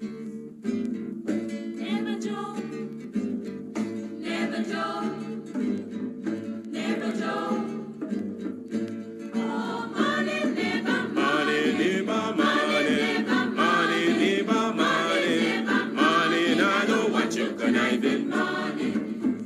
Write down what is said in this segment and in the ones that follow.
Never joke, never joke, never joke. Oh, money, never money, never money, money, never money, money. Now know what you can even money,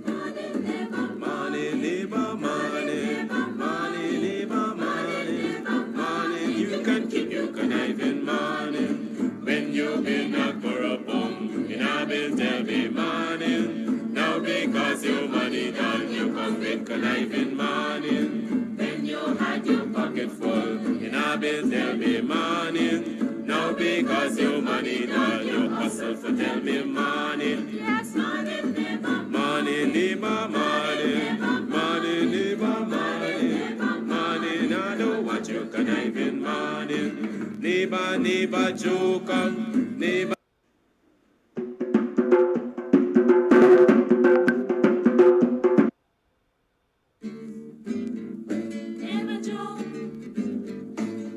money, never money, never money, money, never money, money. You can keep, you can even money. When you've been a corrupt, in a bill there be money. Now because your money done, you come with conniving money. When you had your pocket full, in a bill there be money. Now because your money done, you hustle for tell me money. Yes, money, never money, never money, money, never money, money. Now know what you conniving money. Neighbor, neighbor, joker, neighbor. Never joke,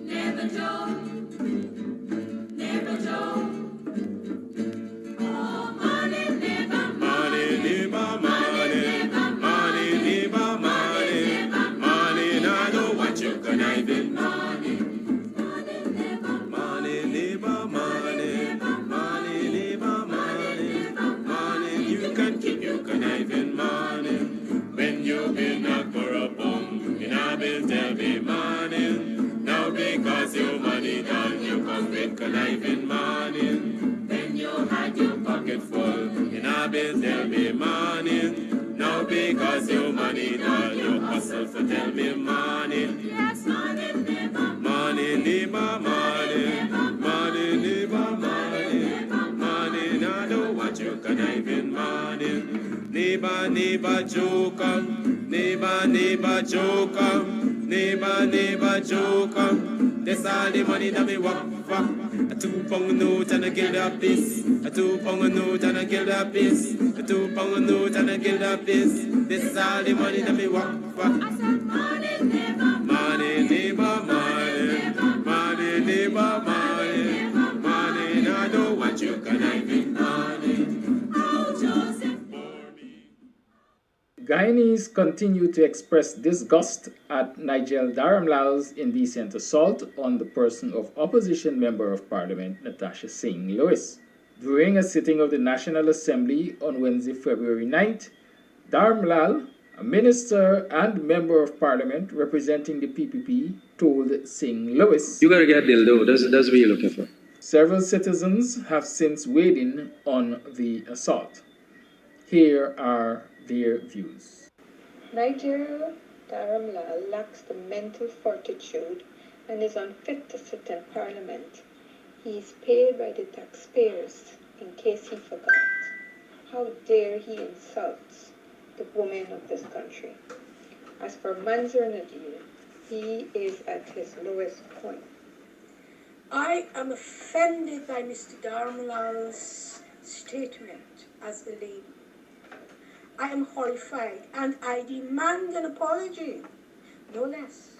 never joke, never joke. Oh, money, never money, never money, money, never money, money. Now know what you can even money. Money, never money, never money, money. You can keep, you can even money. When you've been a corrupt, in a bill there be money. Now because your money done, you come with conniving money. When you had your pocket full, in a bill there be money. Now because your money done, you hustle for tell me money. Yes, money, never money, never money, money, never money, money. Now know what you can even money. Neighbor, neighbor, joker, neighbor, neighbor, joker, neighbor, neighbor, joker. That's all the money that me walk for. A 2 pound note and a guilder piece. A 2 pound note and a guilder piece. A 2 pound note and a guilder piece. This all the money that me walk for. I said money, never money, never money, money, never money, money. Now I know what you can even money. Oh, Joseph. Guyanese continue to express disgust at Nigel Dharamlal's indecent assault on the person of opposition Member of Parliament Natasha Singh Lewis. During a sitting of the National Assembly on Wednesday, February 9th, Dharamlal, a minister and Member of Parliament representing the PPP, told Singh Lewis, "You gotta get dildo, that's what you're looking for." Several citizens have since weighed in on the assault. Here are their views. Nigel Dharamlal lacks the mental fortitude and is unfit to sit in Parliament. He is paid by the taxpayers, in case he forgot. How dare he insults the women of this country. As for Manzoor Nadir, he is at his lowest point. I am offended by Mr. Dharamlal's statement as a lady. I am horrified and I demand an apology, no less,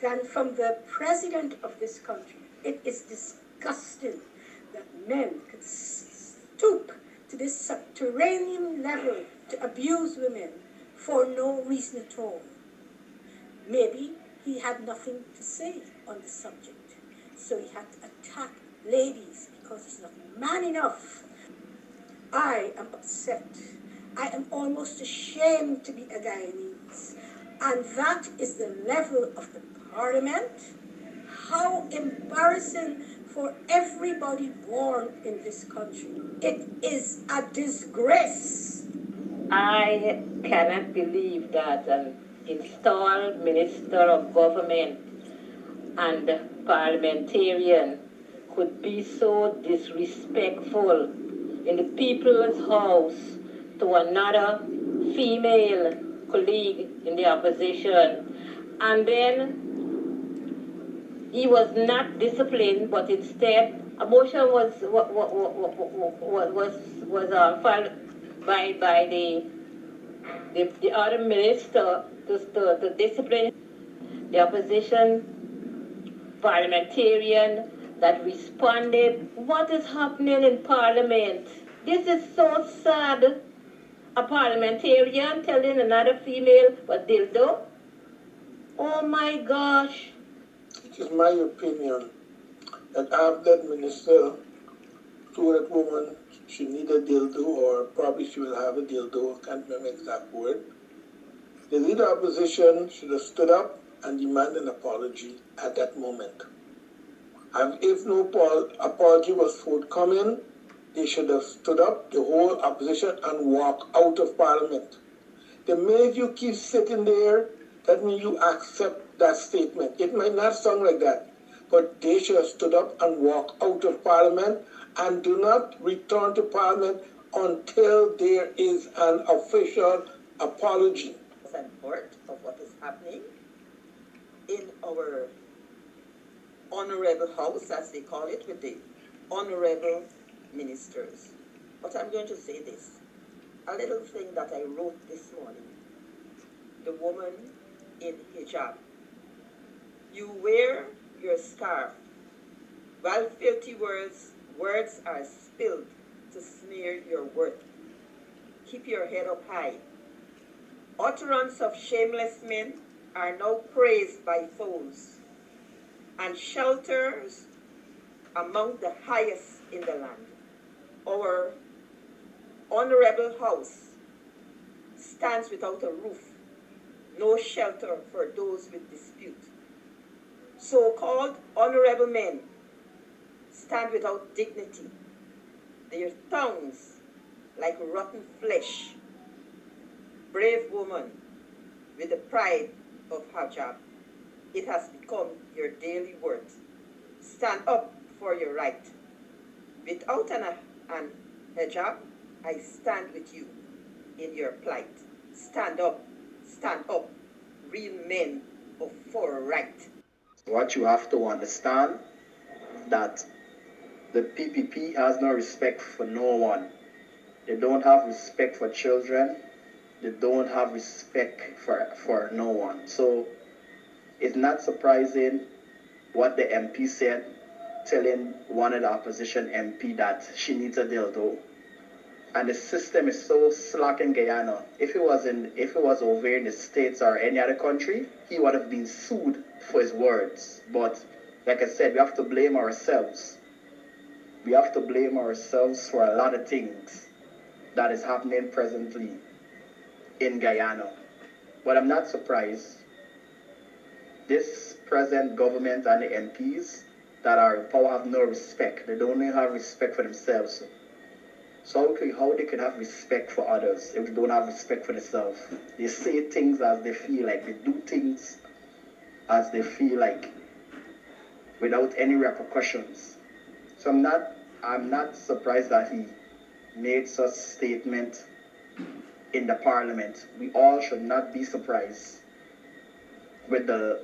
than from the President of this country. It is disgusting that men could stoop to this subterranean level to abuse women for no reason at all. Maybe he had nothing to say on the subject, so he had to attack ladies because he's not man enough. I am upset. I am almost ashamed to be a Guyanese. And that is the level of the Parliament? How embarrassing for everybody born in this country. It is a disgrace. I cannot believe that an installed minister of government and parliamentarian could be so disrespectful in the people's house to another female colleague in the opposition, and then he was not disciplined, but instead a motion was filed by the other minister to discipline the opposition parliamentarian that responded, what is happening in Parliament? This is so sad. A parliamentarian telling another female what they'll do? Oh my gosh. It is my opinion that after that minister told that woman she need a dildo, or probably she will have a dildo, I can't remember the exact word. The leader of opposition should have stood up and demanded an apology at that moment. And if no apology was forthcoming, they should have stood up, the whole opposition, and walk out of Parliament. The minute you keep sitting there, that means you accept that statement. It might not sound like that, but they should have stood up and walk out of Parliament and do not return to Parliament until there is an official apology. And part of what is happening in our honorable house, as they call it, with the honorable ministers. But I'm going to say this, a little thing that I wrote this morning. The woman in hijab. You wear your scarf while filthy words are spilled to smear your worth. Keep your head up high. Utterance of shameless men are now praised by foes, and shelters among the highest in the land. Our honorable house stands without a roof, no shelter for those with dispute. So-called honorable men stand without dignity, their tongues like rotten flesh. Brave woman with the pride of hijab, it has become your daily work. Stand up for your right. Without an hijab, I stand with you in your plight. Stand up, real men of for right. What you have to understand, that the PPP has no respect for no one. They don't have respect for children. They don't have respect for no one. So it's not surprising what the MP said, telling one of the opposition MP that she needs a dildo. And the system is so slack in Guyana. If it was over in the States or any other country, he would have been sued for his words. But like I said, we have to blame ourselves. We have to blame ourselves for a lot of things that is happening presently in Guyana. But I'm not surprised. This present government and the MPs that are in power have no respect. They don't even have respect for themselves. So how they can have respect for others if they don't have respect for themselves? They say things as they feel like. They do things as they feel like, without any repercussions. So I'm not surprised that he made such statement in the Parliament. We all should not be surprised with the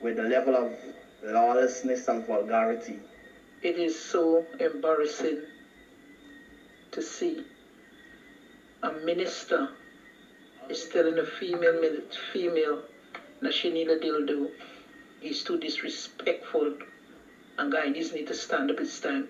level of lawlessness and vulgarity. It is so embarrassing to see a minister is telling a female that she need a dildo. He's too disrespectful, and guys need to stand up his time.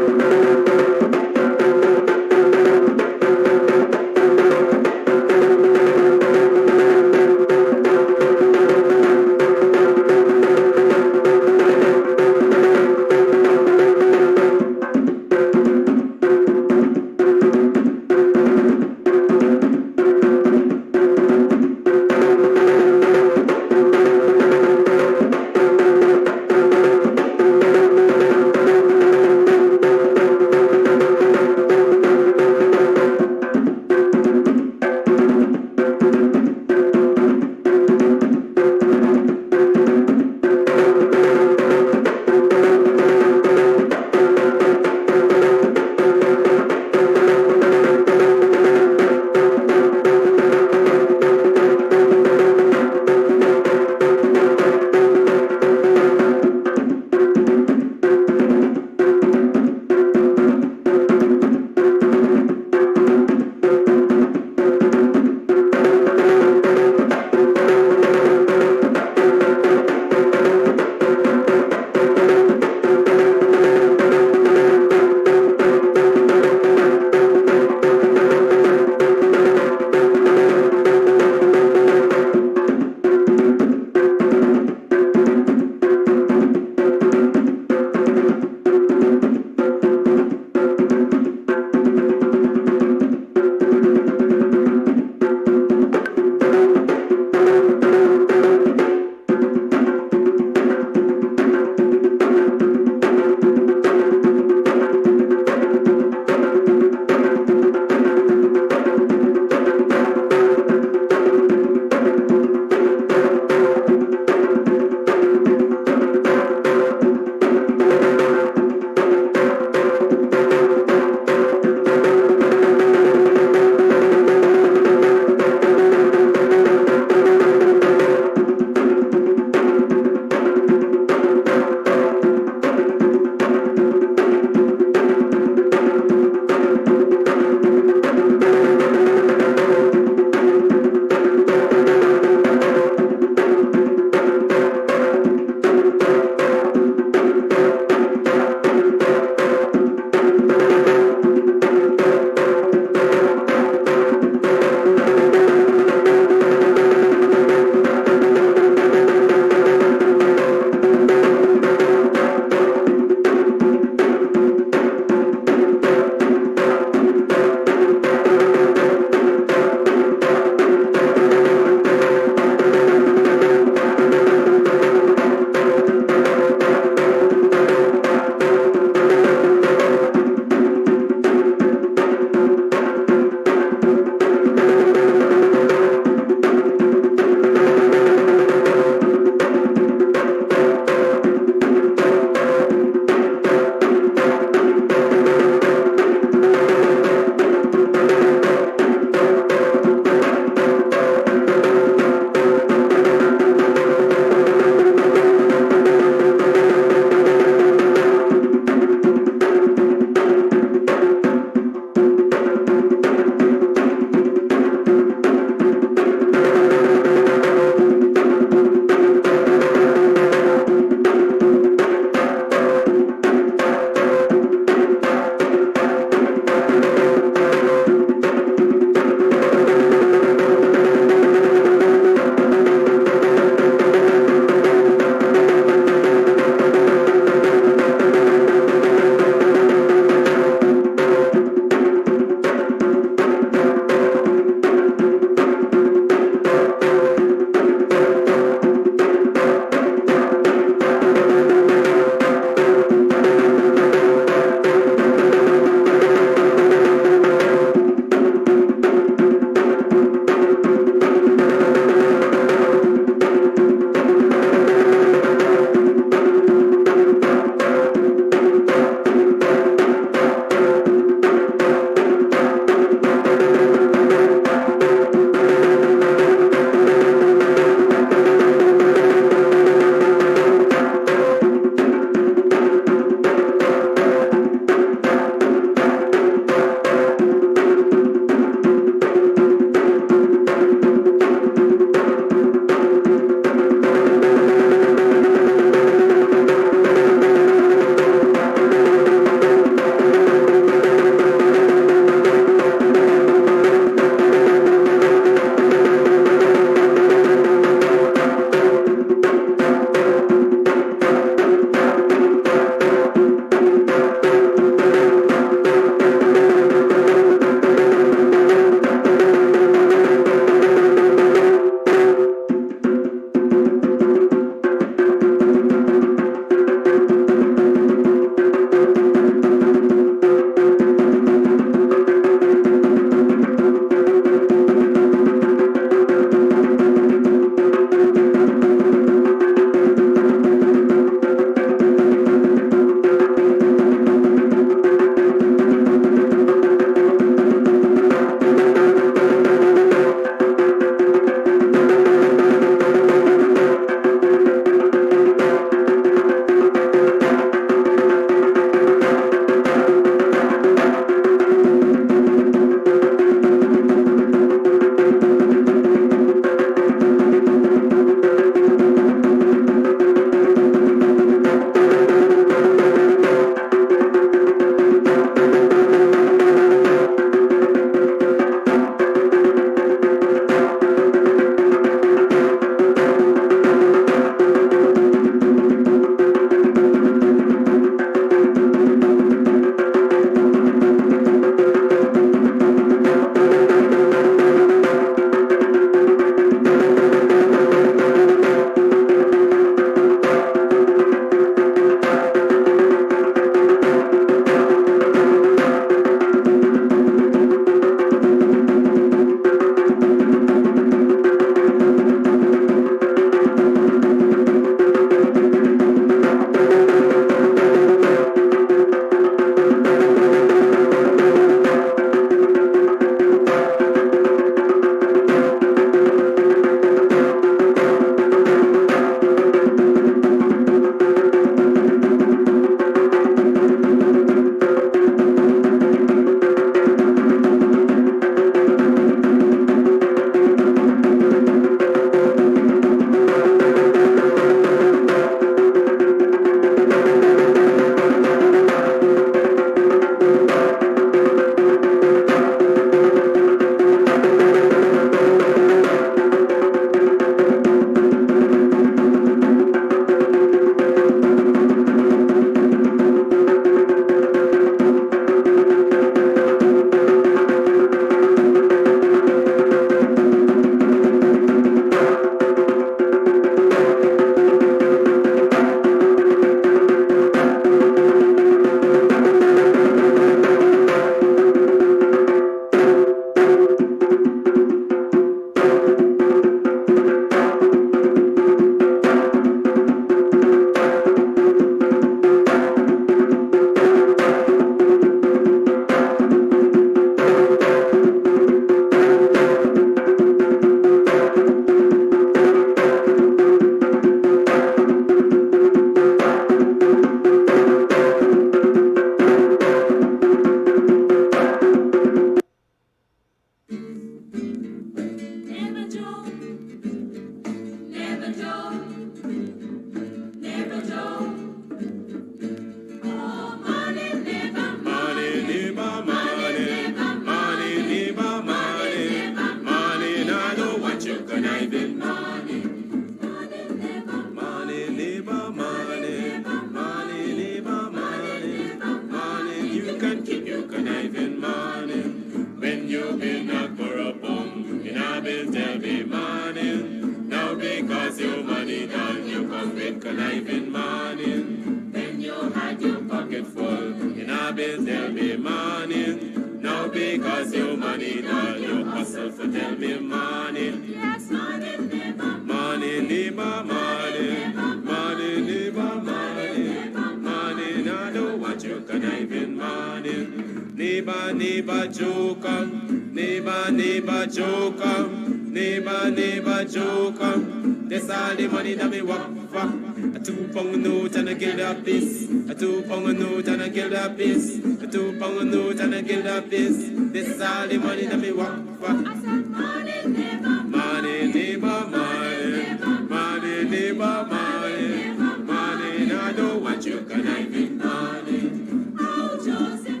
there'll be morning. Now because your money done, you come with conniving morning. When you had your pocket full, in a bit there'll be morning. Now because your money done, you hustle for there'll be morning. Yes, morning, neighbor. Morning, neighbor, morning. Morning, neighbor, morning. Morning, I don't want you conniving morning. Neighbor, neighbor, joker. Neighbor, neighbor, joker. Neighbor, neighbor, joker. That's all the money that me walk for. A 2 pound note and a guilder piece. A 2 pound note and a guilder piece. A 2 pound note and a guilder piece. This all the money that me walk for. I said money, neighbor. Money, neighbor, money. Money, neighbor, money. Money, I don't want you conniving money. Oh, Joseph.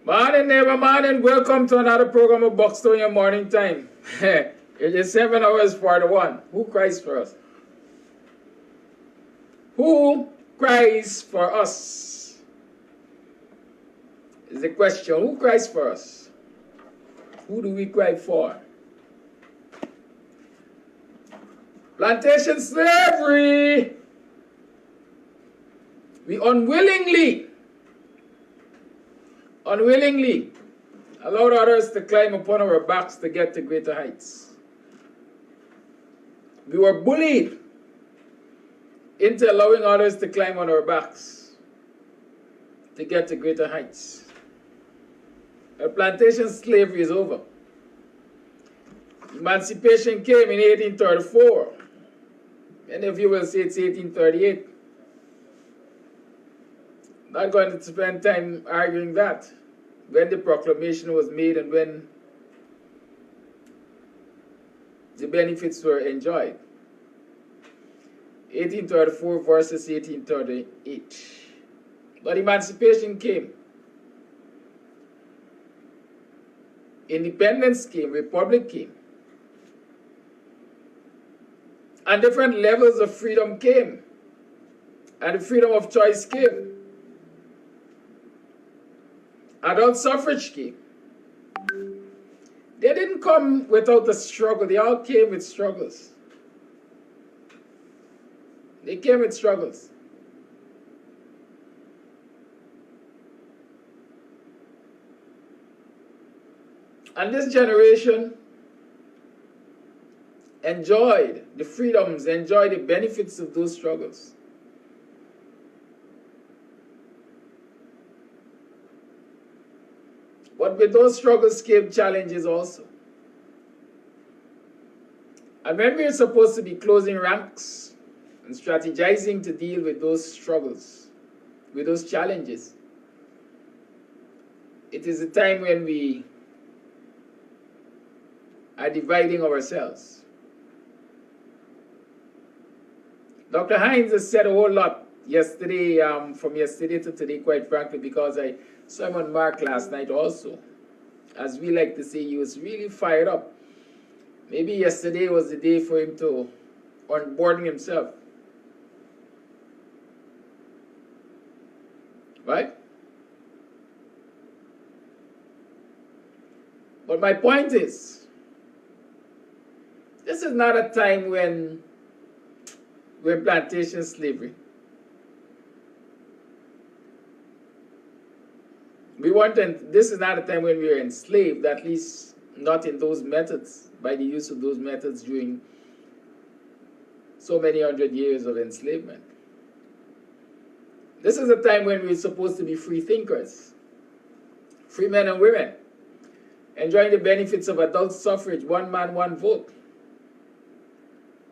Morning, neighbor, morning. Welcome to another program of BUXTONIAN Morning Time. It is 7 hours 41. Who cries for us? Who cries for us? Is the question. Who cries for us? Who do we cry for? Plantation slavery. We unwillingly allowed others to climb upon our backs to get to greater heights. We were bullied into allowing others to climb on our backs to get to greater heights. Our plantation slavery is over. Emancipation came in 1834. Many of you will say it's 1838. Not going to spend time arguing that, when the proclamation was made and when the benefits were enjoyed. 1834 versus 1838. But emancipation came. Independence came, republic came. And different levels of freedom came. And the freedom of choice came. Adult suffrage came. They didn't come without a struggle. They all came with struggles. They came with struggles. And this generation enjoyed the freedoms, enjoyed the benefits of those struggles. But with those struggles came challenges also. And when we are supposed to be closing ranks and strategizing to deal with those struggles, with those challenges, it is a time when we are dividing ourselves. Dr. Hines has said a whole lot yesterday, from yesterday to today, quite frankly, because I saw him on Mark last night also. As we like to say, he was really fired up. Maybe yesterday was the day for him to onboarding himself. Right? But my point is, this is not a time when plantation slavery. This is not a time when we are enslaved, at least not in those methods, by the use of those methods during so many hundred years of enslavement. This is a time when we're supposed to be free thinkers, free men and women, enjoying the benefits of adult suffrage, one man, one vote.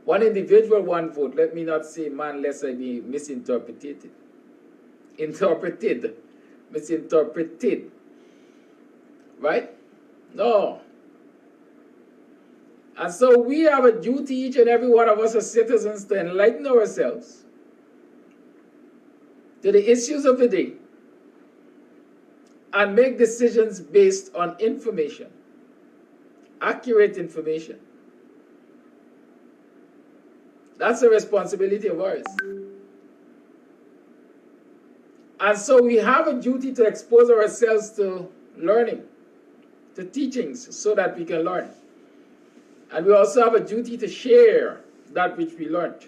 One individual, one vote. Let me not say man lest I be misinterpreted. Misinterpreted. Right? No. And so we have a duty, each and every one of us as citizens, to enlighten ourselves to the issues of the day and make decisions based on information, accurate information. That's a responsibility of ours. And so we have a duty to expose ourselves to learning, to teachings, so that we can learn. And we also have a duty to share that which we learned.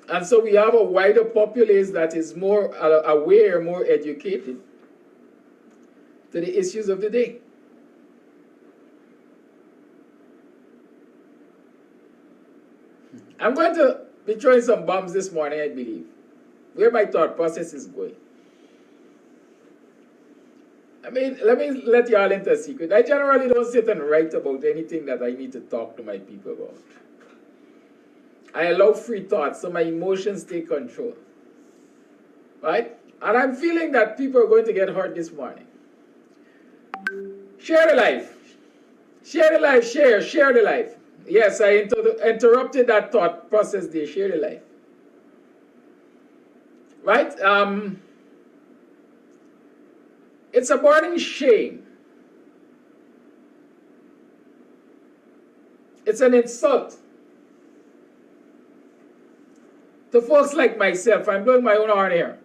And so we have a wider populace that is more aware, more educated to the issues of the day. I'm going to be throwing some bombs this morning, I believe, where my thought process is going. I mean, let me let you all into a secret. I generally don't sit and write about anything that I need to talk to my people about. I allow free thoughts, so my emotions take control. Right? And I'm feeling that people are going to get hurt this morning. Share the life. Share the life, share the life. Yes, I interrupted that thought process there. Share the life. Right? It's a burning shame. It's an insult to folks like myself. I'm doing my own horn here.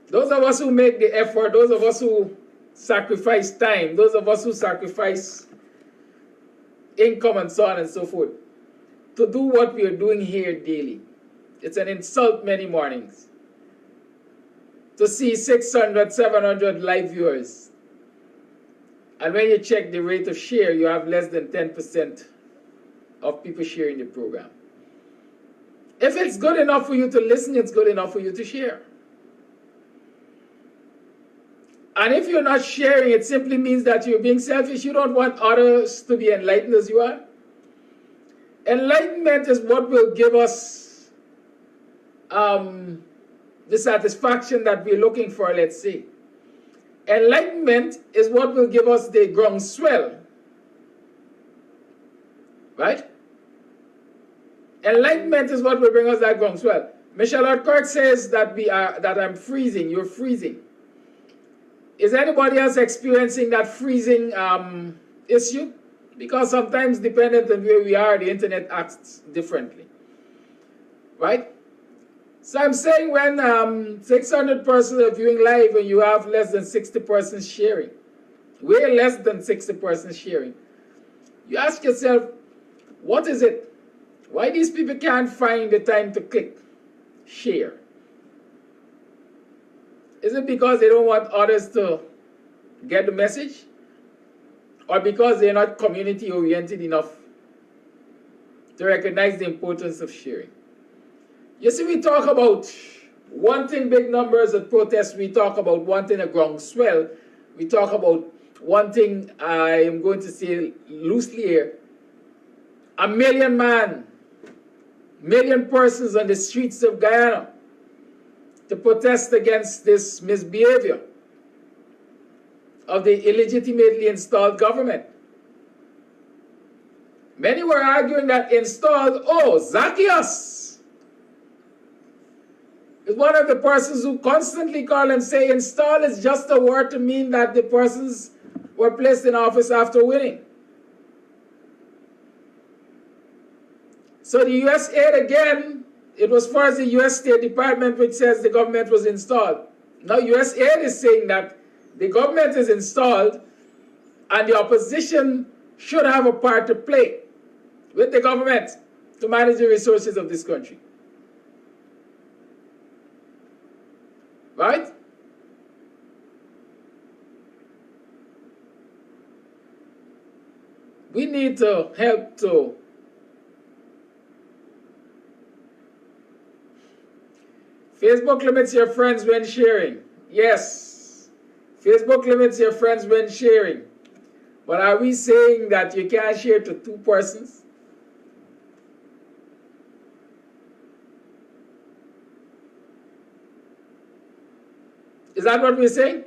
Those of us who make the effort, those of us who sacrifice time, those of us who sacrifice income and so on and so forth, to do what we are doing here daily. It's an insult many mornings to see 600, 700 live viewers. And when you check the rate of share, you have less than 10% of people sharing the program. If it's good enough for you to listen, it's good enough for you to share. And if you're not sharing, it simply means that you're being selfish. You don't want others to be enlightened as you are. Enlightenment is what will give us the satisfaction that we're looking for, let's say. Enlightenment is what will give us the groundswell. Right? Enlightenment is what will bring us that groundswell. Michelle Kirk says that I'm freezing, you're freezing. Is anybody else experiencing that freezing issue? Because sometimes, depending on where we are, the internet acts differently. Right? So I'm saying when 600 persons are viewing live and you have less than 60 persons sharing, way less than 60 persons sharing, you ask yourself, what is it? Why these people can't find the time to click share? Is it because they don't want others to get the message? Or because they're not community oriented enough to recognize the importance of sharing? You see, we talk about wanting big numbers at protests. We talk about wanting a groundswell. We talk about wanting, I am going to say loosely here, 1 million persons on the streets of Guyana to protest against this misbehavior of the illegitimately installed government. Many were arguing that installed, Zacchaeus is one of the persons who constantly call and say install is just a word to mean that the persons were placed in office after winning. So the U.S. aid again, it was first the U.S. State Department which says the government was installed. Now U.S. aid is saying that the government is installed and the opposition should have a part to play with the government to manage the resources of this country. Right? We need to help to Facebook limits your friends when sharing. Yes, Facebook limits your friends when sharing. But are we saying that you can't share to 2 persons? Is that what we're saying?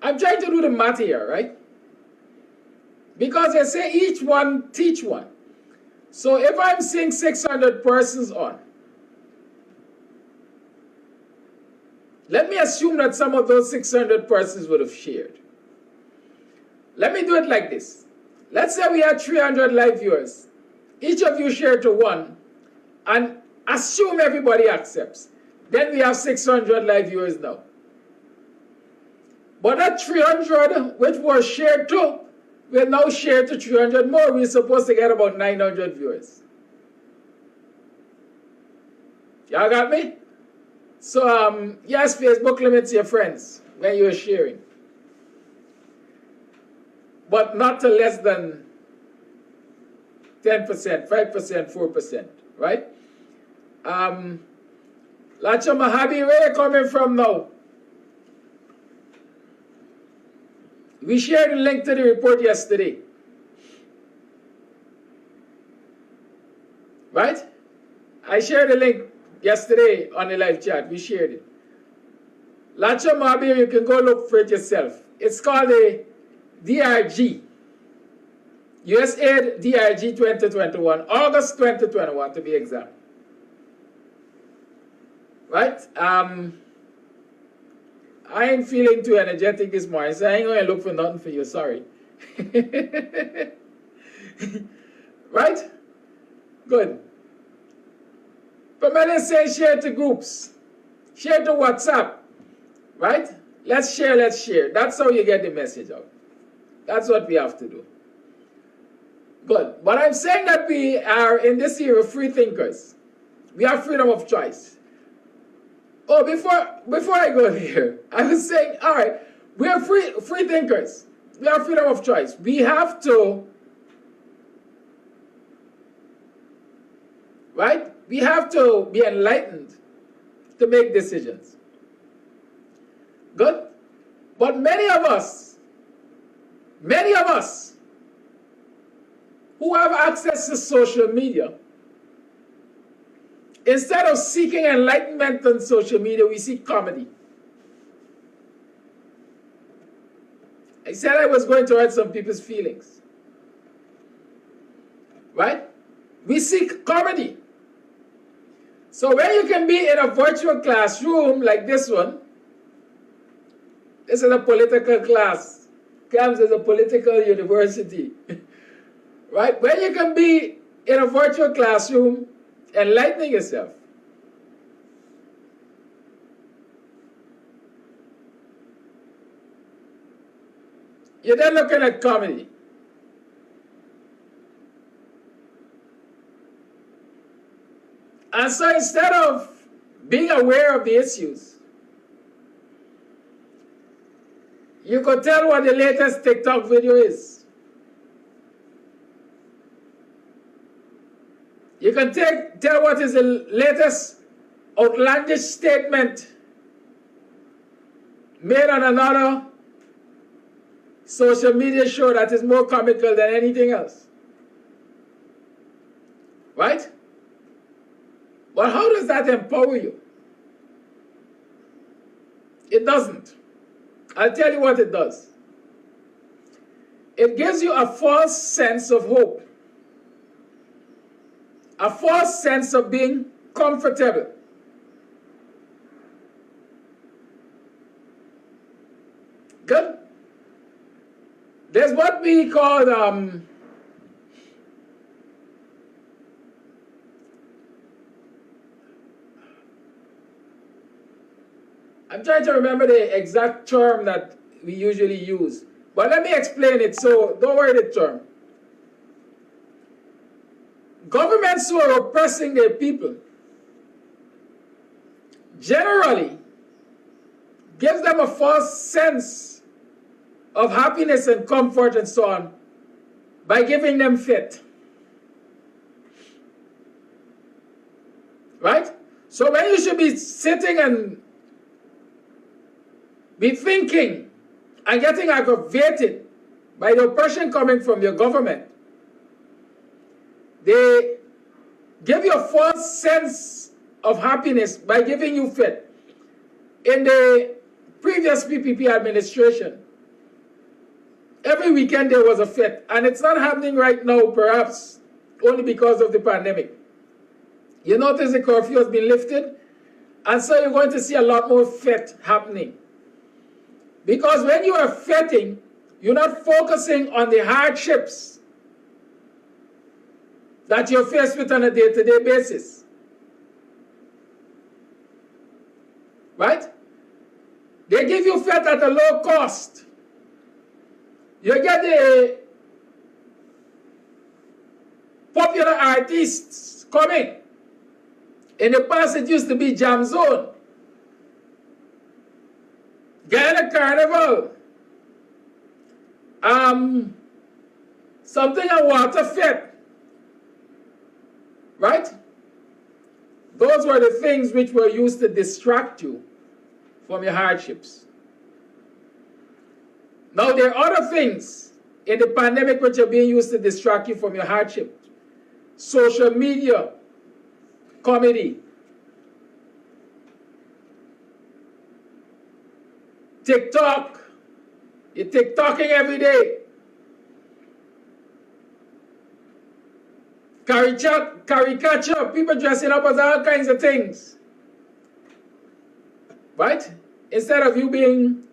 I'm trying to do the math here, right? Because they say each one teach one. So if I'm seeing 600 persons on, let me assume that some of those 600 persons would have shared. Let me do it like this. Let's say we had 300 live viewers. Each of you share to one, and assume everybody accepts. Then we have 600 live viewers now. But that 300, which was shared to, will now share to 300 more. We're supposed to get about 900 viewers. Y'all got me? So, yes, Facebook limits your friends when you're sharing. But not to less than 10%, 5%, 4%, right? Lacha Mahabi, where you coming from now? We shared a link to the report yesterday. Right? I shared a link yesterday on the live chat. We shared it. Lacha Mahabi, you can go look for it yourself. It's called a DRG. USAID DRG 2021, August 2021 to be exact. Right? I ain't feeling too energetic this morning, so I ain't going to look for nothing for you, sorry. Right? Good. Pamela says share to groups. Share to WhatsApp. Right? Let's share, let's share. That's how you get the message out. That's what we have to do. Good. But I'm saying that we are in this era free thinkers. We have freedom of choice. Oh, before I go here, I was saying, all right, we are free thinkers. We have freedom of choice. We have to, right? We have to be enlightened to make decisions. Good? But many of us who have access to social media, instead of seeking enlightenment on social media, we seek comedy. I said I was going to hurt some people's feelings. Right? We seek comedy. So when you can be in a virtual classroom like this one, this is a political class. KAMS is a political university. Right? When you can be in a virtual classroom, enlightening yourself. You're then looking at comedy. And so instead of being aware of the issues, you could tell what the latest TikTok video is. You can tell what is the latest outlandish statement made on another social media show that is more comical than anything else. Right? But how does that empower you? It doesn't. I'll tell you what it does. It gives you a false sense of hope. A false sense of being comfortable. Good? There's what we call I'm trying to remember the exact term that we usually use. But let me explain it, so don't worry the term. Governments who are oppressing their people generally gives them a false sense of happiness and comfort and so on by giving them fit. Right? So when you should be sitting and be thinking and getting aggravated by the oppression coming from your government, they give you a false sense of happiness by giving you fit. In the previous PPP administration, every weekend there was a fit, and it's not happening right now, perhaps only because of the pandemic. You notice the curfew has been lifted, and so you're going to see a lot more fete happening. Because when you are feting, you're not focusing on the hardships that you're faced with on a day-to-day basis. Right? They give you fete at a low cost. You get the popular artists coming. In the past, it used to be Jam Zone, Guyana Carnival, something a water fete, right? Those were the things which were used to distract you from your hardships. Now, there are other things in the pandemic which are being used to distract you from your hardship. Social media, comedy, TikTok. You're TikToking every day. Caricature, people dressing up as all kinds of things. Right? Instead of you being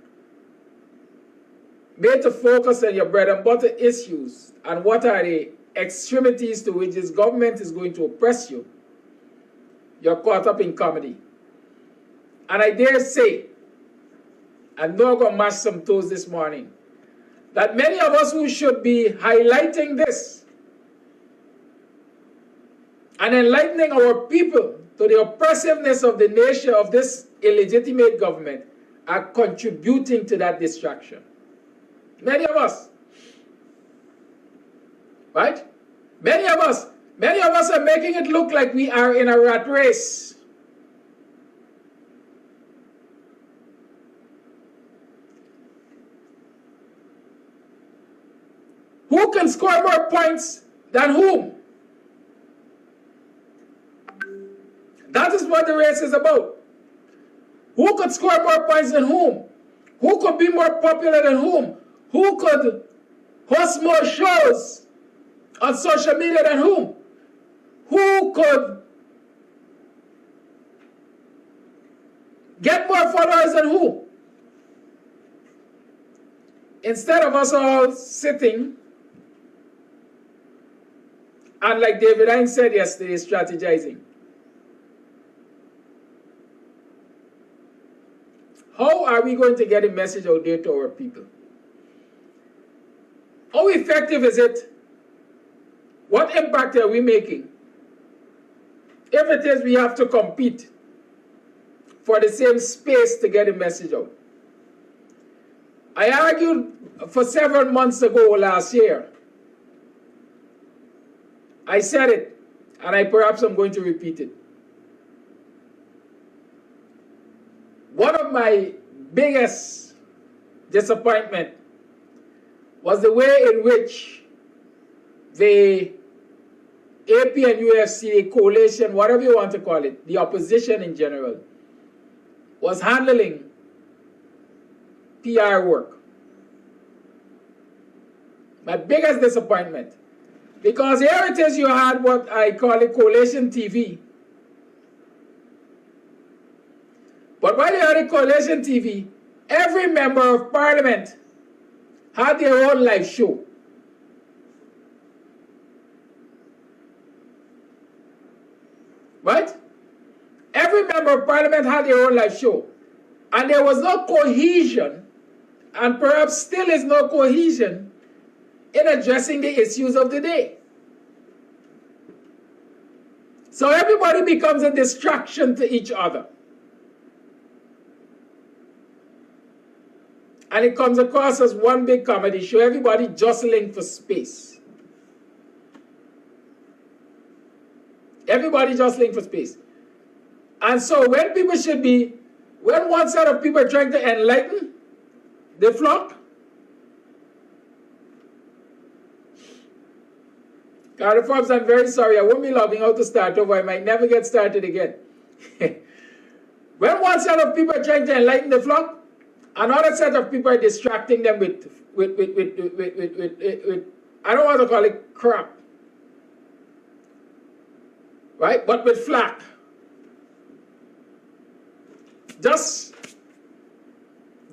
made to focus on your bread and butter issues and what are the extremities to which this government is going to oppress you, you're caught up in comedy. And I dare say, I'm not going to mash some toes this morning, that many of us who should be highlighting this and enlightening our people to the oppressiveness of the nature of this illegitimate government are contributing to that distraction. Many of us. Right? Many of us are making it look like we are in a rat race. Who can score more points than whom? That is what the race is about. Who could score more points than whom? Who could be more popular than whom? Who could host more shows on social media than whom? Who could get more followers than who? Instead of us all sitting and, like David Hines said yesterday, strategizing. How are we going to get a message out there to our people? How effective is it? What impact are we making? If it is, we have to compete for the same space to get a message out. I argued for several months ago last year. I said it, and perhaps I'm going to repeat it. One of my biggest disappointment was the way in which the AP and UFC, coalition, whatever you want to call it, the opposition in general, was handling PR work. My biggest disappointment. Because here it is, you had what I call it coalition TV. But while you had a coalition TV, every member of parliament had their own live show. Right? Every member of parliament had their own live show. And there was no cohesion, and perhaps still is no cohesion, in addressing the issues of the day. So everybody becomes a distraction to each other. And it comes across as one big comedy show, everybody jostling for space. Everybody jostling for space. And so when one set of people are trying to enlighten the flock, Carter Forbes, I'm very sorry, I won't be logging out to start over, I might never get started again. When one set of people are trying to enlighten the flock, another set of people are distracting them with I don't want to call it crap. right? But with flack. Just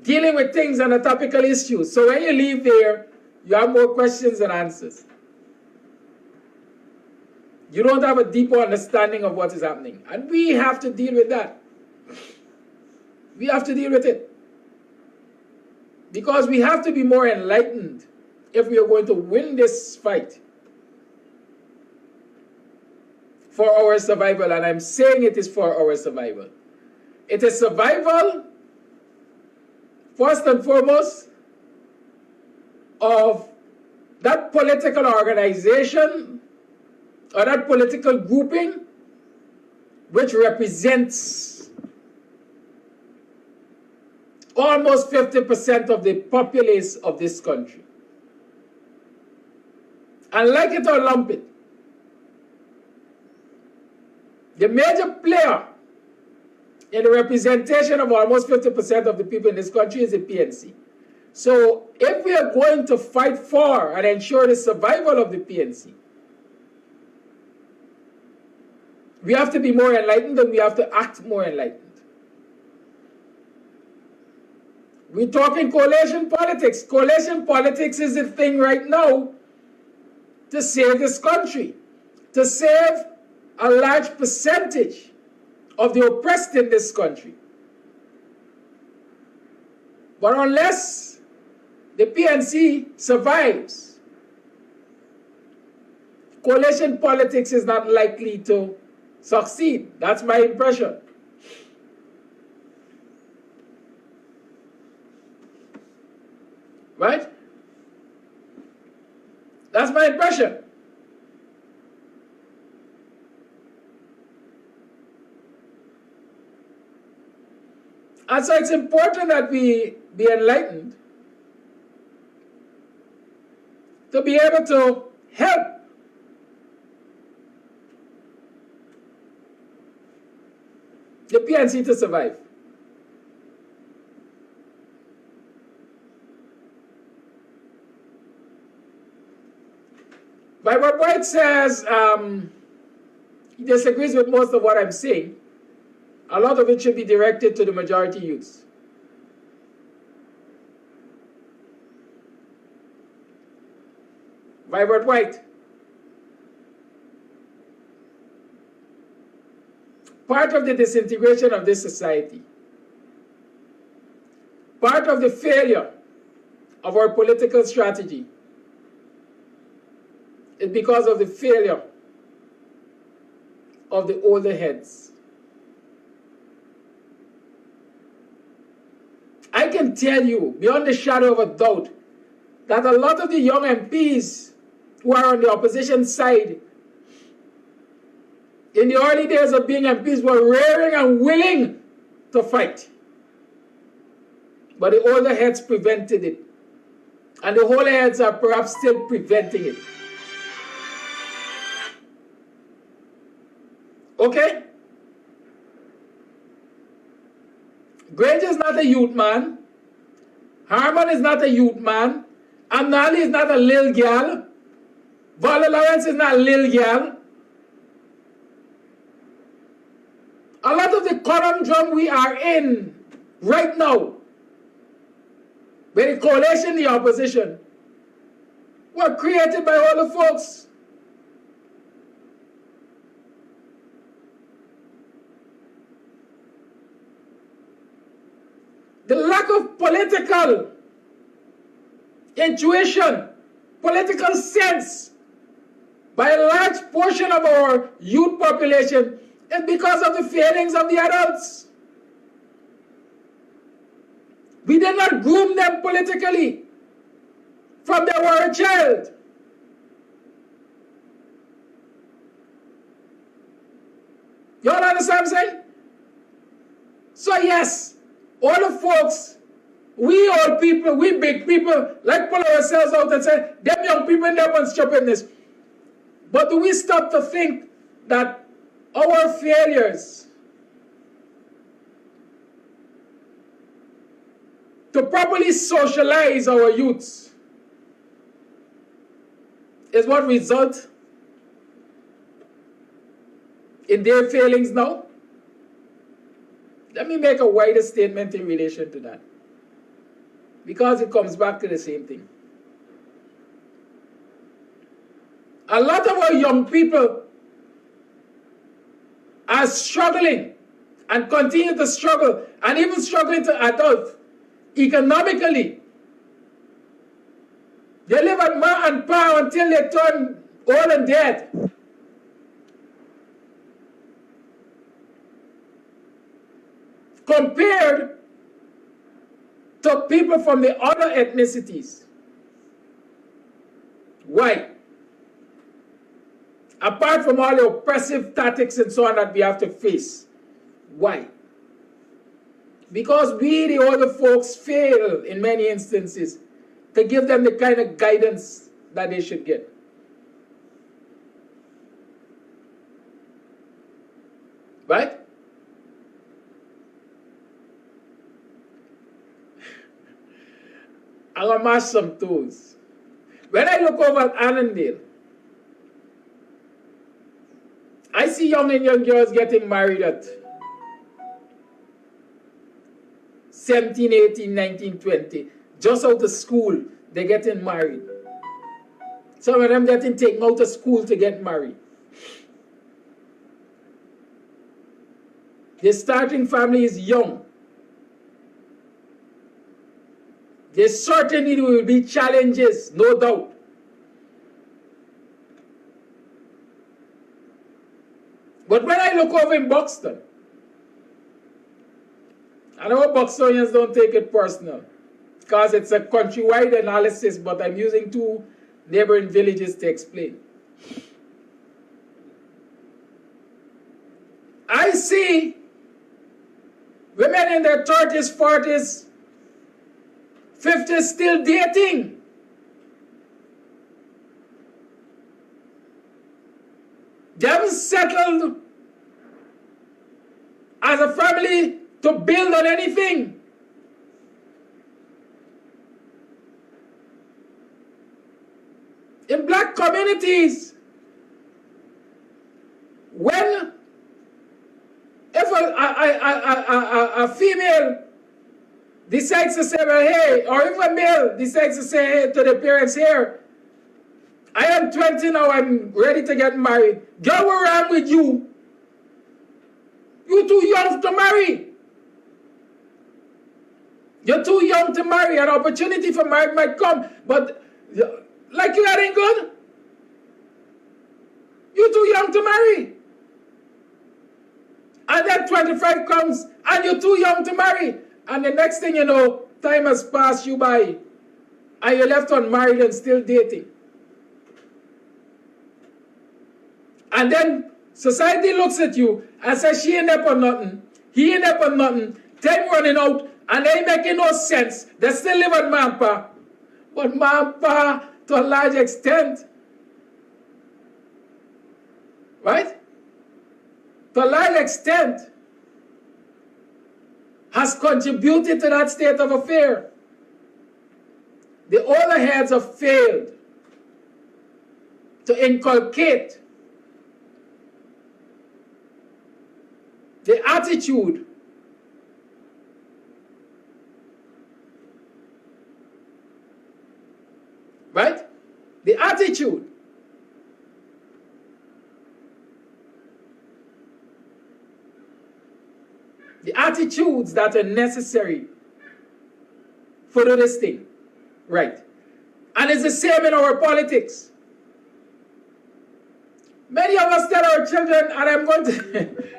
dealing with things on a topical issue. So when you leave there, you have more questions than answers. You don't have a deeper understanding of what is happening. And we have to deal with that. We have to deal with it. Because we have to be more enlightened if we are going to win this fight for our survival. And I'm saying it is for our survival. It is survival, first and foremost, of that political organization or that political grouping which represents almost 50% of the populace of this country. And like it or lump it, the major player in the representation of almost 50% of the people in this country is the PNC. So if we are going to fight for and ensure the survival of the PNC, we have to be more enlightened and we have to act more enlightened. We're talking coalition politics. Coalition politics is the thing right now to save this country, to save a large percentage of the oppressed in this country. But unless the PNC survives, coalition politics is not likely to succeed. That's my impression. Right? That's my impression. And so it's important that we be enlightened to be able to help the PNC to survive. Robert White says he disagrees with most of what I'm saying. A lot of it should be directed to the majority youths. Robert White. Part of the disintegration of this society, part of the failure of our political strategy is because of the failure of the older heads. I can tell you, beyond the shadow of a doubt, that a lot of the young MPs who are on the opposition side in the early days of being MPs were raring and willing to fight. But the older heads prevented it. And the older heads are perhaps still preventing it. Okay? Granger is not a youth man. Harman is not a youth man. Amnali is not a lil gal. Vala Lawrence is not a lil gal. A lot of the conundrum we are in right now, with the coalition, the opposition, were created by all the folks. The lack of political intuition, political sense by a large portion of our youth population is because of the failings of the adults. We did not groom them politically from they were a child. You all understand what I'm saying? So yes, all the folks, we old people, we big people, like pull ourselves out and say, them young people never want stupidness. But do we stop to think that our failures to properly socialize our youths is what results in their failings now? Let me make a wider statement in relation to that. Because it comes back to the same thing. A lot of our young people are struggling and continue to struggle and even struggling to adult economically. They live at ma and pa until they turn old and dead. Compared to people from the other ethnicities. Why? Apart from all the oppressive tactics and so on that we have to face. Why? Because we, the older folks, fail in many instances to give them the kind of guidance that they should get. Right? I'm going to mash some toes. When I look over at Annandale, I see young and young girls getting married at 17, 18, 19, 20. Just out of school, they're getting married. Some of them getting taken out of school to get married. They're starting families young. There certainly will be challenges, no doubt. But when I look over in Buxton, I know Buxtonians don't take it personal because it's a countrywide analysis, but I'm using two neighboring villages to explain. I see women in their 30s, 40s, 50s still dating. They haven't settled as a family to build on anything. In black communities, when if a female decides to say, well, hey, or if a male decides to say hey, to the parents here, I am 20 now, I'm ready to get married. Girl, what's wrong with you? You're too young to marry. You're too young to marry. An opportunity for marriage might come, but like you, that ain't good. You're too young to marry. And then 25 comes, and you're too young to marry. And the next thing you know, time has passed you by, and you're left unmarried and still dating. And then society looks at you and says, she ain't there for nothing, he ain't there for nothing, time running out, and they ain't making no sense. They still live at Mampa. But Mampa, to a large extent, right? To a large extent, has contributed to that state of affair. The older heads have failed to inculcate the attitude right? The attitude. The attitudes that are necessary for this thing. Right. And it's the same in our politics. Many of us tell our children, and I'm going to...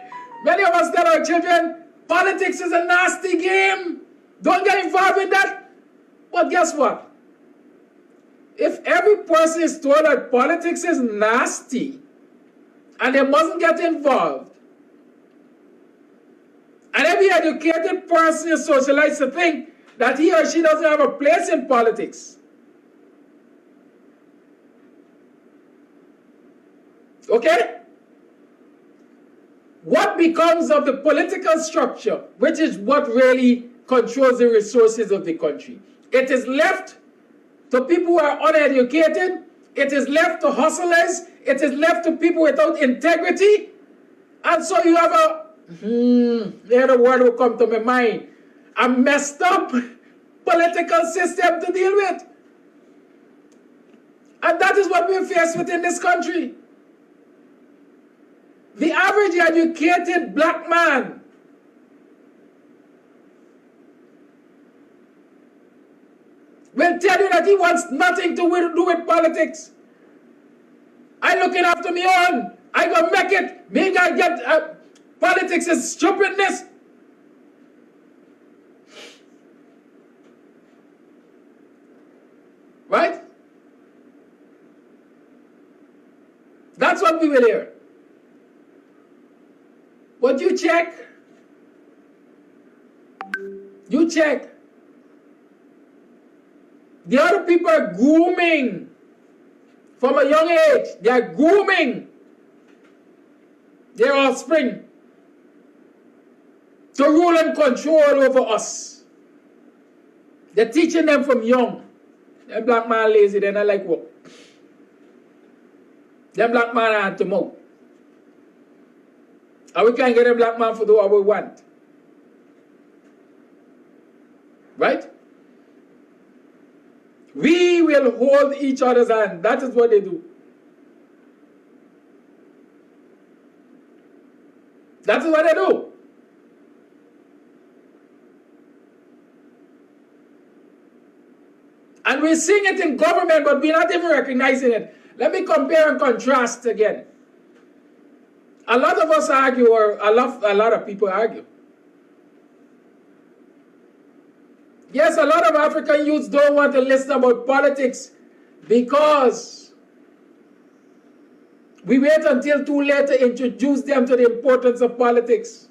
Many of us tell our children, politics is a nasty game. Don't get involved in that. But guess what? If every person is told that politics is nasty and they mustn't get involved, and every educated person is socialized to think that he or she doesn't have a place in politics, okay? What becomes of the political structure, which is what really controls the resources of the country? It is left to people who are uneducated. It is left to hustlers. It is left to people without integrity. And so you have the other word will come to my mind, a messed up political system to deal with. And that is what we're faced with in this country. The average educated black man will tell you that he wants nothing to do with politics. I'm looking after me own. I gonna make it. Me gonna get politics is stupidness. Right? That's what we will hear. But you check. You check. The other people are grooming from a young age. They are grooming their offspring to rule and control over us. They're teaching them from young. Them black man lazy, they don't like work. Them black man are to mouth. And we can't get a black man for do what we want. Right? We will hold each other's hand. That is what they do. That is what they do. And we're seeing it in government, but we're not even recognizing it. Let me compare and contrast again. A lot of us argue, or a lot of people argue. Yes, a lot of African youths don't want to listen about politics because we wait until too late to introduce them to the importance of politics.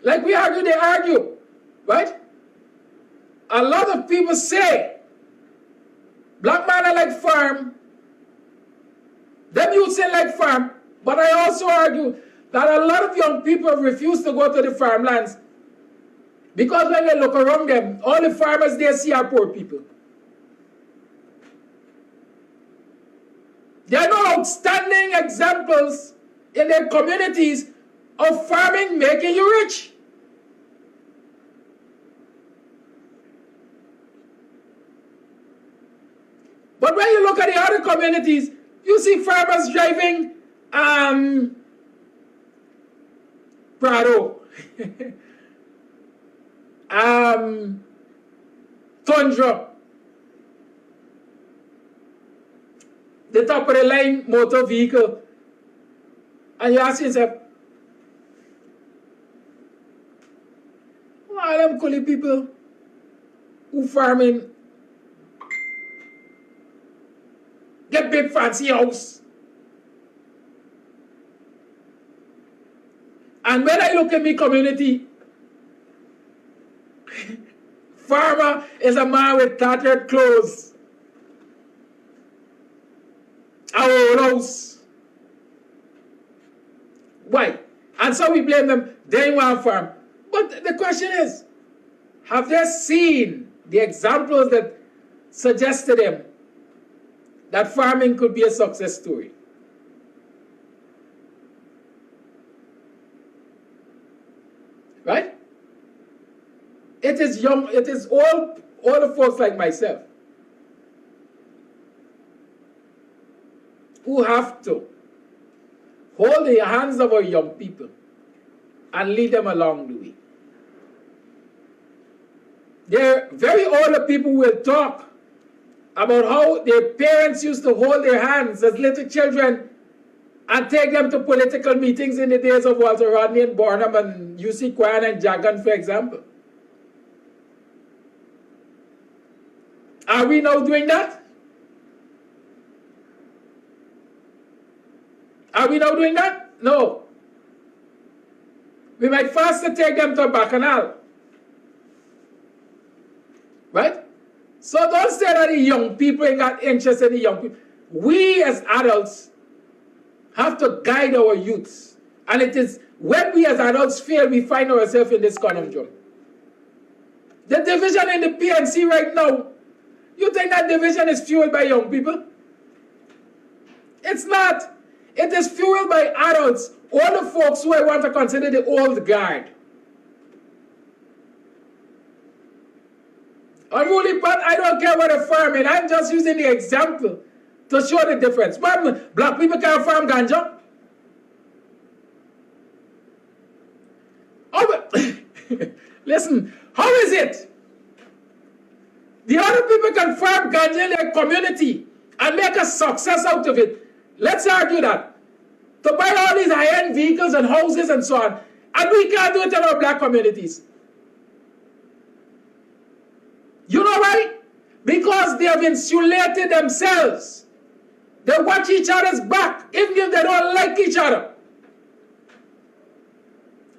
Like we argue, they argue, right? A lot of people say, black man are like farm, them youths say like farm, but I also argue that a lot of young people refuse to go to the farmlands because when they look around them, all the farmers they see are poor people. There are no outstanding examples in their communities of farming making you rich. But when you look at the other communities, you see farmers driving Prado, Tundra, the top of the line motor vehicle, and you ask yourself, who are them coolie people who farming, get big fancy house? And when I look at my community, farmer is a man with tattered clothes, a old house. Why? And so we blame them, they want farm. But the question is, have they seen the examples that suggest to them that farming could be a success story? Right? It is young, it is all the folks like myself who have to hold the hands of our young people and lead them along the way. There are very older people who will talk about how their parents used to hold their hands as little children and take them to political meetings in the days of Walter Rodney and Barnum and U.C. Quine and Jagan, for example. Are we now doing that? Are we now doing that? No. We might faster take them to a bacchanal. Right? So don't say that the young people ain't got interest in the young people. We as adults have to guide our youths. And it is when we as adults fail, we find ourselves in this conundrum. The division in the PNC right now, you think that division is fueled by young people? It's not. It is fueled by adults, all the folks who I want to consider the old guard. Unruly part, I don't care what a farm is. I'm just using the example to show the difference. Black people can't farm ganja. Listen, how is it? The other people can farm ganja in their community and make a success out of it. Let's argue that. To buy all these high-end vehicles and houses and so on. And we can't do it in our black communities. You know why? Because they have insulated themselves. They watch each other's back, even if they don't like each other.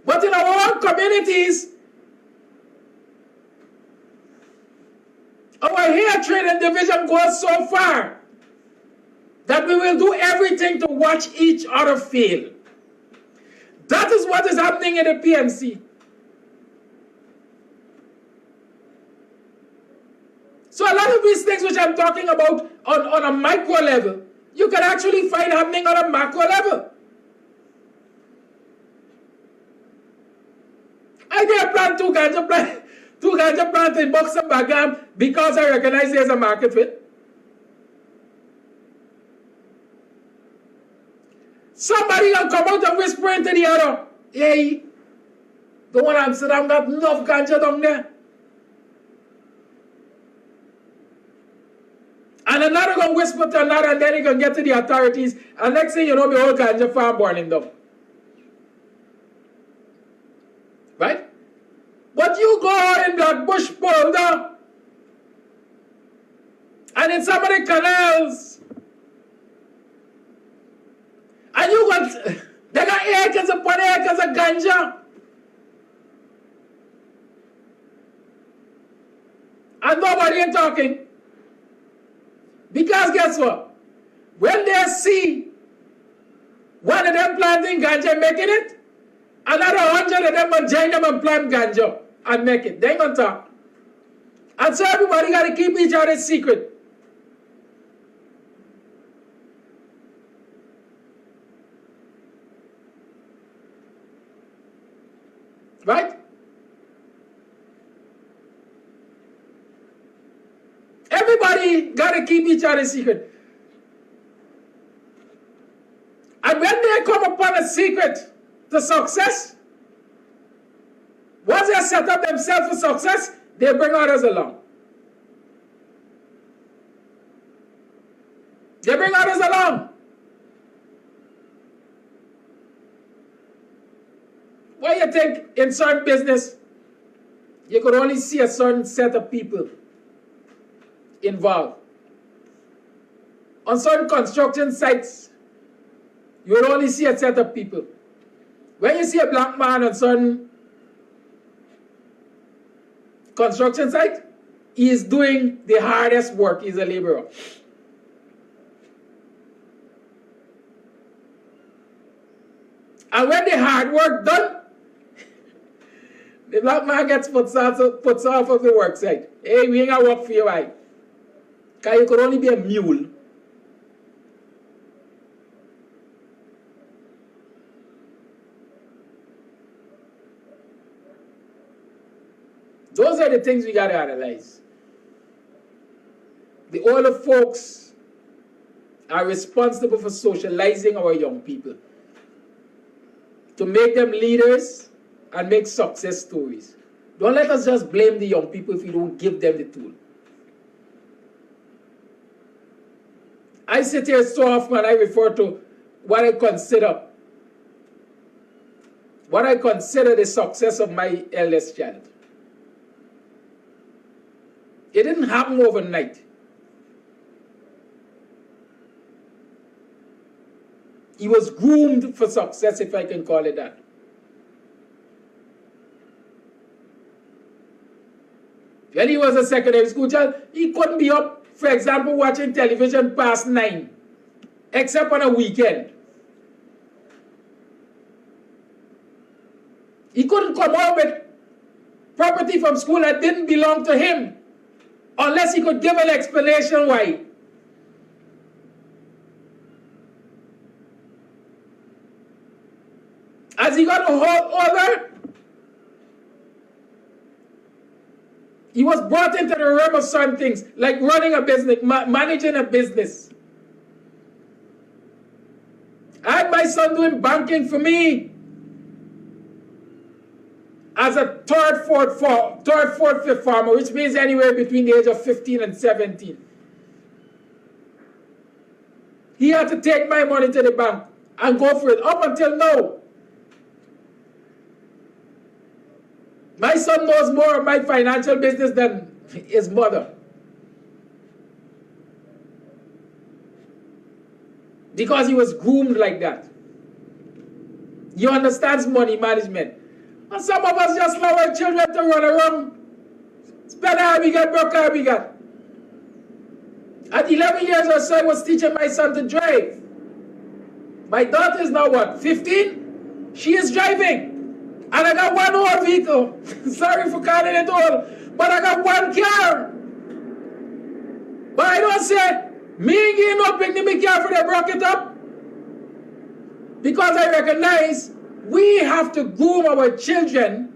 But in our own communities, our hatred and division goes so far that we will do everything to watch each other fail. That is what is happening in the PMC. So a lot of these things which I'm talking about on a micro level, you can actually find happening on a macro level. I did plant two ganja plants in Buxton Bagam because I recognize there's a market fit. Somebody will come out and whisper into the other, hey, the one Amsterdam got enough ganja down there. And another going to whisper to another, and then he can get to the authorities, and next thing you know, the whole ganja farm burning down. Right? But you go out in Black Bush Boulder, and in some of the canals, and you got, they got acres upon acres of ganja. And nobody ain't talking. Because guess what? When they see one of them planting ganja and making it, another 100 of them will join them and plant ganja and make it. They ain't gonna talk. And so everybody got to keep each other's secret. Right? Everybody got to keep each other's secret. And when they come upon a secret to success, once they set up themselves for success, they bring others along. They bring others along. Why you think in certain business, you could only see a certain set of people involved? On certain construction sites, you will only see a set of people. When you see a black man on certain construction site, he is doing the hardest work. He's a laborer. And when the hard work done, the black man gets puts off of the work site. Hey, we ain't gonna work for you, why? Because you could only be a mule. Those are the things we got to analyze. The older folks are responsible for socializing our young people, to make them leaders and make success stories. Don't let us just blame the young people if we don't give them the tool. I sit here so often and I refer to what I consider the success of my eldest child. It didn't happen overnight. He was groomed for success, if I can call it that. When he was a secondary school child, he couldn't be up, for example, watching television past 9, except on a weekend. He couldn't come home with property from school that didn't belong to him, unless he could give an explanation why. As he got older, he was brought into the realm of certain things, like running a business, managing a business. I had my son doing banking for me as a third, fourth, fifth farmer, which means anywhere between the age of 15 and 17. He had to take my money to the bank and go for it up until now. My son knows more of my financial business than his mother. Because he was groomed like that. He understands money management. And some of us just allow our children to run around, spend how we get, broke how we got. At 11 years or so, I was teaching my son to drive. My daughter is now what, 15? She is driving. And I got one old vehicle. Sorry for calling it old, but I got one car. But I don't say, me ain't getting no bring me car for they broke it up. Because I recognize we have to groom our children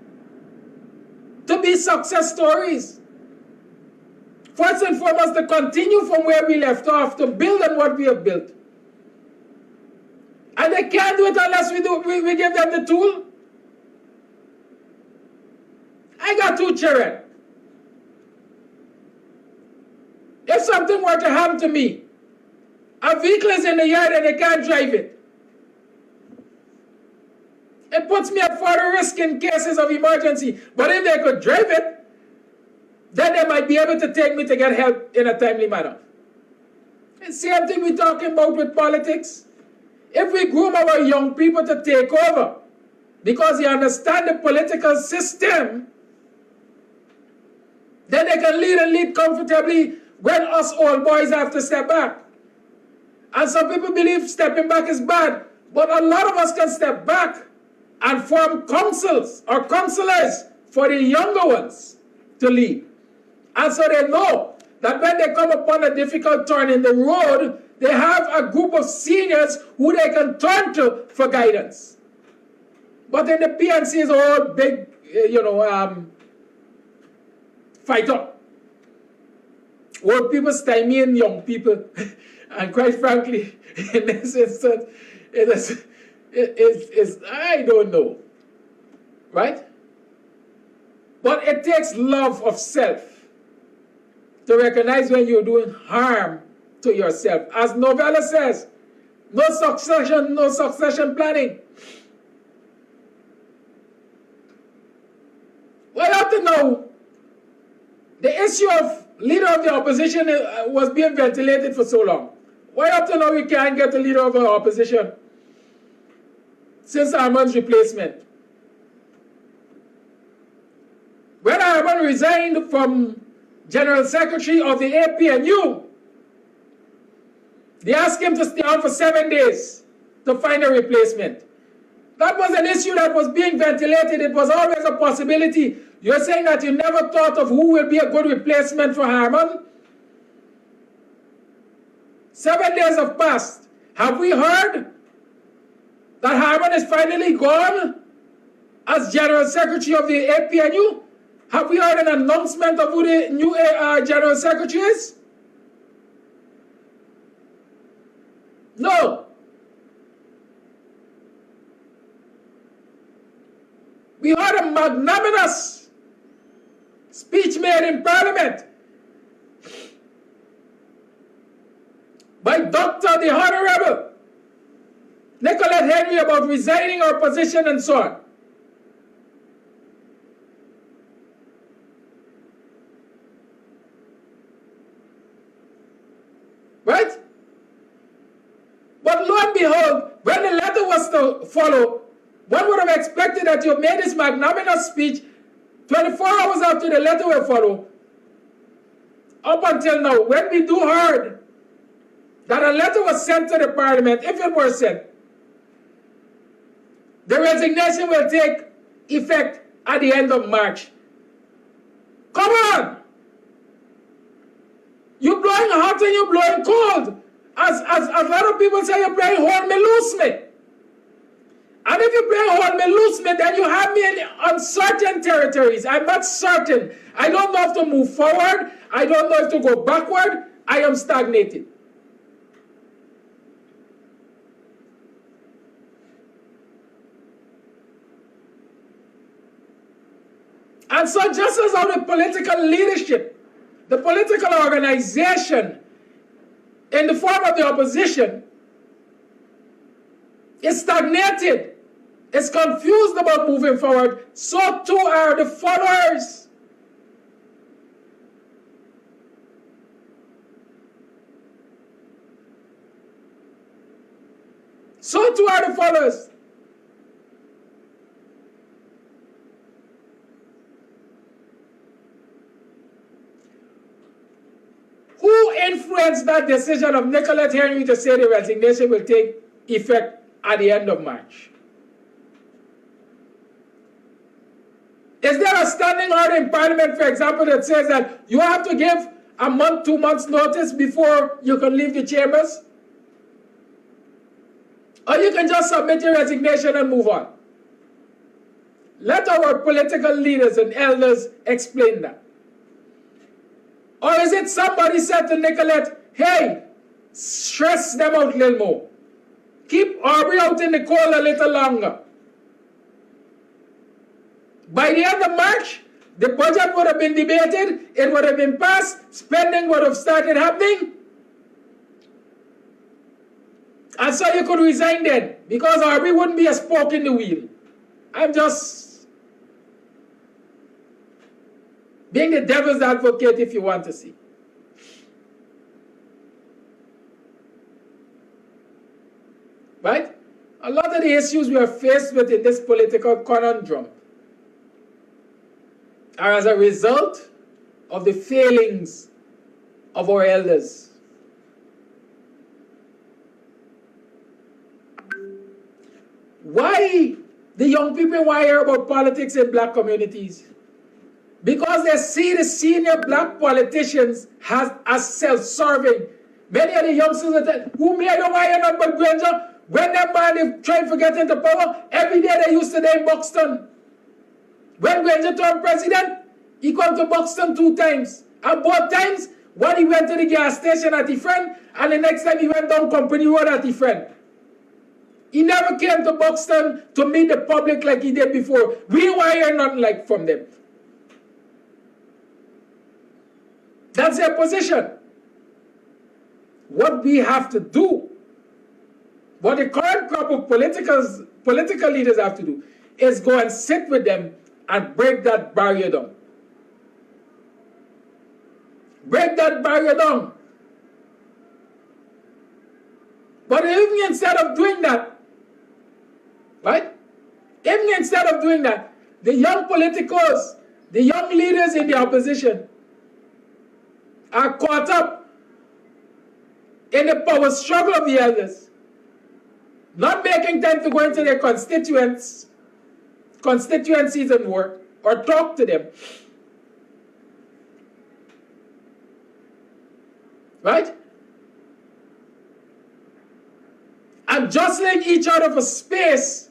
to be success stories. First and foremost, to continue from where we left off, to build on what we have built. And they can't do it unless we give them the tool. I got 2 children. If something were to happen to me, a vehicle is in the yard and they can't drive it. It puts me at further risk in cases of emergency. But if they could drive it, then they might be able to take me to get help in a timely manner. The same thing we're talking about with politics. If we groom our young people to take over because they understand the political system, then they can lead and lead comfortably when us old boys have to step back. And some people believe stepping back is bad, but a lot of us can step back and form councils or counselors for the younger ones to lead. And so they know that when they come upon a difficult turn in the road, they have a group of seniors who they can turn to for guidance. But in the PNC is a whole big, fighter. Old people stymieing young people. And quite frankly, in this instance, it's I don't know. Right? But it takes love of self to recognize when you're doing harm to yourself. As Novella says, no succession planning. Well, up to now, the issue of leader of the opposition was being ventilated for so long. Why up to now we can't get the leader of the opposition since Armand's replacement? When Armand resigned from General Secretary of the APNU, they asked him to stay on for 7 days to find a replacement. That was an issue that was being ventilated. It was always a possibility. You're saying that you never thought of who will be a good replacement for Harman? 7 days have passed. Have we heard that Harman is finally gone as General Secretary of the APNU? Have we heard an announcement of who the new General Secretary is? No. We heard a magnanimous speech made in Parliament by Dr. the Honorable Nicolette Henry about resigning her position and so on. Right? But lo and behold, when the letter was to follow, one would have expected that you made this magnanimous speech 24 hours after the letter will follow. Up until now, when we do heard that a letter was sent to the Parliament, if it were sent, the resignation will take effect at the end of March. Come on! You're blowing hot and you're blowing cold. As a lot of people say, you're playing hold me, loose me. And if you play hold me, loose me, then you have me in uncertain territories. I'm not certain. I don't know if to move forward. I don't know if to go backward. I am stagnated. And so just as how the political leadership, the political organization in the form of the opposition is stagnated, is confused about moving forward, so too are the followers. So too are the followers. Who influenced that decision of Nicolette Henry to say the resignation will take effect at the end of March? Is there a standing order in Parliament, for example, that says that you have to give a month, 2 months notice before you can leave the chambers? Or you can just submit your resignation and move on? Let our political leaders and elders explain that. Or is it somebody said to Nicolette, hey, stress them out a little more. Keep Aubrey out in the cold a little longer. By the end of March, the budget would have been debated, it would have been passed, spending would have started happening. And so you could resign then, because Aubrey wouldn't be a spoke in the wheel. I'm just being the devil's advocate, if you want to see. Right? A lot of the issues we are faced with in this political conundrum are as a result of the failings of our elders. Why the young people want to hear about politics in black communities? Because they see the senior black politicians as self-serving. Many of the youngsters that tell, who me I don't want to hear nothing but Granger. When that man is trying to get into power, every day they used to day in Buxton. When Granger turned president, he come to Buxton 2 times. And both times, one he went to the gas station at the friend, and the next time he went down Company Road at the friend. He never came to Buxton to meet the public like he did before. We don't want to hear nothing like from them. That's their position. What we have to do, what the current crop of political leaders have to do, is go and sit with them and break that barrier down. Break that barrier down. But even instead of doing that, right? Even instead of doing that, the young politicos, the young leaders in the opposition are caught up in the power struggle of the elders, not making time to go into their constituencies and work or talk to them. Right? And jostling each other for space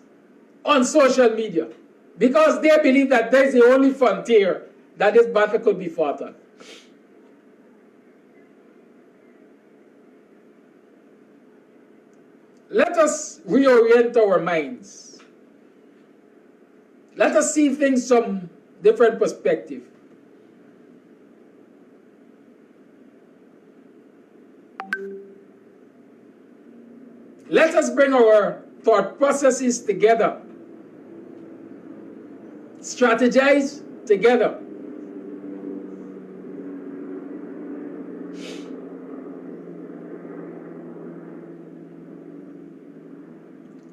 on social media because they believe that there's the only frontier that this battle could be fought on. Let us reorient our minds. Let us see things from different perspective. Let us bring our thought processes together. Strategize together.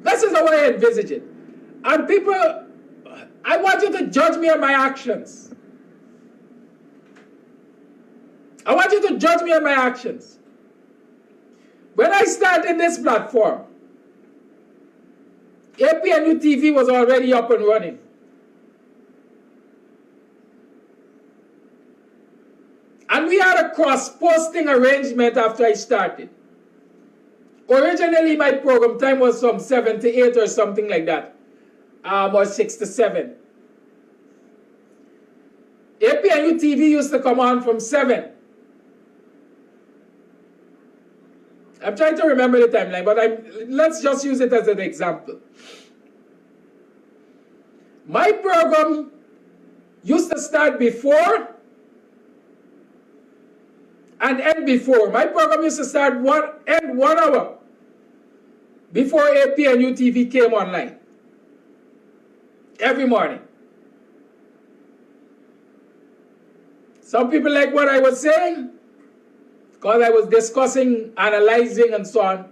This is the way I envisage it. And people, I want you to judge me on my actions. I want you to judge me on my actions. When I started this platform, APNU TV was already up and running. And we had a cross-posting arrangement after I started. Originally, my program time was from 7 to 8 or something like that, or 6 to 7. APNU TV used to come on from 7. I'm trying to remember the timeline, but let's just use it as an example. My program used to start before and end before. My program used to end 1 hour before APNU TV came online. Every morning. Some people like what I was saying, because I was discussing, analyzing, and so on.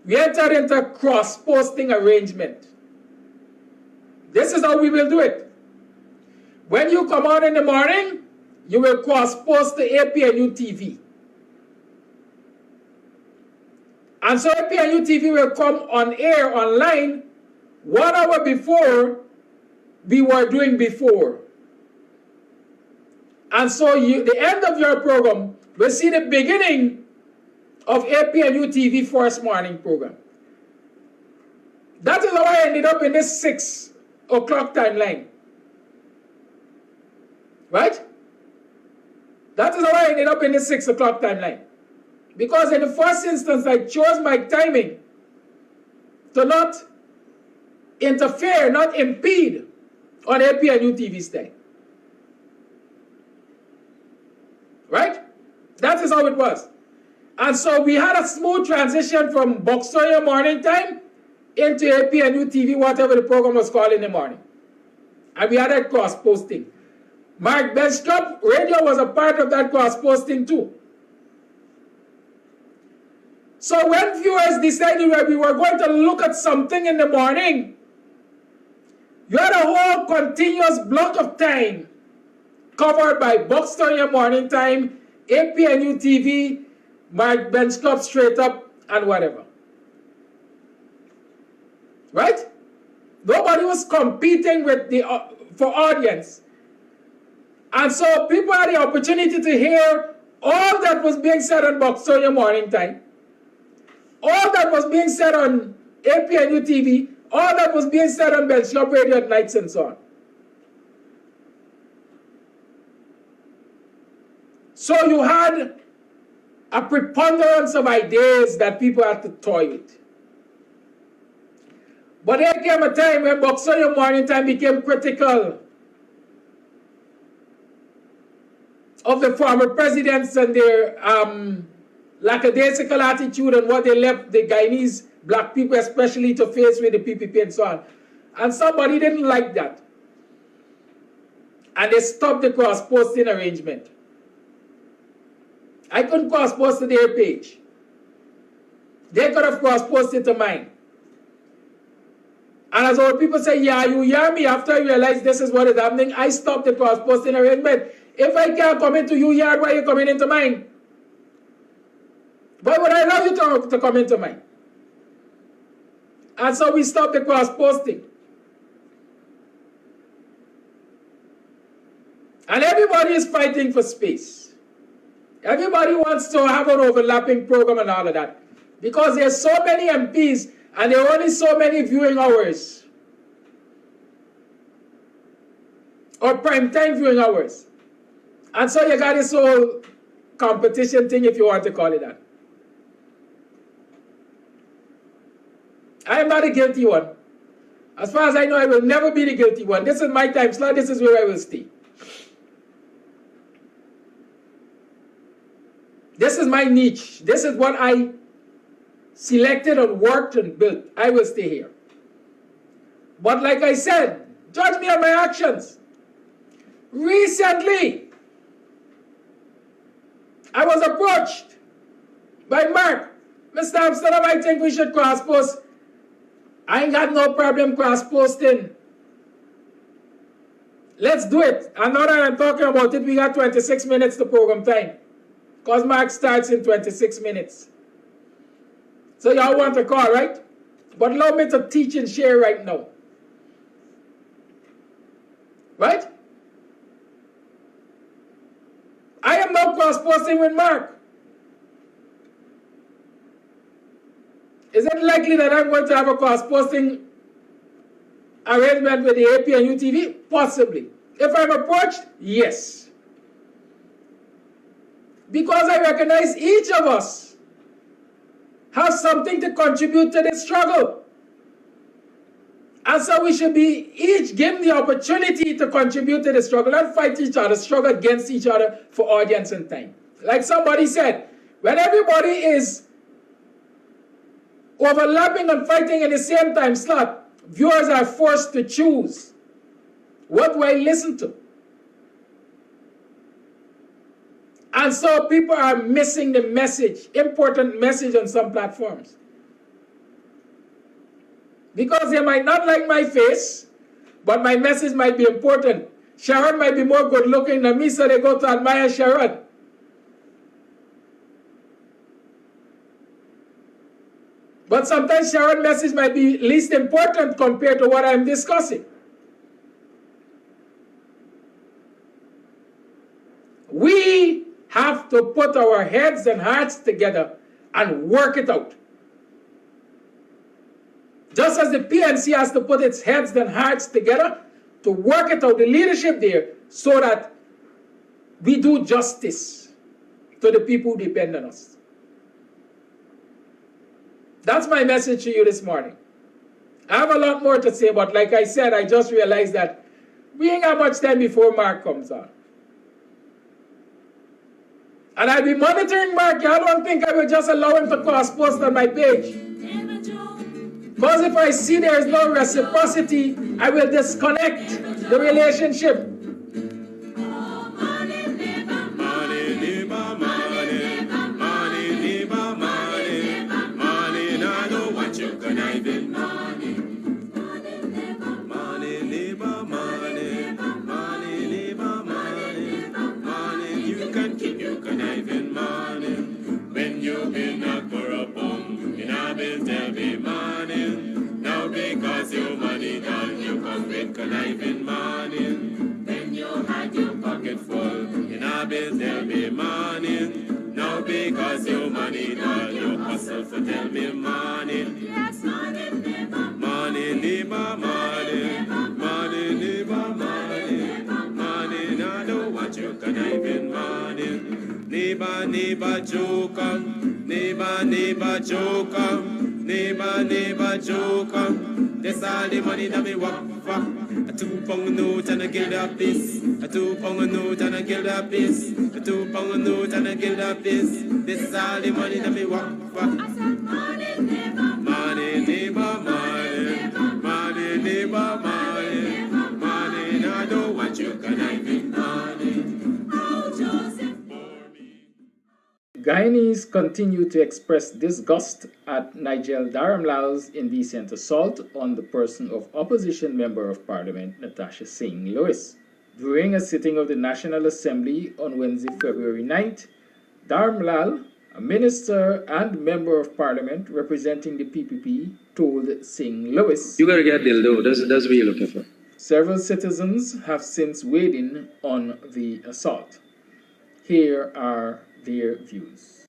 We entered into a cross-posting arrangement. This is how we will do it. When you come on in the morning, you will cross-post to APNU TV. And so APNU TV will come on air online 1 hour before we were doing before. And so the end of your program will see the beginning of APNU TV first morning program. That is how I ended up in this 6 o'clock timeline. Right? That is how I ended up in this 6 o'clock timeline. Because in the first instance, I chose my timing to not interfere, not impede on APNU TV's time. Right? That is how it was. And so we had a smooth transition from BUXTONIAN morning time into APNU TV, whatever the program was called in the morning. And we had that cross-posting. Mark Benstrop radio was a part of that cross-posting too. So when viewers decided that we were going to look at something in the morning, you had a whole continuous block of time covered by BUXTONIAN morning time, APNU TV, Mark Benstrop straight up, and whatever. Right? Nobody was competing with for audience. And so people had the opportunity to hear all that was being said on BUXTONIAN morning time, all that was being said on APNU TV, all that was being said on Benstrop radio at nights and so on. So you had a preponderance of ideas that people had to toy with. But there came a time when BUXTONIAN morning time became critical of the former presidents and their lackadaisical attitude and what they left the Guyanese black people especially to face with the PPP and so on. And somebody didn't like that. And they stopped the cross-posting arrangement. I couldn't cross-post to their page. They could have cross-posted to mine. And as our people say, yeah, you hear me, after I realize this is what is happening, I stopped the cross-posting arrangement. If I can't come into your yard, why are you coming into mine? Why would I allow you to come into mine? And so we stopped the cross-posting. And everybody is fighting for space. Everybody wants to have an overlapping program and all of that. Because there's so many MPs and there are only so many viewing hours. Or prime time viewing hours. And so you got this whole competition thing, if you want to call it that. I am not the guilty one. As far as I know, I will never be the guilty one. This is my time slot. This is where I will stay. This is my niche. This is what I selected and worked and built. I will stay here. But like I said, judge me on my actions. Recently, I was approached by Mark. Mr. Amsterdam, I think we should cross-post. I ain't got no problem cross-posting. Let's do it. And now that I'm talking about it, we got 26 minutes to program time. Because Mark starts in 26 minutes. So y'all want to call, right? But allow me to teach and share right now. Right? I am not cross-posting with Mark. Is it likely that I'm going to have a cross-posting arrangement with the AP and UTV? Possibly. If I'm approached, yes. Because I recognize each of us have something to contribute to this struggle. And so we should be each given the opportunity to contribute to the struggle, not fight each other, struggle against each other for audience and time. Like somebody said, when everybody is overlapping and fighting in the same time slot, viewers are forced to choose. What do I listen to? And so people are missing the message, important message on some platforms. Because they might not like my face, but my message might be important. Sharon might be more good looking than me, so they go to admire Sharon. But sometimes Sharon's message might be least important compared to what I'm discussing. We have to put our heads and hearts together and work it out. Just as the PNC has to put its heads and hearts together to work it out, the leadership there, so that we do justice to the people who depend on us. That's my message to you this morning. I have a lot more to say, but like I said, I just realized that we ain't got much time before Mark comes on. And I'll be monitoring Mark. I don't think I will just allow him to cross-post on my page. Because if I see there is no reciprocity, I will disconnect the relationship. When you've been a corrupt in a bills every morning. Now because your money done, you come with conniving morning. When you had your pocket full in a bills every morning. Now because your money done, you hustle for tell me morning. Yes, morning, neighbor. Morning, neighbor, morning. Morning, neighbor, morning. Morning, I don't want you conniving morning. Neighbor, neighbor, joker. Neighbor, neighbor, joker. Neighbor, neighbor, joker. That's all the money that me work for. A 2 pound note and a guilder piece. A 2 pound note and a guilder piece. A 2 pound note and a guilder piece. This is all the money that me work for. I said money, neighbor. Money, neighbor, money. Money, neighbor, money. Money, I don't want you conniving money. Oh, Joseph. Guyanese continue to express disgust at Nigel Dharamlal's indecent assault on the person of opposition Member of Parliament Natasha Singh Lewis. During a sitting of the National Assembly on Wednesday, February 9th, Dharamlal, a minister and Member of Parliament representing the PPP, told Singh Lewis, You gotta get dildo, that's what you're looking for. Several citizens have since weighed in on the assault. Here are their views.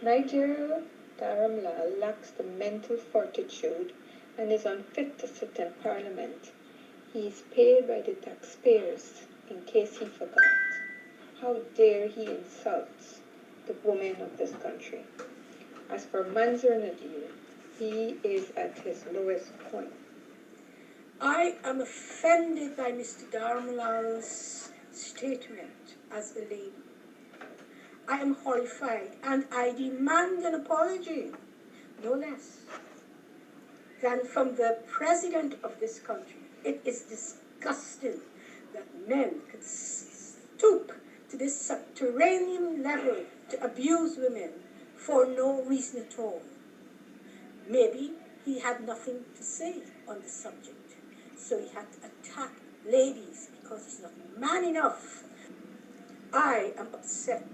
Nigel Dharamlal lacks the mental fortitude and is unfit to sit in Parliament. He is paid by the taxpayers, in case he forgot. How dare he insults the women of this country. As for Manzoor Nadir, he is at his lowest point. I am offended by Mr. Dharamlal's statement as a lady. I am horrified and I demand an apology, no less, than from the President of this country. It is disgusting that men could stoop to this subterranean level to abuse women for no reason at all. Maybe he had nothing to say on the subject, so he had to attack ladies because he's not man enough. I am upset.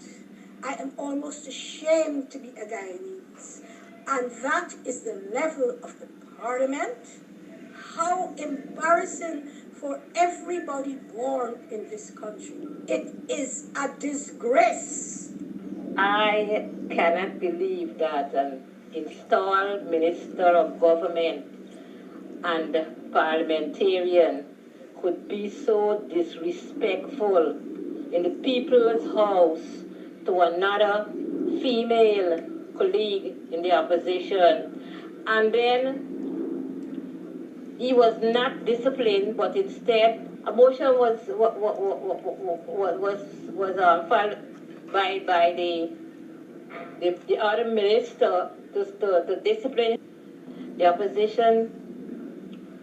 I am almost ashamed to be a Guyanese. And that is the level of the Parliament? How embarrassing for everybody born in this country. It is a disgrace. I cannot believe that installed Minister of Government and parliamentarian could be so disrespectful in the people's house to another female colleague in the opposition. And then he was not disciplined, but instead a motion was filed by the other minister to discipline the opposition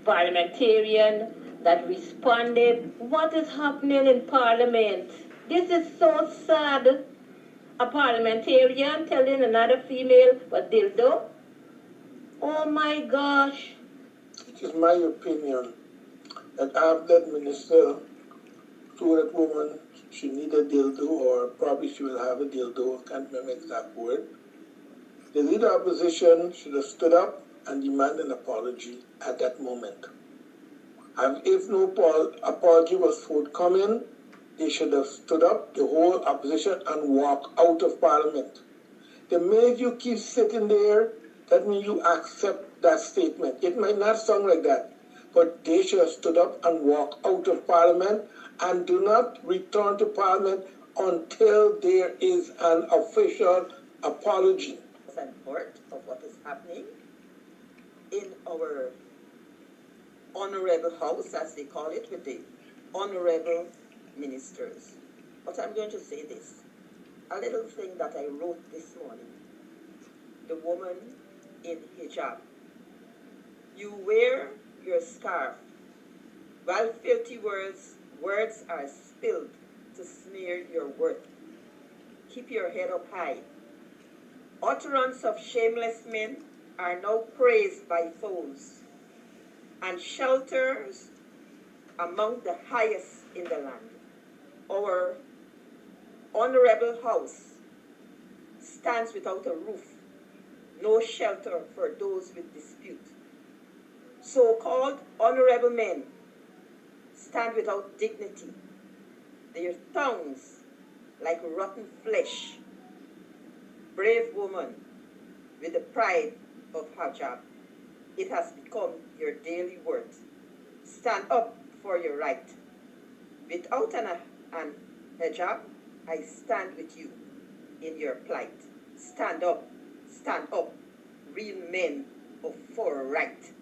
parliamentarian that responded. What is happening in Parliament? This is so sad. A parliamentarian telling another female what they'll do? Oh my gosh. It is my opinion that after that minister told that woman she need a dildo, or probably she will have a dildo, I can't remember the exact word. The leader opposition should have stood up and demanded an apology at that moment. And if no apology was forthcoming, they should have stood up, the whole opposition, and walk out of Parliament. The minute you keep sitting there, that means you accept that statement. It might not sound like that, but they should have stood up and walk out of Parliament and do not return to Parliament until there is an official apology. And part of what is happening in our honorable house, as they call it, with the honorable ministers. But I'm going to say this. A little thing that I wrote this morning. The woman in hijab. You wear your scarf while filthy words are spilled to smear your worth. Keep your head up high. Utterance of shameless men are now praised by foes, and shelters among the highest in the land. Our honorable house stands without a roof, no shelter for those with dispute. So-called honorable men stand without dignity, their tongues like rotten flesh. Brave woman with the pride of hijab, it has become your daily worth. Stand up for your right. Without an hijab, I stand with you in your plight. Stand up, real men for right.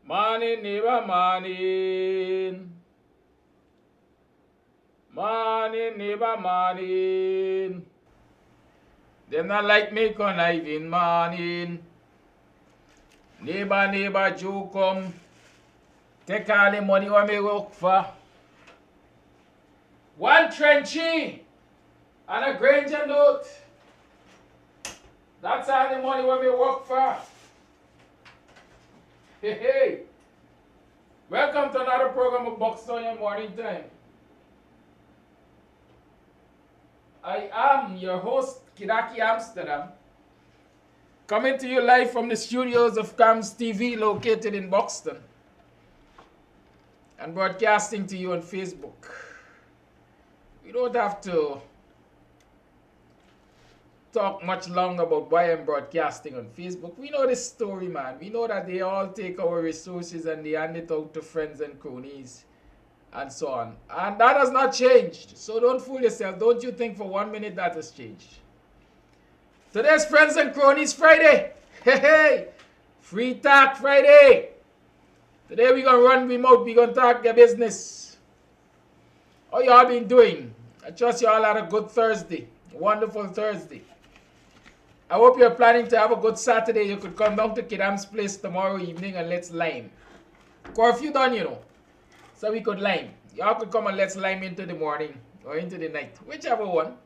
Morning, neighbor, morning. Morning, neighbor, morning. Them not like me conniving, morning. Neighbor, Joe come. Take all the money what me work for. One trenchy and a Granger note. That's all the money what me work for. Hey. Welcome to another program of BUXTONIAN Morning Time. I am your host, Kidaki Amsterdam, coming to you live from the studios of KAMSTV located in Buxton and broadcasting to you on Facebook. We don't have to talk much longer about why I'm broadcasting on Facebook. We know this story, man. We know that they all take our resources and they hand it out to friends and cronies and so on. And that has not changed. So don't fool yourself. Don't you think for 1 minute that has changed. Today's Friends and Cronies Friday. Hey, Free Talk Friday. Today we're going to run remote. We're going to talk their business. How y'all been doing? I trust y'all had a good Thursday. Wonderful Thursday. I hope you're planning to have a good Saturday. You could come down to Kidam's place tomorrow evening and let's lime. Curfew done, you know. So we could lime. Y'all could come and let's lime into the morning or into the night. Whichever one.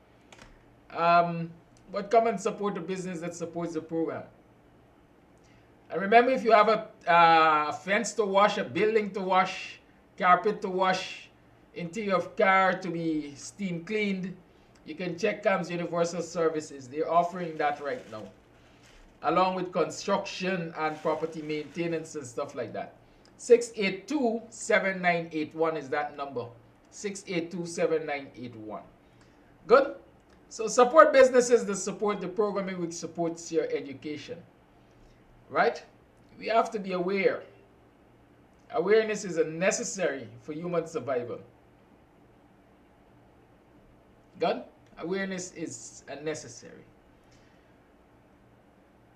But come and support the business that supports the program. And remember, if you have a fence to wash, a building to wash, carpet to wash, interior of car to be steam cleaned, you can check CAMS Universal Services. They're offering that right now, along with construction and property maintenance and stuff like that. 682-7981 is that number. 682-7981. Good? So support businesses that support the programming which supports your education. Right? We have to be aware. Awareness is necessary for human survival. Good? Awareness is necessary.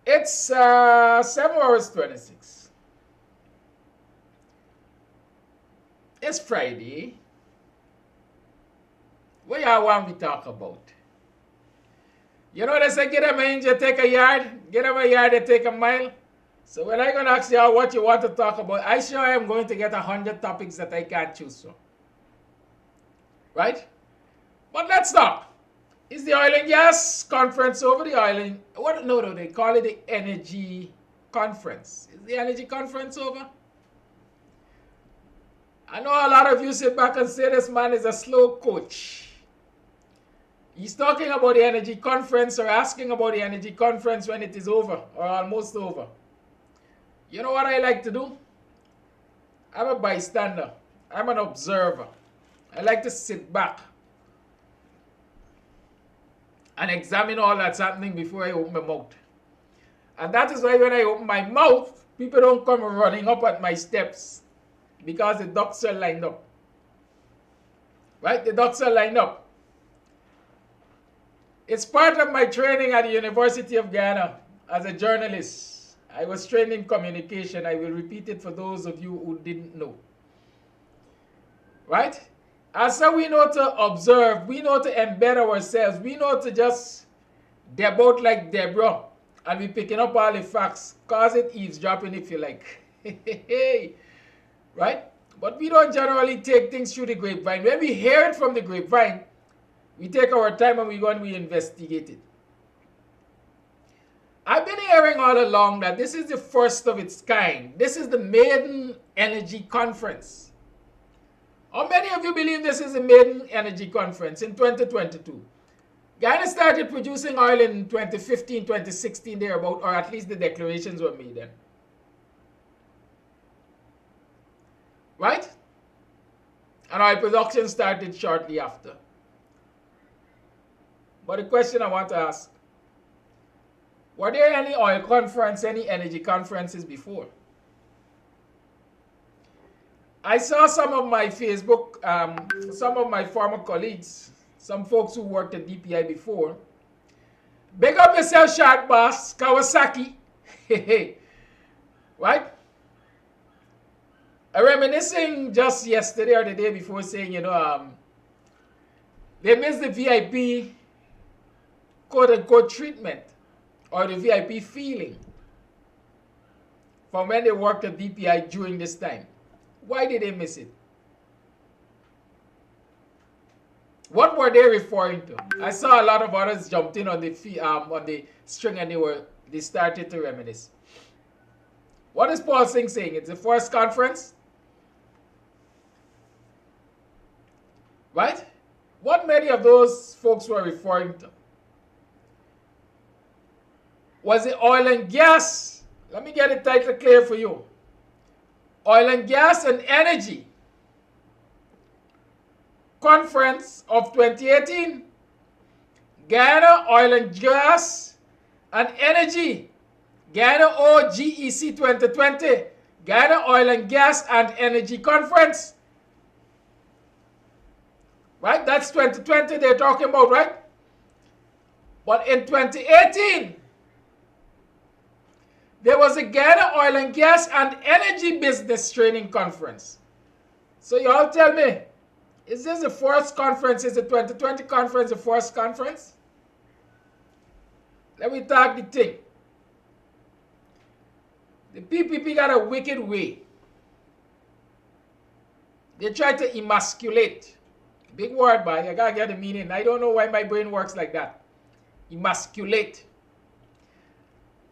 It's 7:26. It's Friday. What y'all want me to talk about? You know they say get a manger, take a yard. Get a yard, they take a mile. So when I'm going to ask y'all what you want to talk about, I sure am going to get 100 topics that I can't choose from. Right? But let's talk. Is the oil and gas conference over? The oil and... What? No, they call it the energy conference. Is the energy conference over? I know a lot of you sit back and say this man is a slow coach. He's talking about the energy conference or asking about the energy conference when it is over or almost over. You know what I like to do? I'm a bystander. I'm an observer. I like to sit back and examine all that's happening before I open my mouth. And that is why when I open my mouth, people don't come running up at my steps because the ducks are lined up. Right? The ducks are lined up. It's part of my training at the University of Ghana as a journalist. I was trained in communication. I will repeat it for those of you who didn't know. Right? And so we know to observe. We know to embed ourselves. We know to just deb out like Deborah and be picking up all the facts. Cause it eavesdropping if you like. Right? But we don't generally take things through the grapevine. When we hear it from the grapevine, we take our time and we go and we investigate it. I've been hearing all along that this is the first of its kind. This is the maiden energy conference. How many of you believe this is the maiden energy conference in 2022? Ghana started producing oil in 2015, 2016 thereabout, or at least the declarations were made then. Right? And oil production started shortly after. But the question I want to ask, were there any oil conference, any energy conferences before? I saw some of my Facebook, some of my former colleagues, some folks who worked at DPI before. Big up yourself, Shark Boss, Kawasaki. Right? I'm reminiscing just yesterday or the day before saying, you know, they missed the VIP quote-unquote treatment or the VIP feeling from when they worked at DPI during this time. Why did they miss it? What were they referring to? I saw a lot of others jumped in on the string and they started to reminisce. What is Paul Singh saying? It's the first conference? Right? What many of those folks were referring to? Was it oil and gas? Let me get it title clear for you. Oil and gas and energy conference of 2018. Ghana Oil and Gas and Energy. Ghana OGEC 2020. Ghana Oil and Gas and Energy Conference. Right? That's 2020 they're talking about, right? But in 2018, there was a Ghana Oil and Gas and Energy Business Training Conference. So y'all tell me, is this the first conference? Is the 2020 conference the first conference? Let me talk the thing. The PPP got a wicked way. They try to emasculate. Big word, but I gotta get the meaning. I don't know why my brain works like that. Emasculate.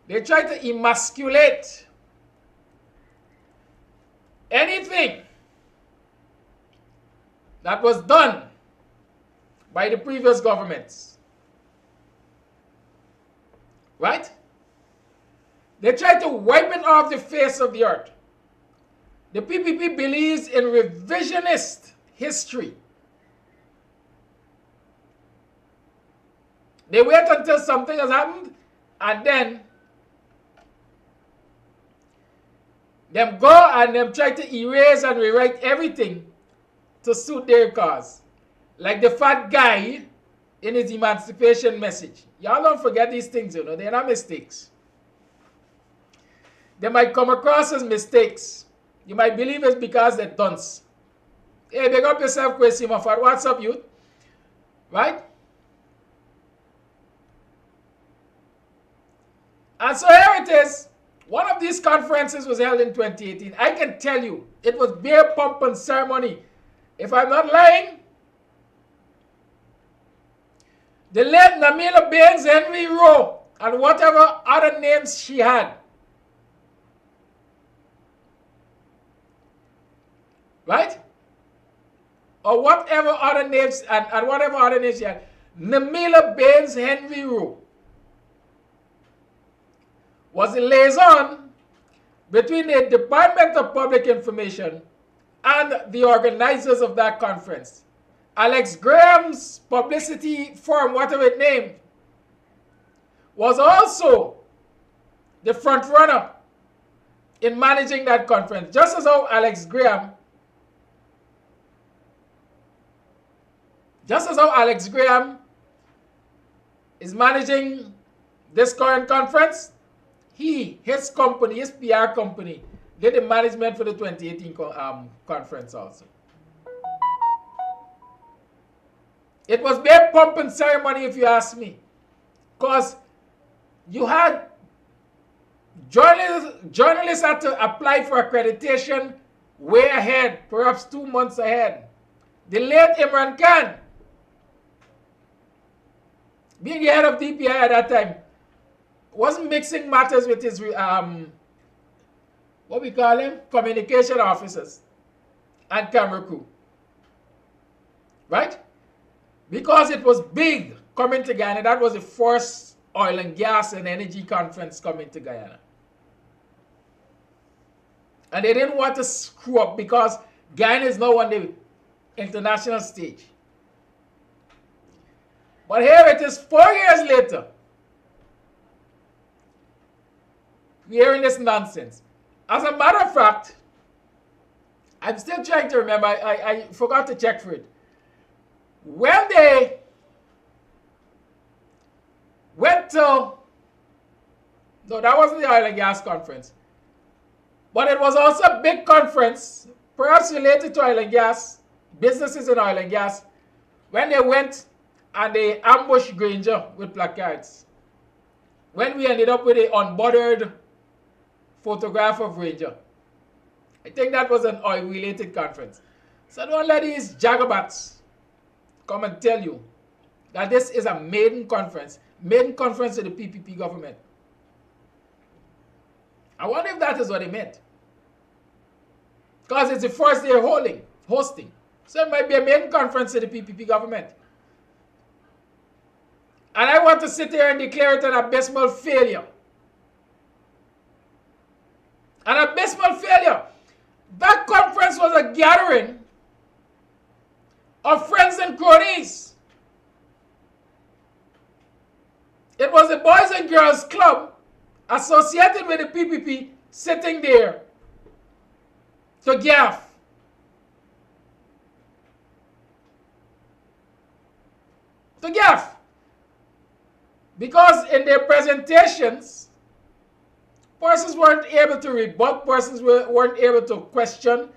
They try to emasculate anything that was done by the previous governments. Right? They try to wipe it off the face of the earth. The PPP believes in revisionist history. They wait until something has happened and then them go and them try to erase and rewrite everything to suit their cause. Like the fat guy in his emancipation message. Y'all don't forget these things, you know. They're not mistakes. They might come across as mistakes. You might believe it's because they're dunce. Hey, big up yourself, Kwesi Moffat. What's up, youth? Right? And so here it is. One of these conferences was held in 2018. I can tell you, it was beer pump and ceremony. If I'm not lying, the late Namila Baines Henry Rowe and whatever other names she had. Right? Or whatever other names and whatever other names she had. Namila Baines Henry Rowe was the liaison between the Department of Public Information and the organizers of that conference. Alex Graham's publicity firm, whatever it named, was also the front runner in managing that conference. Just as how Alex Graham is managing this current conference, his company, his PR company, did the management for the 2018 conference also. It was beer pump and ceremony, if you ask me. Because you had journalists had to apply for accreditation way ahead, perhaps 2 months ahead. The late Imran Khan, being the head of DPI at that time, wasn't mixing matters with his, what we call them, communication officers and camera crew. Right? Because it was big coming to Guyana. That was the first oil and gas and energy conference coming to Guyana. And they didn't want to screw up because Guyana is now on the international stage. But here it is 4 years later. We're hearing this nonsense. As a matter of fact, I'm still trying to remember. I forgot to check for it. When they went to, no, that wasn't the oil and gas conference, but it was also a big conference, perhaps related to oil and gas, businesses in oil and gas, when they went and they ambushed Granger with placards. When we ended up with an unbothered photograph of Granger. I think that was an oil-related conference. So don't let these jagabats come and tell you that this is a maiden conference to the PPP government. I wonder if that is what they meant. Because it's the first they're hosting. So it might be a maiden conference to the PPP government. And I want to sit here and declare it an abysmal failure. An abysmal failure. That conference was a gathering of friends and cronies. It was a boys and girls club associated with the PPP sitting there to gaff. To gaff. Because in their presentations, persons weren't able to rebut, persons weren't able to question,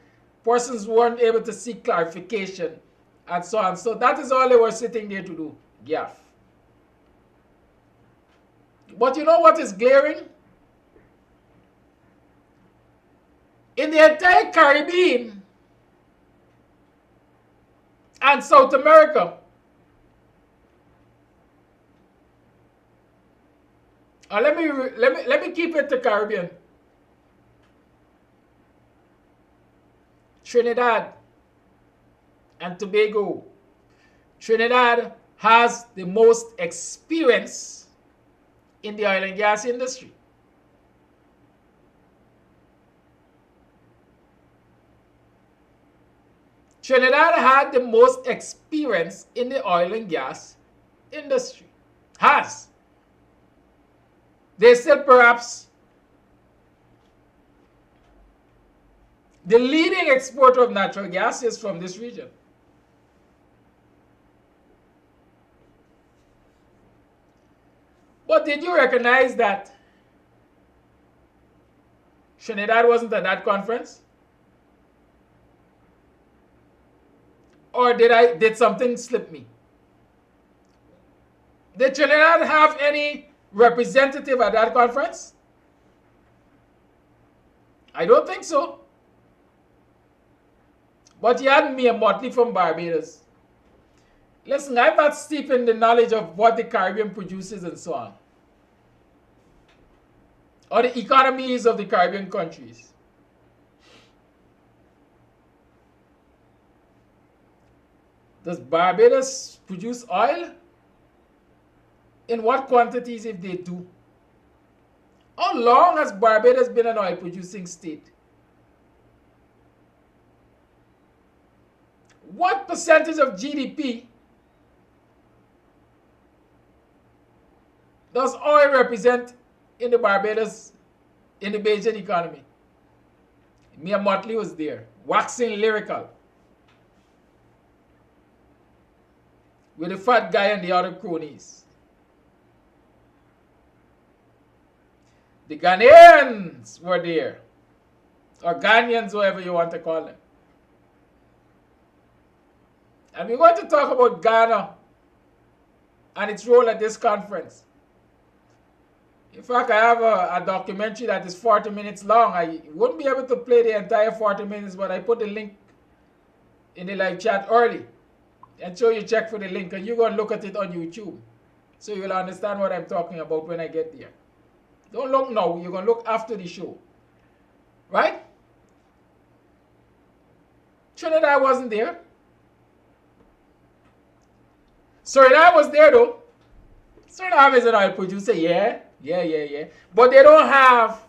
persons weren't able to seek clarification, and so on. So that is all they were sitting there to do, gaff. But you know what is glaring? In the entire Caribbean and South America, let me keep it to Caribbean. Trinidad and Tobago. Trinidad has the most experience in the oil and gas industry. Trinidad had the most experience in the oil and gas industry. has. They're still perhaps the leading exporter of natural gas is from this region. But did you recognize that Trinidad wasn't at that conference? Or did something slip me? Did Trinidad have any representative at that conference? I don't think so. But he had me a motley from Barbados. Listen, I'm not steep in the knowledge of what the Caribbean produces and so on, or the economies of the Caribbean countries. Does Barbados produce oil? In what quantities if they do? How long has Barbados been an oil producing state? What percentage of GDP does oil represent in the Barbados, in the Bajan economy? Mia Motley was there, waxing lyrical, with the fat guy and the other cronies. The Ghanaians were there, or Ghanaians, whatever you want to call them. And we're going to talk about Ghana and its role at this conference. In fact, I have a documentary that is 40 minutes long. I wouldn't be able to play the entire 40 minutes, but I put the link in the live chat early. And so you check for the link, and you're going to look at it on YouTube. So you'll understand what I'm talking about when I get there. Don't look now. You're going to look after the show. Right? Trinidad wasn't there. Suriname was there though. Suriname is an oil producer, yeah. But they don't have,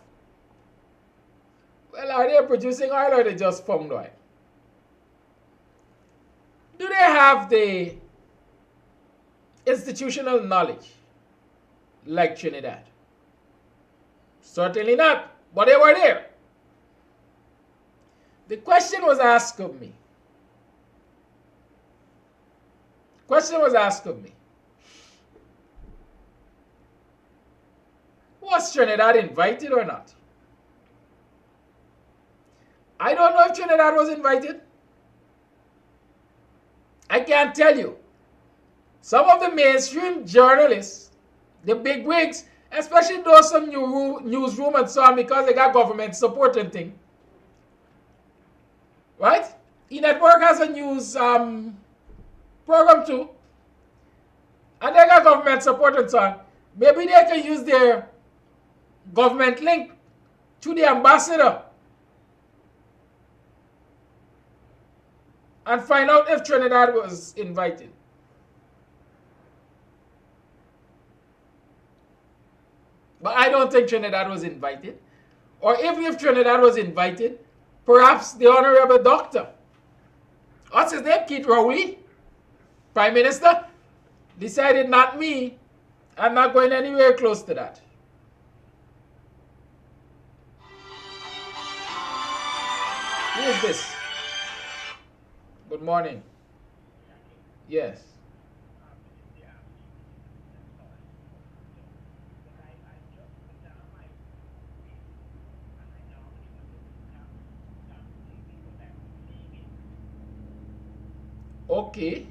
well, are they producing oil or they just pumped oil? Do they have the institutional knowledge like Trinidad? Certainly not, but they were there. The question was asked of me. Was Trinidad invited or not? I don't know if Trinidad was invited. I can't tell you. Some of the mainstream journalists, the big wigs, especially those some newsroom and so on, because they got government support and thing. Right? E-Network has a news program too. And they got government support and so on. Maybe they can use their government link to the ambassador and find out if Trinidad was invited. But I don't think Trinidad was invited. Or even if Trinidad was invited, perhaps the Honorable Doctor, what's his name, Keith Rowley, Prime Minister, decided not me, I'm not going anywhere close to that. Who is this? Good morning. Yes. Okay.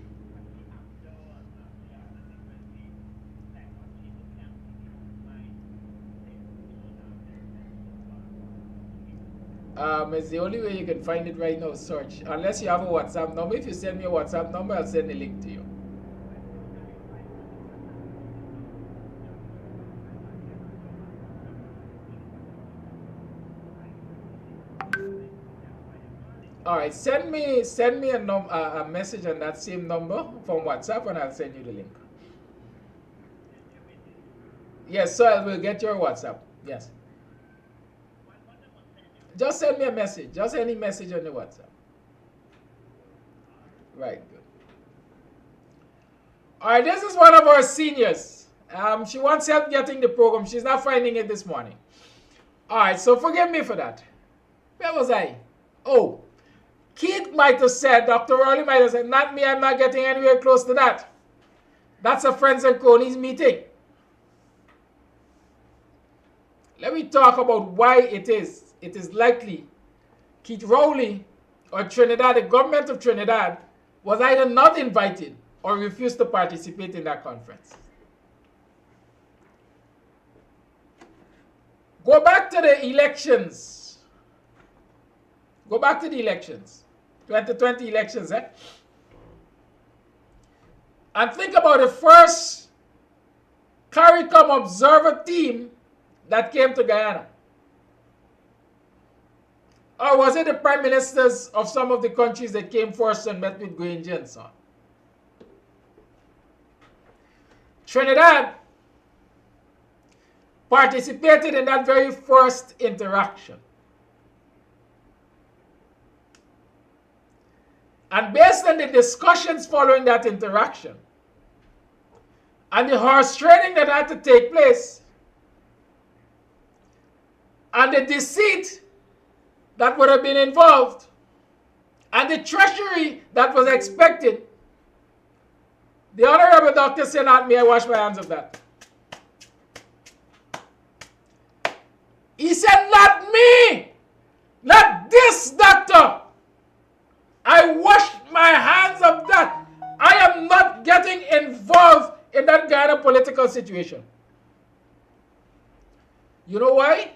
It's the only way you can find it right now, search. Unless you have a WhatsApp number. If you send me a WhatsApp number, I'll send the link to you. All right, send me a message on that same number from WhatsApp, and I'll send you the link. Yes, so I will get your WhatsApp. Yes. Just send me a message. Just any message on the WhatsApp. Right, good. All right, this is one of our seniors. She wants help getting the program. She's not finding it this morning. All right, so forgive me for that. Where was I? Oh, Keith might have said, Dr. Rowley might have said, not me, I'm not getting anywhere close to that. That's a Friends and Cronies meeting. Let me talk about why it is. It is likely Keith Rowley or Trinidad, the government of Trinidad, was either not invited or refused to participate in that conference. Go back to the elections. Go back to the elections. 2020 elections, eh? And think about the first CARICOM observer team that came to Guyana. Or was it the prime ministers of some of the countries that came first and met with Granger and so on? Trinidad participated in that very first interaction. And based on the discussions following that interaction and the horse trading that had to take place and the deceit that would have been involved and the treachery that was expected, the Honorable Dr. said, not me, I wash my hands of that. He said, not me, not this doctor. I wash my hands of that. I am not getting involved in that Guyana political situation. You know why?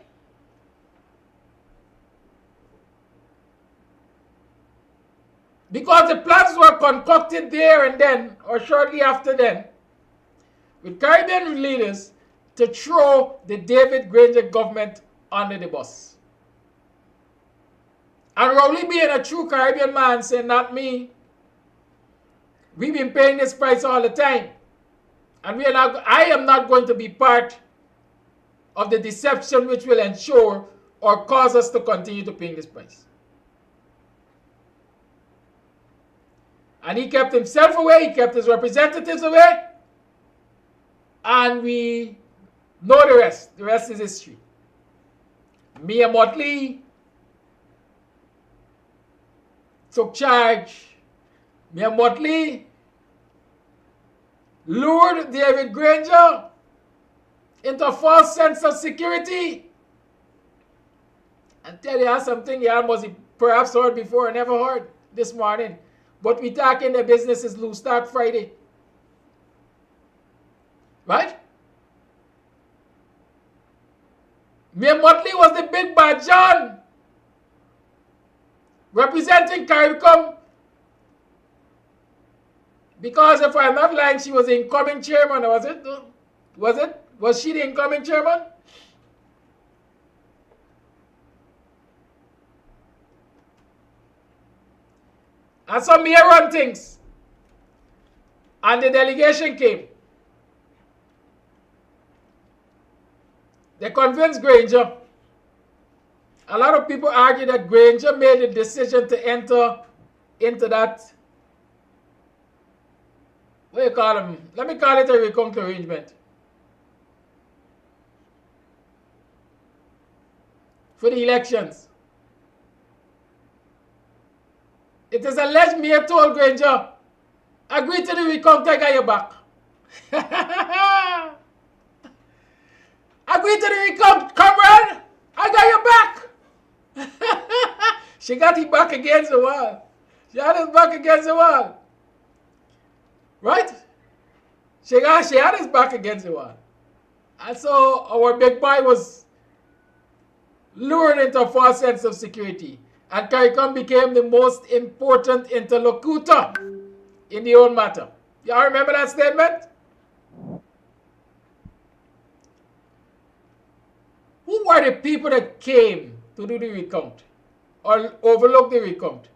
Because the plans were concocted there and then, or shortly after then, with Caribbean leaders to throw the David Granger government under the bus. And Rowley being a true Caribbean man said, not me. We've been paying this price all the time. And I am not going to be part of the deception which will ensure or cause us to continue to pay this price. And he kept himself away, he kept his representatives away. And we know the rest. The rest is history. Mia Motley took charge. Mia Motley lured David Granger into a false sense of security. And tell you something you almost perhaps heard before, never heard this morning. But we talk in the business is loose talk Friday. Right? Mia Motley was the big bad John representing CARICOM, because if I'm not lying, she was the incoming chairman, was it? Was she the incoming chairman? And so Mia run things. And the delegation came. They convinced Granger. A lot of people argue that Granger made the decision to enter into that, what do you call them? Let me call it a recount arrangement. For the elections. It is alleged Mia told Granger, agree to the recount, I got your back. Agree to the recount, comrade, I got your back. She got his back against the wall. She had his back against the wall. Right? She had his back against the wall. And so our big boy was lured into a false sense of security. And CARICOM became the most important interlocutor in the whole matter. Y'all remember that statement? Who were the people that came to do the recount or overlook the recount?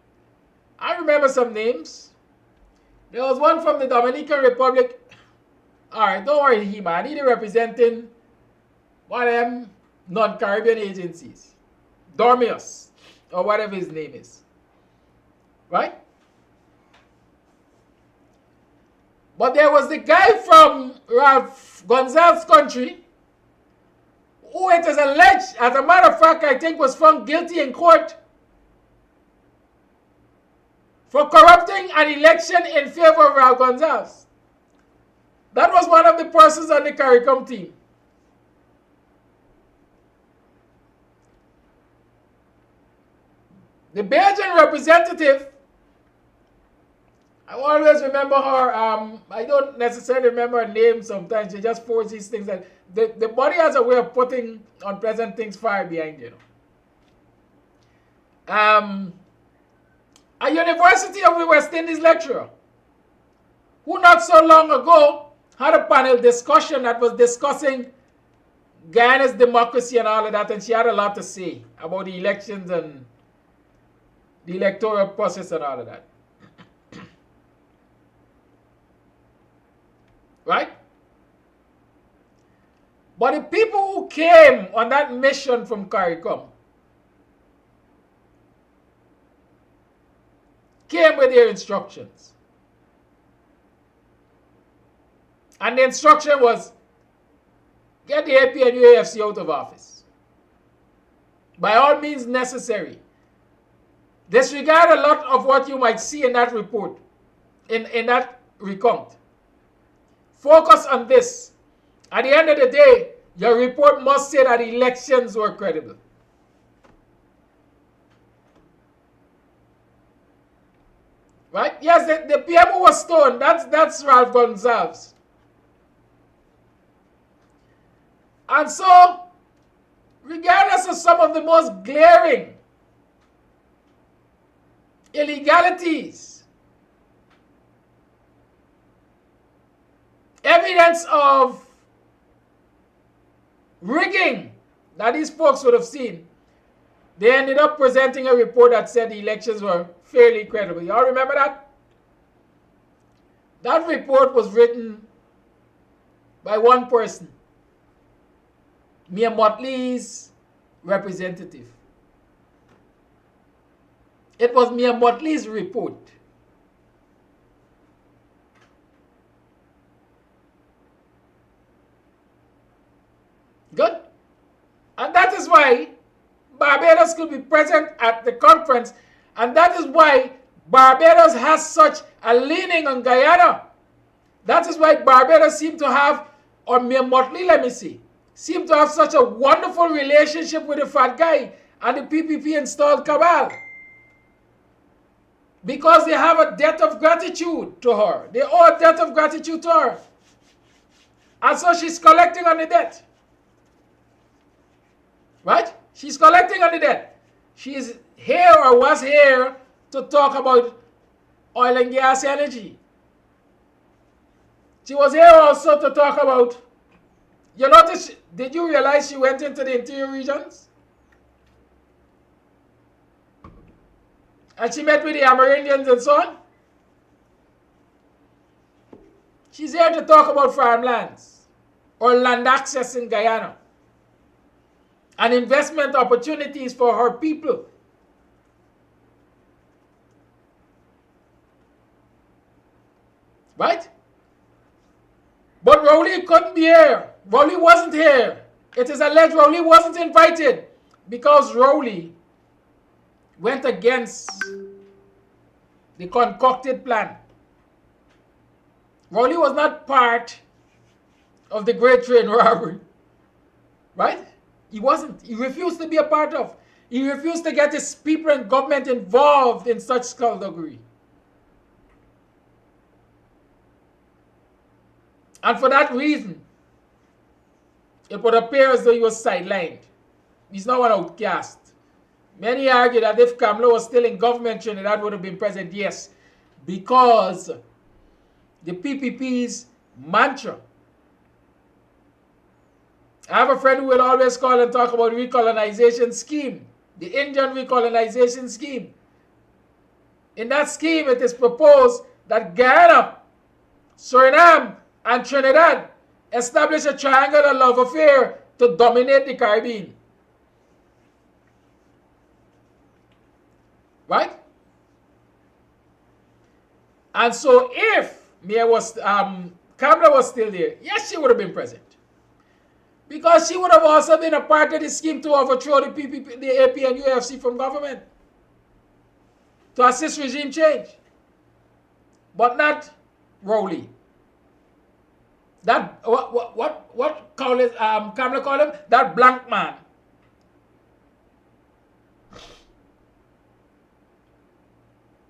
I remember some names. There was one from the Dominican Republic. Alright, don't worry, he man. He's representing one of them non-Caribbean agencies. Dormius, or whatever his name is. Right? But there was the guy from Ralph Gonzalez's country who it is alleged, as a matter of fact, I think was found guilty in court for corrupting an election in favor of Ralph Gonzalez. That was one of the persons on the CARICOM team. The Belgian representative, I always remember her, I don't necessarily remember her name sometimes, she just forces these things. That the body has a way of putting unpleasant things far behind, you know. A University of the West Indies lecturer, who not so long ago had a panel discussion that was discussing Guyana's democracy and all of that, and she had a lot to say about the elections and the electoral process and all of that. Right? But the people who came on that mission from CARICOM came with their instructions. And the instruction was, get the AP and UAFC out of office. By all means necessary. Disregard a lot of what you might see in that report, in that recount. Focus on this. At the end of the day, your report must say that elections were credible. Right? Yes, the PM who was stoned, that's Ralph Gonzalez. And so, regardless of some of the most glaring illegalities, evidence of rigging that these folks would have seen, they ended up presenting a report that said the elections were fairly credible. Y'all remember that? That report was written by one person, Mia Motley's representative. It was Mia Motley's report. Good. And that is why Barbados could be present at the conference, and that is why Barbados has such a leaning on Guyana. That is why Barbados seem to have, or Mia Motley, let me see, seem to have such a wonderful relationship with the fat guy and the PPP installed cabal. Because they have a debt of gratitude to her. They owe a debt of gratitude to her. And so she's collecting on the debt. Right? She's collecting on the debt. She's here or was here to talk about oil and gas energy. She was here also to talk about, you notice, did you realize she went into the interior regions? And she met with the Amerindians and so on. She's here to talk about farmlands or land access in Guyana and investment opportunities for her people. Right? But Rowley couldn't be here. Rowley wasn't here. It is alleged Rowley wasn't invited because Rowley went against the concocted plan. Rowley was not part of the Great Train Robbery. Right? He wasn't. He refused to be a part of. He refused to get his people and government involved in such skullduggery. And for that reason, it would appear as though he was sidelined. He's not an outcast. Many argue that if Kamlo was still in government, Trinidad would have been present. Yes, because the PPP's mantra. I have a friend who will always call and talk about recolonization scheme, the Indian recolonization scheme. In that scheme, it is proposed that Guyana, Suriname, and Trinidad establish a triangular love affair to dominate the Caribbean. Right? And so if Kamala was still there, yes, she would have been present. Because she would have also been a part of the scheme to overthrow the PPP, the AP and UFC from government. To assist regime change. But not Rowley. That, what Kamala call him? That blank man.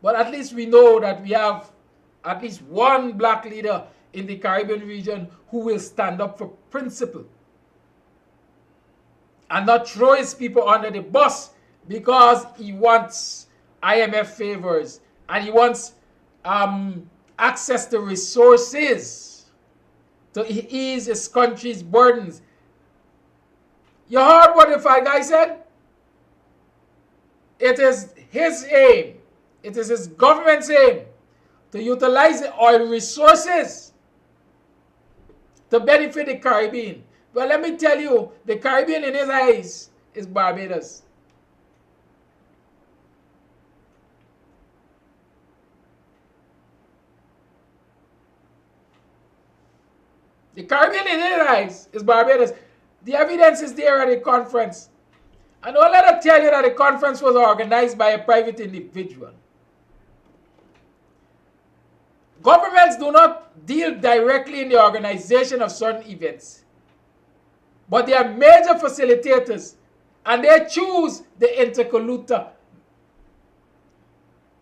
But at least we know that we have at least one black leader in the Caribbean region who will stand up for principle and not throw his people under the bus because he wants IMF favors and he wants access to resources to ease his country's burdens. You heard what the fat guy said? It is his aim, it is his government's aim to utilize the oil resources to benefit the Caribbean. Well, let me tell you, the Caribbean in his eyes is Barbados. The Caribbean in his eyes is Barbados. The evidence is there at the conference. And don't let us tell you that the conference was organized by a private individual. Governments do not deal directly in the organization of certain events. But they are major facilitators. And they choose the intercollutor.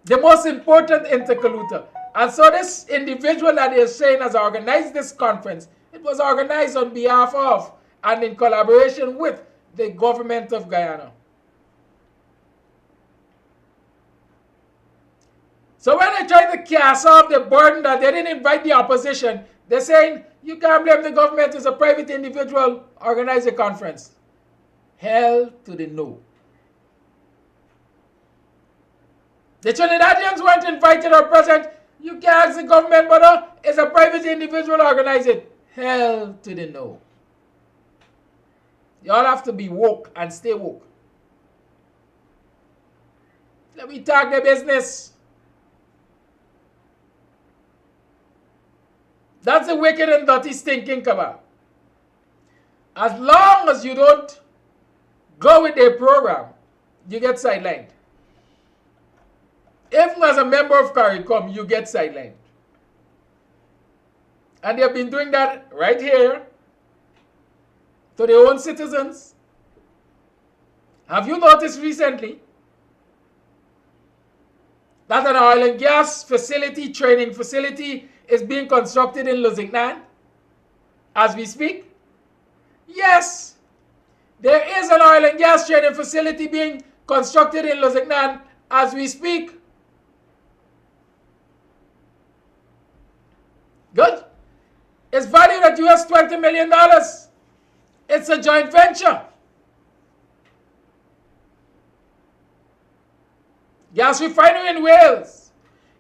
The most important intercollutor. And so this individual that is saying has organized this conference, it was organized on behalf of and in collaboration with the government of Guyana. So when they try to cast off the burden that they didn't invite the opposition, they're saying, you can't blame the government, it's a private individual organized a conference. Hell to the no. The Trinidadians weren't invited or present. You can't ask the government, brother, it's a private individual organized it. Hell to the no. You all have to be woke and stay woke. Let me talk the business. That's the wicked and dirty stinking cabal. As long as you don't go with their program, you get sidelined. Even as a member of CARICOM, you get sidelined. And they have been doing that right here to their own citizens. Have you noticed recently that an oil and gas facility, training facility, is being constructed in Lusignan as we speak? Yes, there is an oil and gas training facility being constructed in Lusignan as we speak. Good. It's valued at US $20 million. It's a joint venture. Gas refinery in Wales.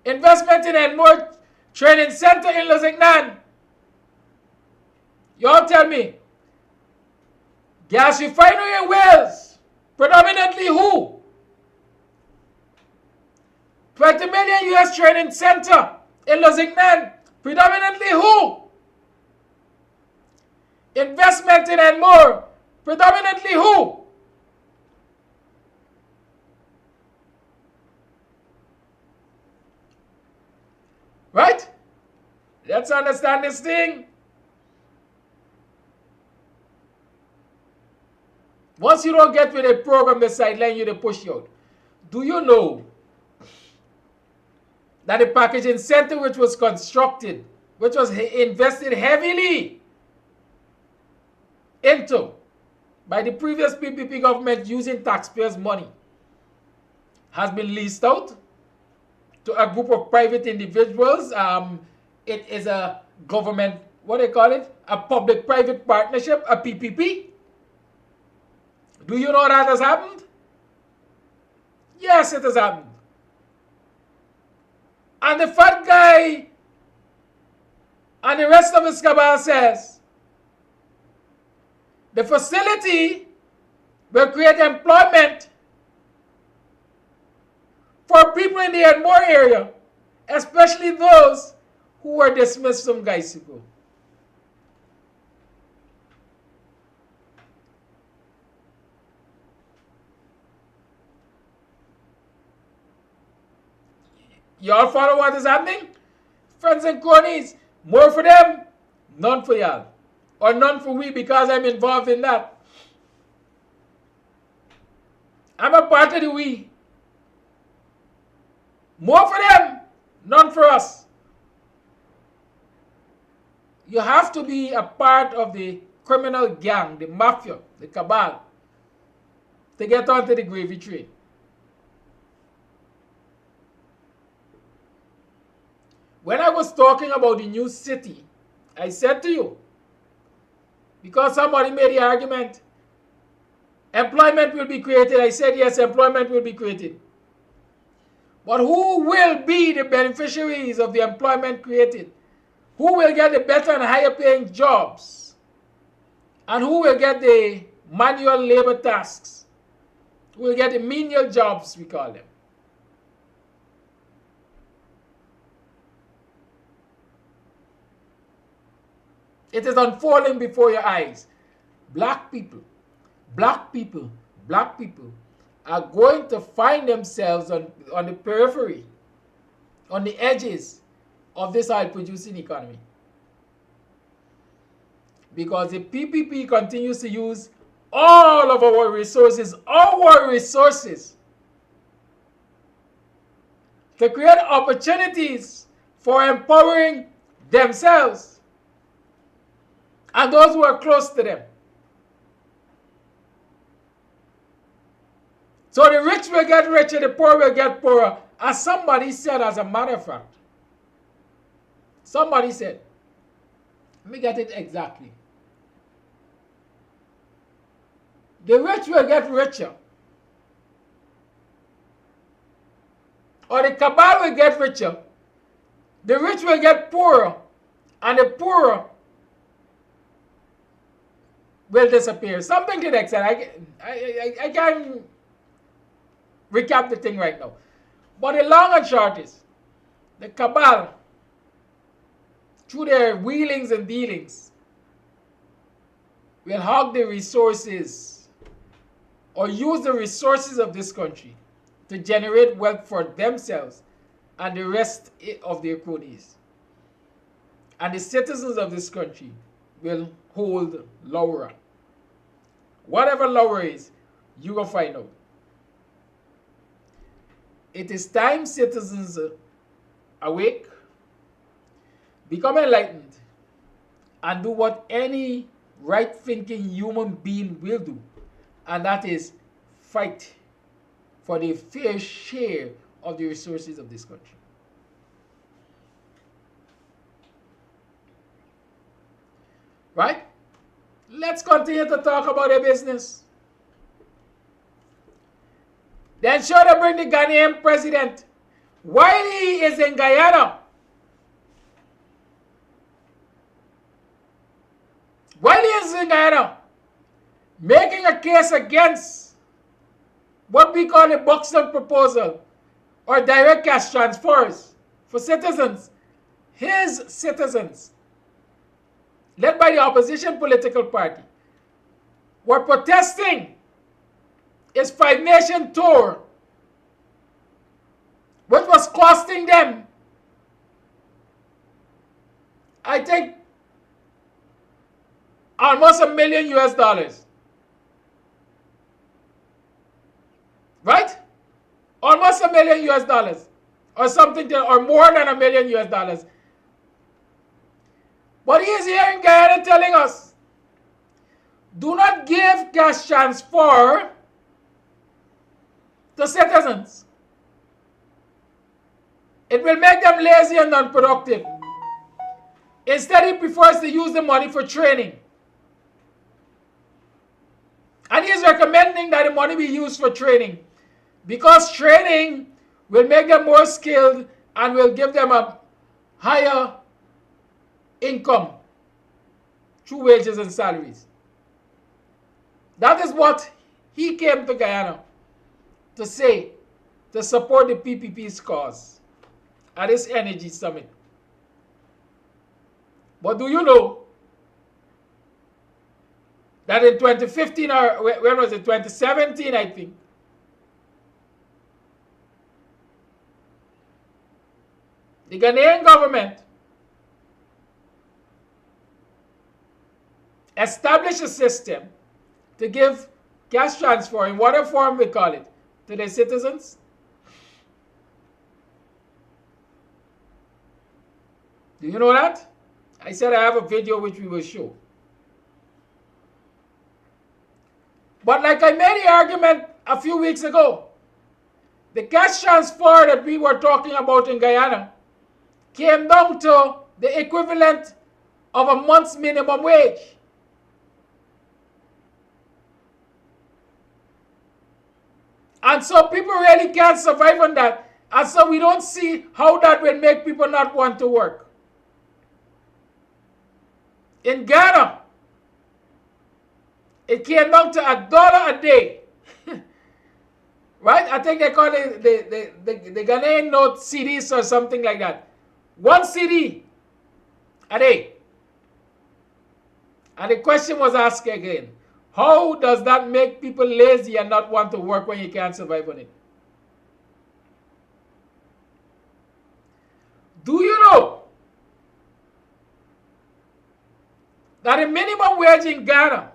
Investment in Enmore Training Center in Lusignan. You all tell me. Gas refinery in Wales. Predominantly who? 20 million US Training Center in Lusignan. Predominantly who? Investment in Enmore. Predominantly who? Right? Let's understand this thing. Once you don't get with a program, they sideline you, they push you out. Do you know that the packaging center which was constructed, which was invested heavily into by the previous PPP government using taxpayers' money, has been leased out to a group of private individuals? It is a government, what do they call it? A public-private partnership, a PPP. Do you know that has happened? Yes, it has happened. And the fat guy and the rest of his cabal says the facility will create employment for people in the Enmore area, especially those who were dismissed some guys ago. You all follow what is happening? Friends and cronies, more for them, none for y'all. Or none for we because I'm involved in that. I'm a part of the we. More for them, none for us. You have to be a part of the criminal gang, the mafia, the cabal, to get onto the gravy train. When I was talking about the new city, I said to you, because somebody made the argument, employment will be created. I said, yes, employment will be created. But who will be the beneficiaries of the employment created? Who will get the better and higher paying jobs? And who will get the manual labor tasks? Who will get the menial jobs, we call them? It is unfolding before your eyes. Black people are going to find themselves on the periphery, on the edges of this oil-producing economy. Because the PPP continues to use all of our resources, to create opportunities for empowering themselves and those who are close to them. So the rich will get richer, the poor will get poorer. As somebody said, as a matter of fact. Somebody said, let me get it exactly. The rich will get richer. Or the cabal will get richer. The rich will get poorer. And the poorer will disappear. Something to the extent. I can't recap the thing right now. But the long and short is, the cabal, through their wheelings and dealings, will hog the resources or use the resources of this country to generate wealth for themselves and the rest of their cronies. And the citizens of this country will hold lower. Whatever lower is, you will find out. It is time citizens awake, become enlightened, and do what any right-thinking human being will do, and that is fight for the fair share of the resources of this country. Right? Let's continue to talk about their business. Then sure to bring the Ghanaian president while he is in Guyana. While he is in Guyana, making a case against what we call the Buxton proposal or direct cash transfers for citizens, his citizens, led by the opposition political party, were protesting his Five Nation tour, which was costing them, I think, almost $1 million US. Right? Almost $1 million US. Or something, or more than $1 million US. But he is here in Guyana telling us, do not give cash transfer to citizens. It will make them lazy and unproductive. Instead, he prefers to use the money for training. And he is recommending that the money be used for training, because training will make them more skilled and will give them a higher income through wages and salaries. That is what he came to Guyana to say, to support the PPP's cause at this energy summit. But do you know that in 2015, or when was it, 2017, I think, the Ghanaian government established a system to give cash transfer, in whatever form we call it, to their citizens? Do you know that? I said I have a video which we will show. But like I made the argument a few weeks ago, the cash transfer that we were talking about in Guyana came down to the equivalent of a month's minimum wage. And so people really can't survive on that. And so we don't see how that will make people not want to work. In Ghana, it came down to $1 a day. Right? I think they call it the Ghanaian note CDs or something like that. 1 CD a day. And the question was asked again, how does that make people lazy and not want to work when you can't survive on it? Do you know that the minimum wage in Ghana,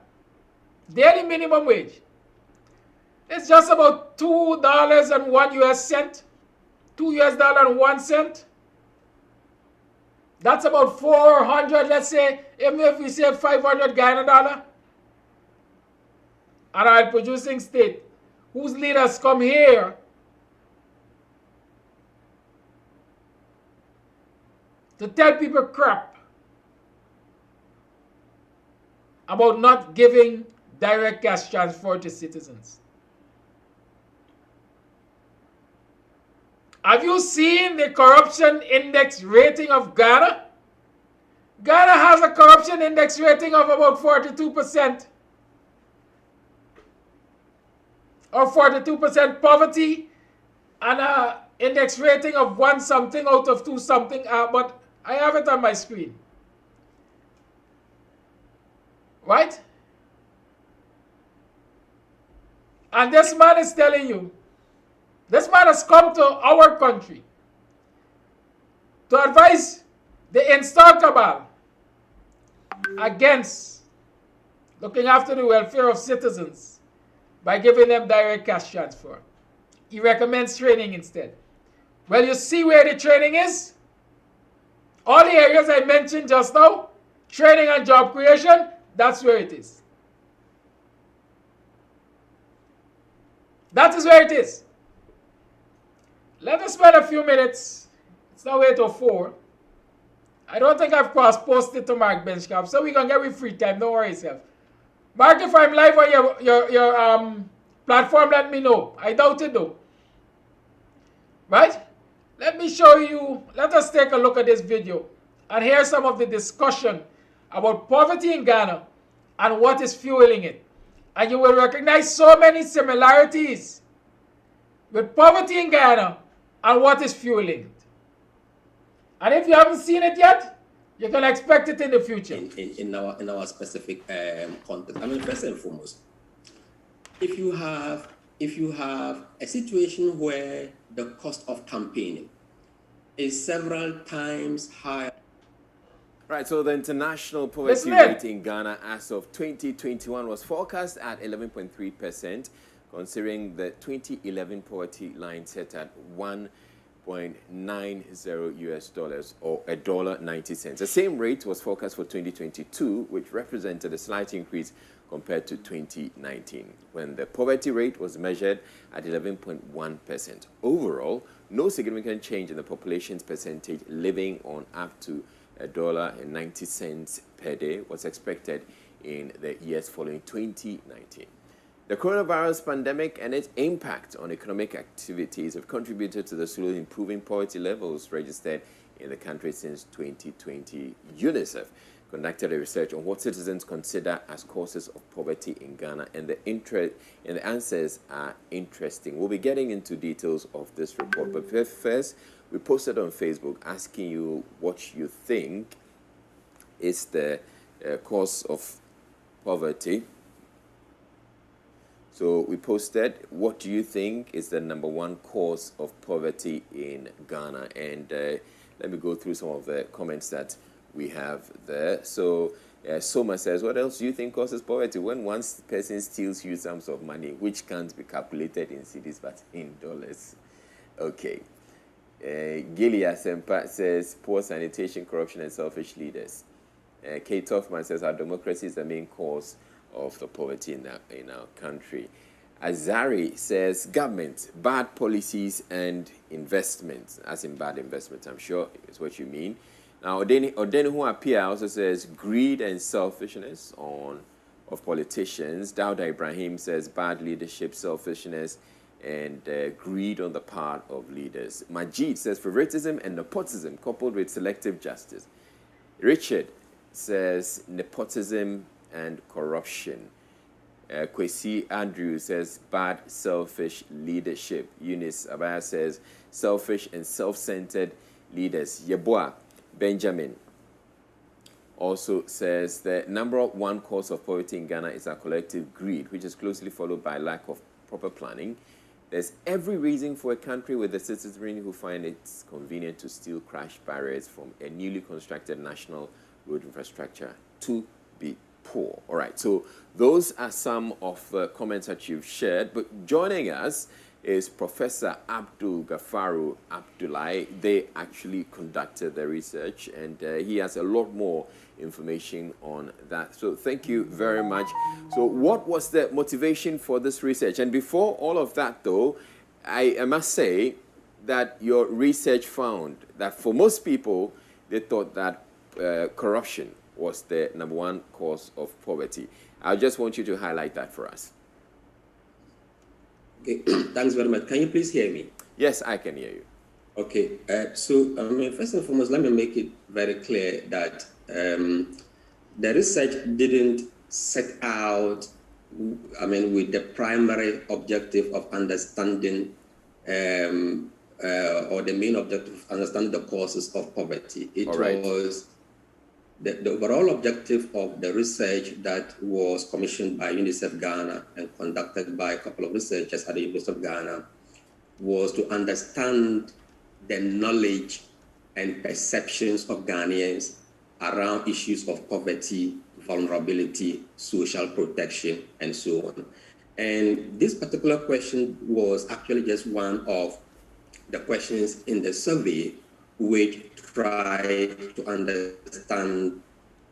daily minimum wage, is just about $2.01, $2.01? That's about 400, let's say, even if we say 500 Ghana dollar. An oil producing state whose leaders come here to tell people crap about not giving direct cash transfer to citizens. Have you seen the corruption index rating of Ghana? Ghana has a corruption index rating of about 42%. Or 42% poverty, and an index rating of 1 something out of 2 something, but I have it on my screen. Right? And this man is telling you, this man has come to our country to advise the installed cabal against looking after the welfare of citizens by giving them direct cash transfer. He recommends training instead. Well, you see where the training is? All the areas I mentioned just now, training and job creation, that's where it is. That is where it is. Let us spend a few minutes. It's now 8:04. I don't think I've cross-posted to Mark Benchcamp, so we're going to get with free time. Don't worry yourself. Mark, if I'm live on your platform, let me know. I doubt it though. Right? Let me show you, let us take a look at this video and hear some of the discussion about poverty in Ghana and what is fueling it. And you will recognize so many similarities with poverty in Ghana and what is fueling it. And if you haven't seen it yet, you can expect it in the future. In our specific context. I mean, first and foremost, if you have a situation where the cost of campaigning is several times higher. Right, so the international poverty rate in Ghana as of 2021 was forecast at 11.3%, considering the 2011 poverty line set at $1.90 or $1.90. The same rate was forecast for 2022, which represented a slight increase compared to 2019, when the poverty rate was measured at 11.1%. Overall, no significant change in the population's percentage living on up to $1.90 per day was expected in the years following 2019. The coronavirus pandemic and its impact on economic activities have contributed to the slowly improving poverty levels registered in the country since 2020. UNICEF conducted a research on what citizens consider as causes of poverty in Ghana, and the answers are interesting. We'll be getting into details of this report, but first, we posted on Facebook asking you what you think is the cause of poverty. So we posted, what do you think is the number one cause of poverty in Ghana? And let me go through some of the comments that we have there. So Soma says, what else do you think causes poverty? When one person steals huge sums of money, which can't be calculated in cedis but in dollars. Okay. Gilia Sempa says, poor sanitation, corruption, and selfish leaders. Kate Hoffman says, our democracy is the main cause of the poverty in our country. Azari says, government, bad policies and investments, as in bad investments, I'm sure is what you mean. Now, Odenuhu Apia also says, greed and selfishness of politicians. Dawda Ibrahim says, bad leadership, selfishness, and greed on the part of leaders. Majid says, favoritism and nepotism coupled with selective justice. Richard says, nepotism and corruption. Kwesi Andrew says, bad, selfish leadership. Eunice Abaya says, selfish and self-centered leaders. Yeboah Benjamin also says, the number one cause of poverty in Ghana is our collective greed, which is closely followed by lack of proper planning. There's every reason for a country with a citizenry who find it convenient to steal crash barriers from a newly constructed national road infrastructure to be poor. All right, so those are some of the comments that you've shared. But joining us is Professor Abdul Gafaru Abdullahi. They actually conducted the research, and he has a lot more information on that. So thank you very much. So what was the motivation for this research? And before all of that, though, I must say that your research found that for most people, they thought that corruption was the number one cause of poverty. I just want you to highlight that for us. Okay, thanks very much. Can you please hear me? Yes, I can hear you. Okay, so first and foremost, let me make it very clear that the research didn't set out, with the primary objective of understanding or the main objective of understanding the causes of poverty. It was the overall objective of the research that was commissioned by UNICEF Ghana and conducted by a couple of researchers at the University of Ghana was to understand the knowledge and perceptions of Ghanaians around issues of poverty, vulnerability, social protection, and so on. And this particular question was actually just one of the questions in the survey which tried to understand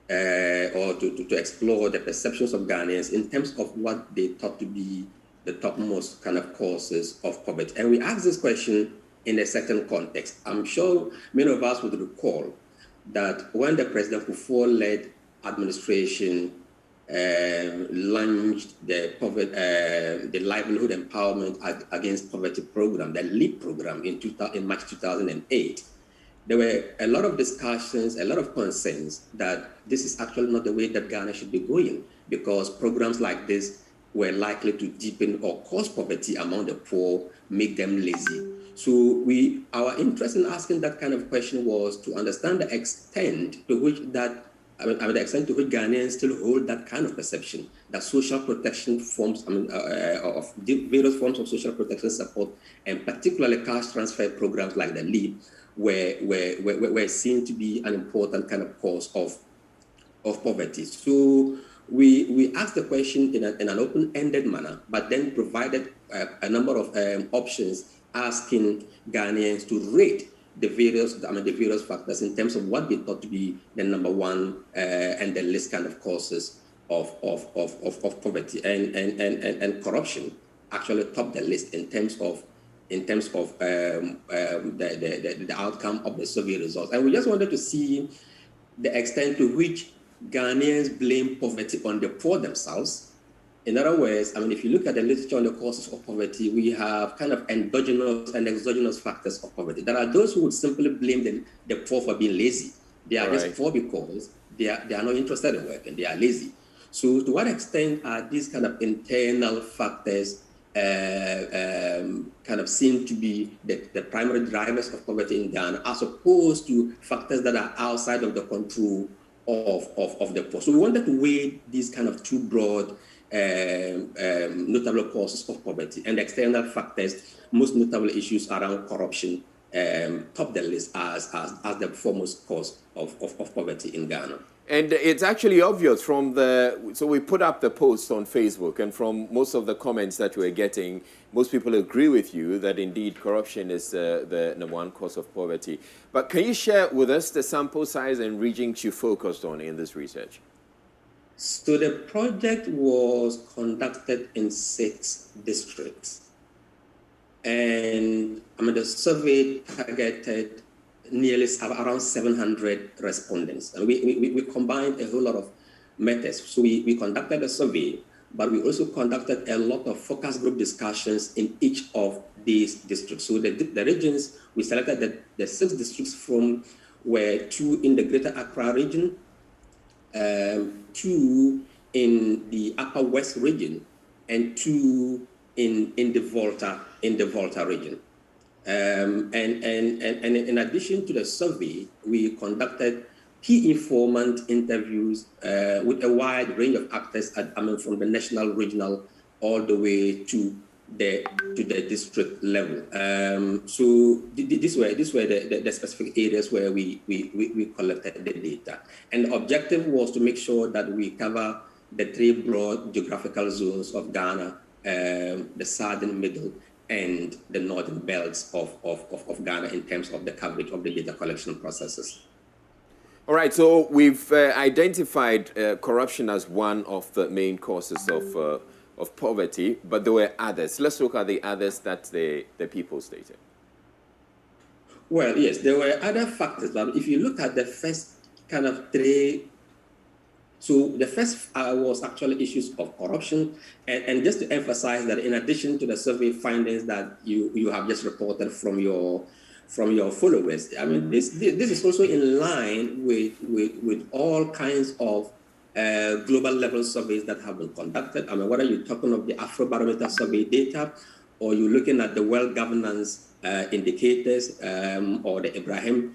or to explore the perceptions of Ghanaians in terms of what they thought to be the topmost kind of causes of poverty. And we asked this question in a certain context. I'm sure many of us would recall that when the President Kufuor-led administration launched the Livelihood Empowerment Against Poverty program, the LEAP program in March 2008, there were a lot of discussions, a lot of concerns that this is actually not the way that Ghana should be going, because programs like this were likely to deepen or cause poverty among the poor, make them lazy. So our interest in asking that kind of question was to understand the extent to which the extent to which Ghanaians still hold that kind of perception, that social protection forms, of various forms of social protection support, and particularly cash transfer programs like the LEAP, were seen to be an important kind of cause of poverty. So we asked the question in an open-ended manner, but then provided a number of options, asking Ghanaians to rate the various factors in terms of what they thought to be the number one and the least kind of causes of poverty, and corruption actually topped the list in terms of the outcome of the survey results. And we just wanted to see the extent to which Ghanaians blame poverty on the poor themselves. In other words, if you look at the literature on the causes of poverty, we have kind of endogenous and exogenous factors of poverty. There are those who would simply blame the poor for being lazy. They are just poor because they are not interested in work and they are lazy. So to what extent are these kind of internal factors kind of seem to be the primary drivers of poverty in Ghana, as opposed to factors that are outside of the control of the poor. So we wanted to weigh these kind of two broad notable causes of poverty, and external factors, most notable issues around corruption, top the list as the foremost cause of poverty in Ghana. And it's actually obvious from so we put up the post on Facebook, and from most of the comments that we're getting, most people agree with you that indeed corruption is the number one cause of poverty. But can you share with us the sample size and regions you focused on in this research? So the project was conducted in 6 districts. And the survey targeted nearly around 700 respondents. And we combined a whole lot of methods. So we conducted a survey, but we also conducted a lot of focus group discussions in each of these districts. So the regions, we selected the 6 districts from were 2 in the Greater Accra region, 2 in the Upper West region, and 2 in the Volta region. And in addition to the survey, we conducted key informant interviews with a wide range of actors from the national, regional, all the way to the district level. So these were the specific areas where we collected the data. And the objective was to make sure that we cover the 3 broad geographical zones of Ghana, the southern, middle, and the northern belts of Ghana in terms of the coverage of the data collection processes. All right, so we've identified corruption as one of the main causes of poverty, but there were others. Let's look at the others that the people stated. Well, yes, there were other factors, but if you look at the first kind of 3, so the first was actually issues of corruption, and just to emphasize that in addition to the survey findings that you have just reported from your followers, this is also in line with all kinds of global level surveys that have been conducted. Whether you're talking of the Afrobarometer survey data, or you're looking at the World Governance indicators, or the Ibrahim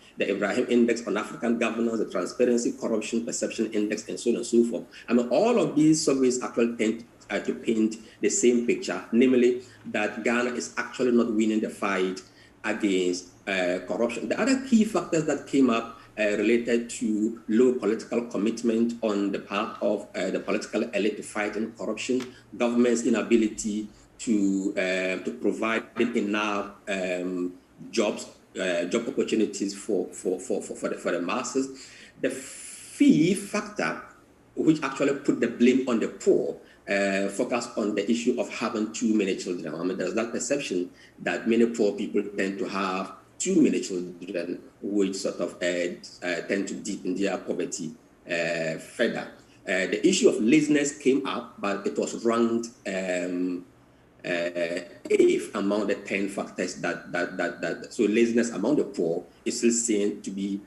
Index on African Governance, the Transparency Corruption Perception Index, and so on and so forth. All of these surveys actually tend to paint the same picture, namely that Ghana is actually not winning the fight against corruption. The other key factors that came up related to low political commitment on the part of the political elite to fighting corruption, government's inability to provide enough job opportunities for the masses. The fee factor, which actually put the blame on the poor, focused on the issue of having too many children. There's that perception that many poor people tend to have too many children, which sort of tend to deepen their poverty further. The issue of laziness came up, but it was ranked 8th among the 10 factors that so laziness among the poor is still seen to be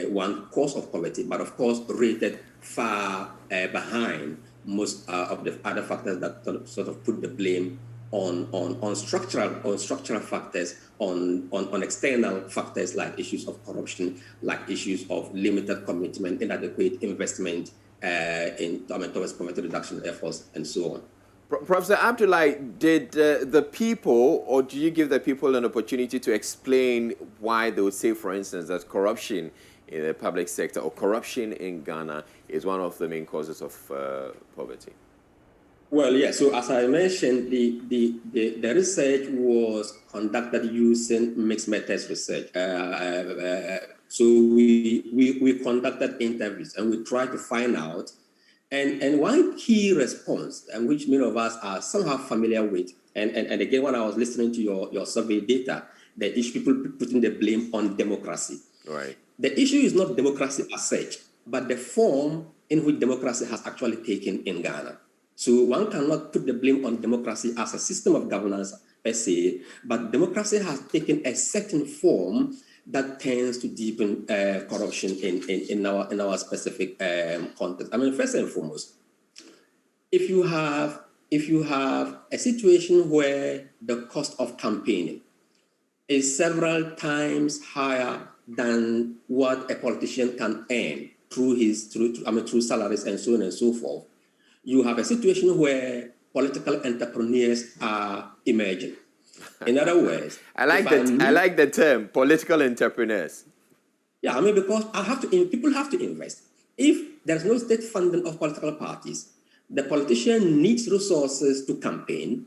one cause of poverty, but of course rated far behind most of the other factors that sort of put the blame on structural factors, on external factors like issues of corruption, like issues of limited commitment, inadequate investment towards poverty reduction efforts, and so on. Professor Abdullahi, did the people, or do you give the people an opportunity to explain why they would say, for instance, that corruption in the public sector or corruption in Ghana is one of the main causes of poverty? Well, yeah, so as I mentioned, the research was conducted using mixed methods research. So we conducted interviews and we tried to find out. And one key response, and which many of us are somehow familiar with, and again, when I was listening to your survey data, the issue people putting the blame on democracy. Right. The issue is not democracy as such, but the form in which democracy has actually taken in Ghana. So one cannot put the blame on democracy as a system of governance per se, but democracy has taken a certain form that tends to deepen corruption in our specific context. First and foremost, if you have a situation where the cost of campaigning is several times higher than what a politician can earn through salaries and so on and so forth, you have a situation where political entrepreneurs are emerging. In other words, I like the term political entrepreneurs. Yeah, because people have to invest. If there's no state funding of political parties, the politician needs resources to campaign,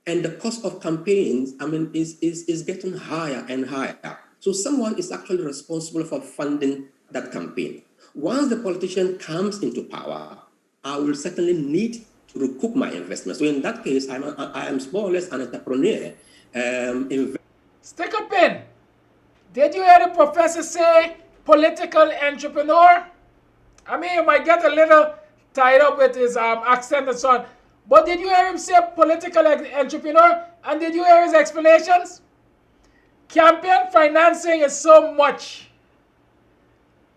and the cost of campaigns, is getting higher and higher. So someone is actually responsible for funding that campaign. Once the politician comes into power, I will certainly need to recoup my investment. So in that case, I am more or less an entrepreneur. Stick a pin. Did you hear the professor say political entrepreneur? You might get a little tied up with his accent and so on. But did you hear him say political entrepreneur? And did you hear his explanations? Campaign financing is so much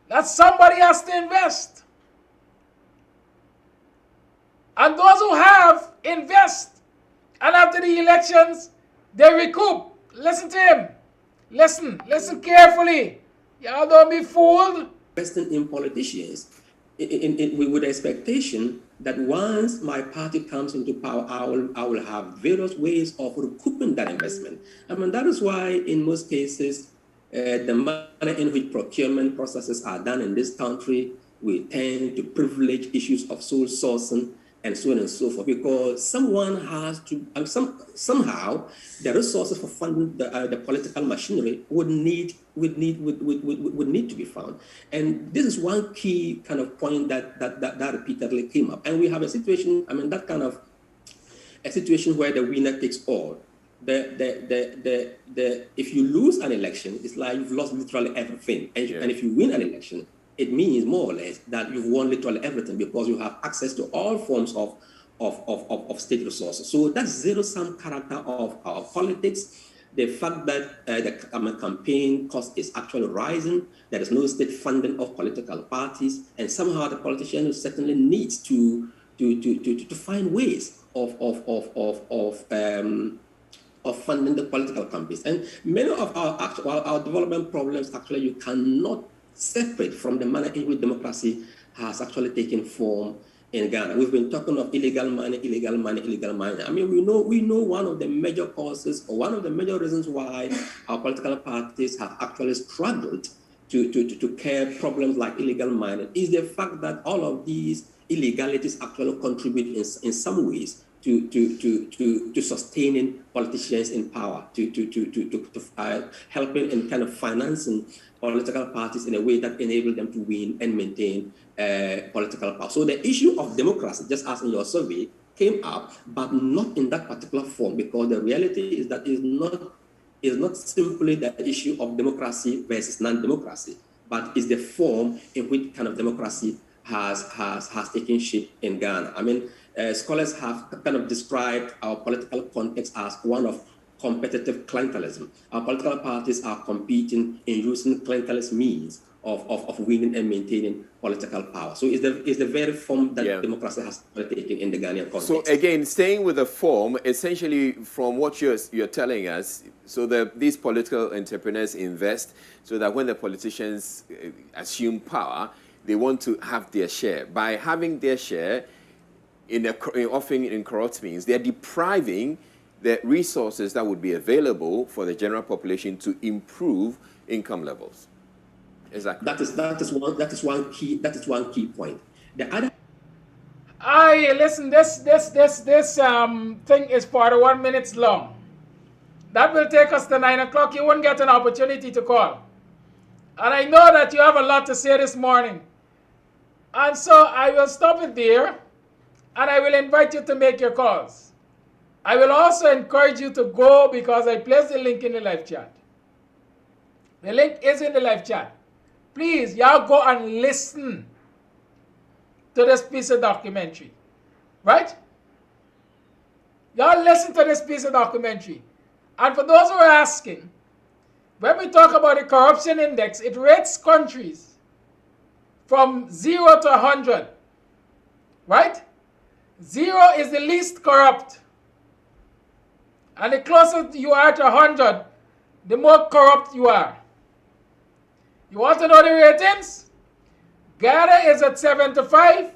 that somebody has to invest. And those who have, invest. And after the elections, they recoup. Listen to him. Listen carefully. Y'all don't be fooled. Investing in politicians with the expectation that once my party comes into power, I will have various ways of recouping that investment. That is why in most cases, the manner in which procurement processes are done in this country, we tend to privilege issues of sole sourcing and so on and so forth, because someone has to, somehow the resources for funding the political machinery would need to be found. And this is one key kind of point that repeatedly came up. And we have a situation, that kind of a situation where the winner takes all. If you lose an election, it's like you've lost literally everything. And if you win an election, it means more or less that you've won literally everything, because you have access to all forms of state resources. So that's zero-sum character of our politics. The fact that the campaign cost is actually rising, there is no state funding of political parties, and somehow the politician certainly needs to find ways of funding the political campaigns. And many of our development problems, actually, you cannot separate from the manner in which democracy has actually taken form in Ghana. We've been talking of illegal mining. We know one of the major causes, or one of the major reasons why our political parties have actually struggled to curb problems like illegal mining is the fact that all of these illegalities actually contribute in some ways to sustaining politicians in power, to helping in kind of financing political parties in a way that enable them to win and maintain political power. So the issue of democracy, just as in your survey, came up, but not in that particular form, because the reality is that is not simply the issue of democracy versus non-democracy, but is the form in which kind of democracy has taken shape in Ghana. Scholars have kind of described our political context as one of competitive clientelism. Our political parties are competing in using clientelist means of winning and maintaining political power. So it's the very form that democracy has taken in the Ghanaian context. So again, staying with the form, essentially from what you're telling us, so that these political entrepreneurs invest so that when the politicians assume power, they want to have their share. By having their share, often in corrupt means, they're depriving the resources that would be available for the general population to improve income levels. Exactly. That is one key point. The other. Listen, this thing is 41 minutes long. That will take us to 9 o'clock. You won't get an opportunity to call. And I know that you have a lot to say this morning. And so I will stop it there, and I will invite you to make your calls. I will also encourage you to go, because I placed the link in the live chat. The link is in the live chat. Please, y'all go and listen to this piece of documentary. Right? Y'all listen to this piece of documentary. And for those who are asking, when we talk about the corruption index, it rates countries from 0 to 100. Right? 0 is the least corrupt. And the closer you are to 100, the more corrupt you are. You want to know the ratings? Ghana is at 75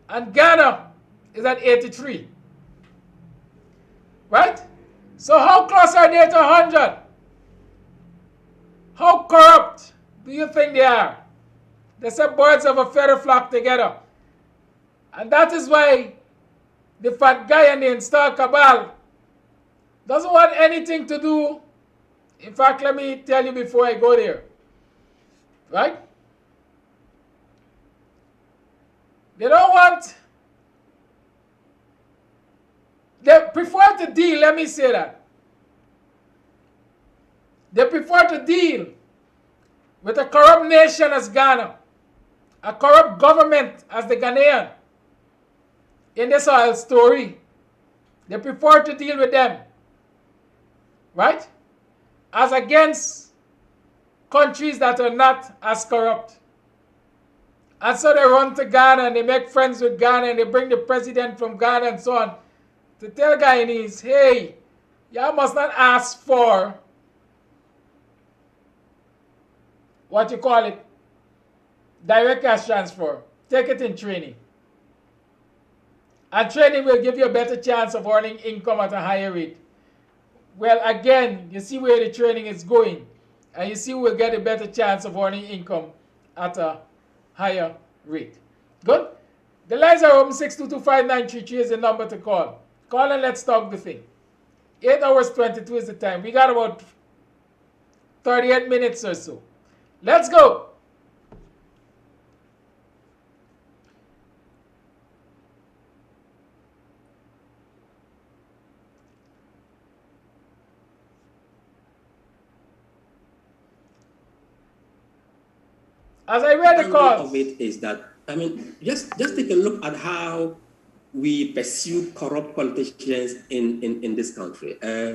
and Ghana is at 83. Right? So how close are they to 100? How corrupt do you think they are? They say birds of a feather flock together. And that is why the fat guy and the installed cabal doesn't want anything to do. In fact, let me tell you before I go there. Right? They don't want, they prefer to deal, let me say that. They prefer to deal with a corrupt nation as Ghana, a corrupt government as the Ghanaian. In this whole story, they prefer to deal with them, right? As against countries that are not as corrupt. And so they run to Ghana and they make friends with Ghana and they bring the president from Ghana and so on to tell Guyanese, hey, y'all must not ask for what you call it, direct cash transfer. Take it in training. And training will give you a better chance of earning income at a higher rate. Well, again, you see where the training is going. And you see we'll get a better chance of earning income at a higher rate. Good? The lines are open. 6225933 is the number to call. Call and let's talk the thing. 8 hours 22 is the time. We got about 38 minutes or so. Let's go. As I read the calls, of it is that, I mean, just take a look at how we pursue corrupt politicians in this country. I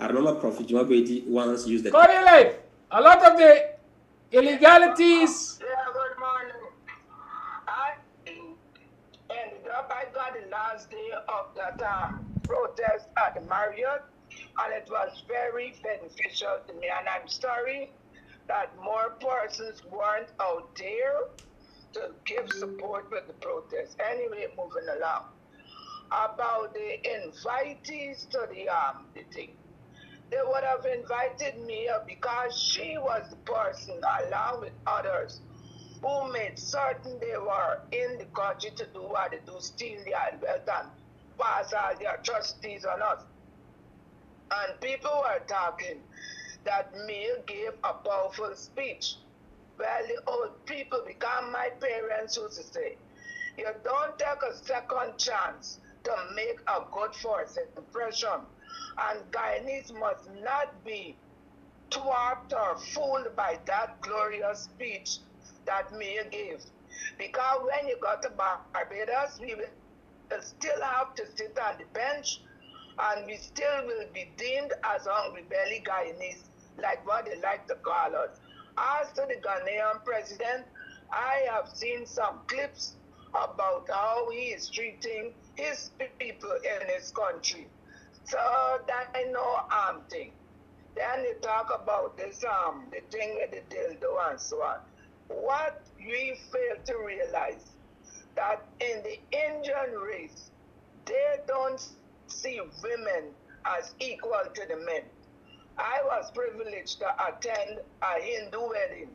remember Prophet Jumabedi once used the... Call your life. A lot of the illegalities... Yeah, good morning. I ended up, I got the last day of that protest at the Marriott, and it was very beneficial to me, and I'm sorry that more persons weren't out there to give support with the protest. Anyway, moving along. About the invitees to the thing. They would have invited me because she was the person, along with others, who made certain they were in the country to do what they do, steal their wealth and pass all their trustees on us. And people were talking that Mill gave a powerful speech. Well, the old people become my parents used to say, you don't take a second chance to make a good first impression. And Guyanese must not be thwarted or fooled by that glorious speech that Mill gave. Because when you got to Barbados, we will still have to sit on the bench and we still will be deemed as hungry belly Guyanese, like what they like to call us. As to the Ghanaian president, I have seen some clips about how he is treating his people in his country. So that I know thing. Then they talk about this the thing with the dildo and so on. What we fail to realize that in the Indian race, they don't see women as equal to the men. I was privileged to attend a Hindu wedding,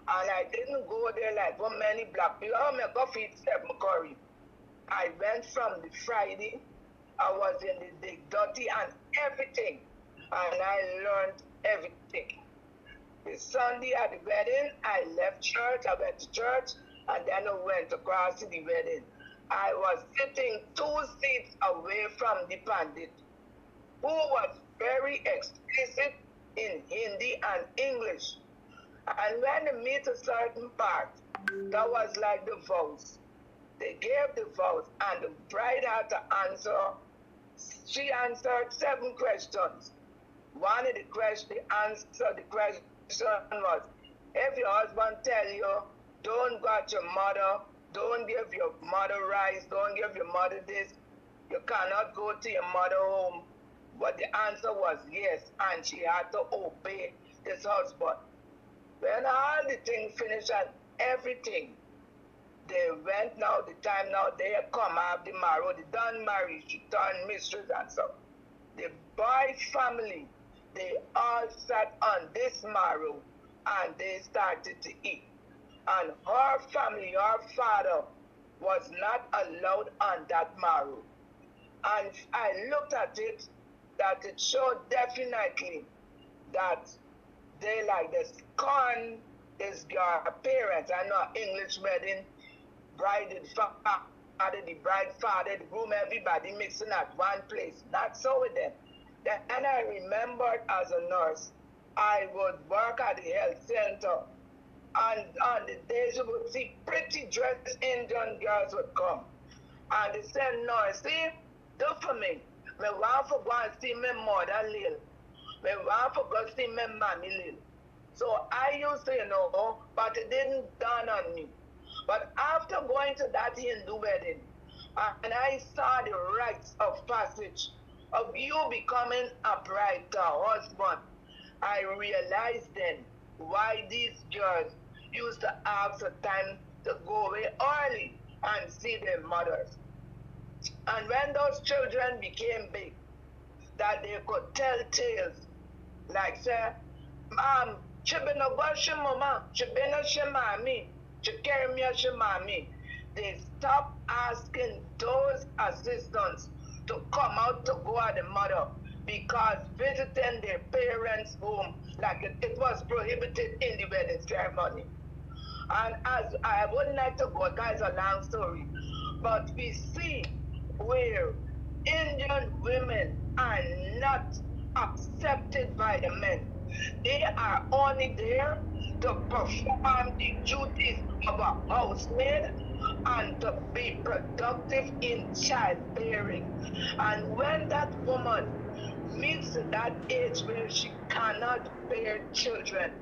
and I didn't go there like what many black people. Oh, my God, feed Stephen Curry. I went from the Friday, I was in the Dig Dirty and everything, and I learned everything. The Sunday at the wedding, I left church, I went to church, and then I went across to the wedding. I was sitting 2 seats away from the pandit, who was very explicit in Hindi and English. And when they meet a certain part, that was like the vows. They gave the vows, and the bride had to answer. She answered 7 questions. One of the questions, the answer, the question was, if your husband tell you, don't go to your mother, don't give your mother rice, don't give your mother this, you cannot go to your mother home. But the answer was yes, and she had to obey this husband. When all the things finished and everything, they went now, the time now, they come have the marrow, they done marriage, she done mistress and so. The boy family, they all sat on this marrow and they started to eat. And her family, her father, was not allowed on that marrow. And I looked at it, that it showed definitely that they like the scorn is your parents. I know English wedding, bride and father, the bride father, the groom, everybody mixing at one place. Not so with them. And I remembered as a nurse, I would work at the health center, and on the days you would see pretty dressed Indian girls would come. And they said, no, see, do for me. Me want to go and see my mother little. Me want to go see my mommy little. So I used to, but it didn't dawn on me. But after going to that Hindu wedding, and I saw the rites of passage of you becoming a bride to a husband, I realized then why these girls used to ask a time to go away early and see their mothers. And when those children became big, that they could tell tales, like say, she been a wash mama, she been a she mommy, she carry me a she mommy. They stopped asking those assistants to come out to go at the mother, because visiting their parents' home, like it was prohibited in the wedding ceremony. And as I wouldn't like to go, guys, a long story, but we see where Indian women are not accepted by the men. They are only there to perform the duties of a housemaid and to be productive in childbearing. And when that woman meets that age where she cannot bear children,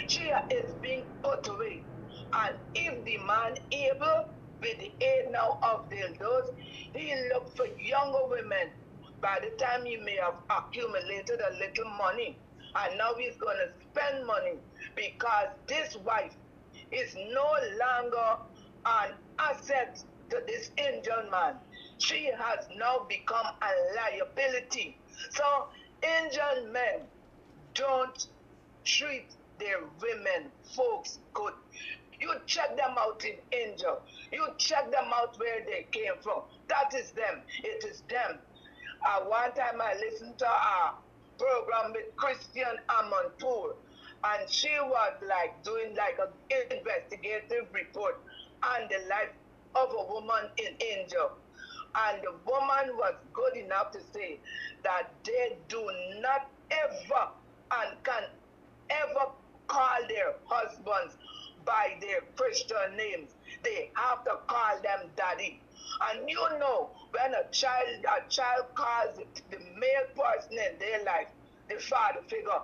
she is being put away. And if the man able, with the aid now of dildos, he look for younger women. By the time he may have accumulated a little money, and now he's going to spend money, because this wife is no longer an asset to this Indian man. She has now become a liability. So Indian men don't treat their women folks good. You check them out in India. You check them out where they came from. That is them. It is them. One time I listened to a program with Christian Amanpour, and she was like doing like an investigative report on the life of a woman in India. And the woman was good enough to say that they do not ever and can ever call their husbands by their Christian names. They have to call them daddy. And when a child calls the male person in their life, the father figure,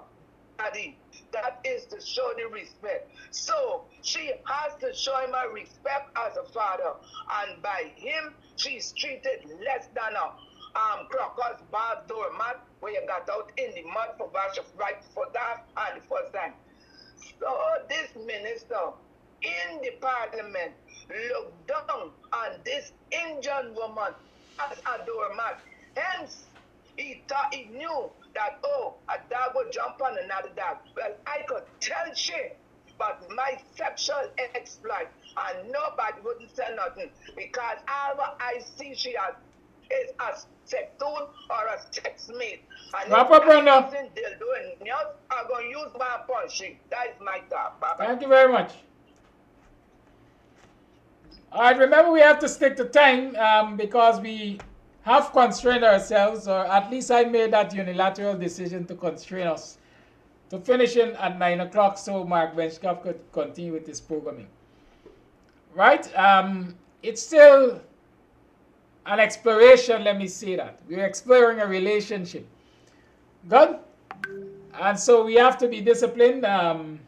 daddy, that is to show the respect. So she has to show him a respect as a father, and by him she's treated less than a crocus bar doormat where you got out in the mud for wash of right for that and the first time. So this minister in the parliament looked down on this Indian woman as a doormat. Hence, he thought he knew that, a dog would jump on another dog. Well, I could tell shit, but my sexual exploit, and nobody wouldn't say nothing, because all what I see she has is a sectoon or a sex mate. And Wrap up, Brenda. they're doing news, I'm going to use one punching. That is my thought. Bye-bye. Thank you very much. All right, remember we have to stick to time because we have constrained ourselves, or at least I made that unilateral decision to constrain us to finishing at 9 o'clock so Mark Benchcraft could continue with his programming. Right? It's still an exploration, let me say that. We're exploring a relationship. Good? And so we have to be disciplined and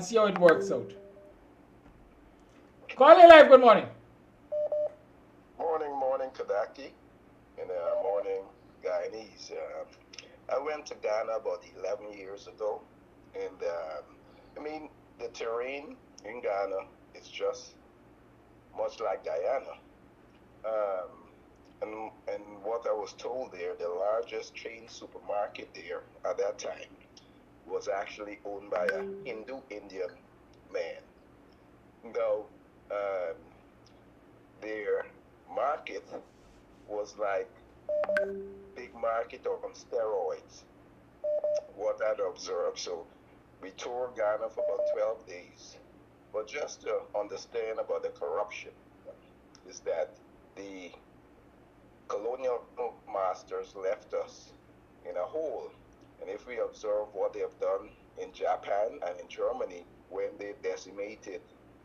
see how it works out. Calling live, good morning. Morning, Kadaki, and morning, Guyanese. I went to Ghana about 11 years ago, and the terrain in Ghana is just much like Guyana. And what I was told there, the largest chain supermarket there at that time was actually owned by a Hindu Indian man. Though their market was like big market on steroids, what I'd observed. So we toured Ghana for about 12 days. But just to understand about the corruption is that the colonial masters left us in a hole. And if we observe what they have done in Japan and in Germany, when they decimated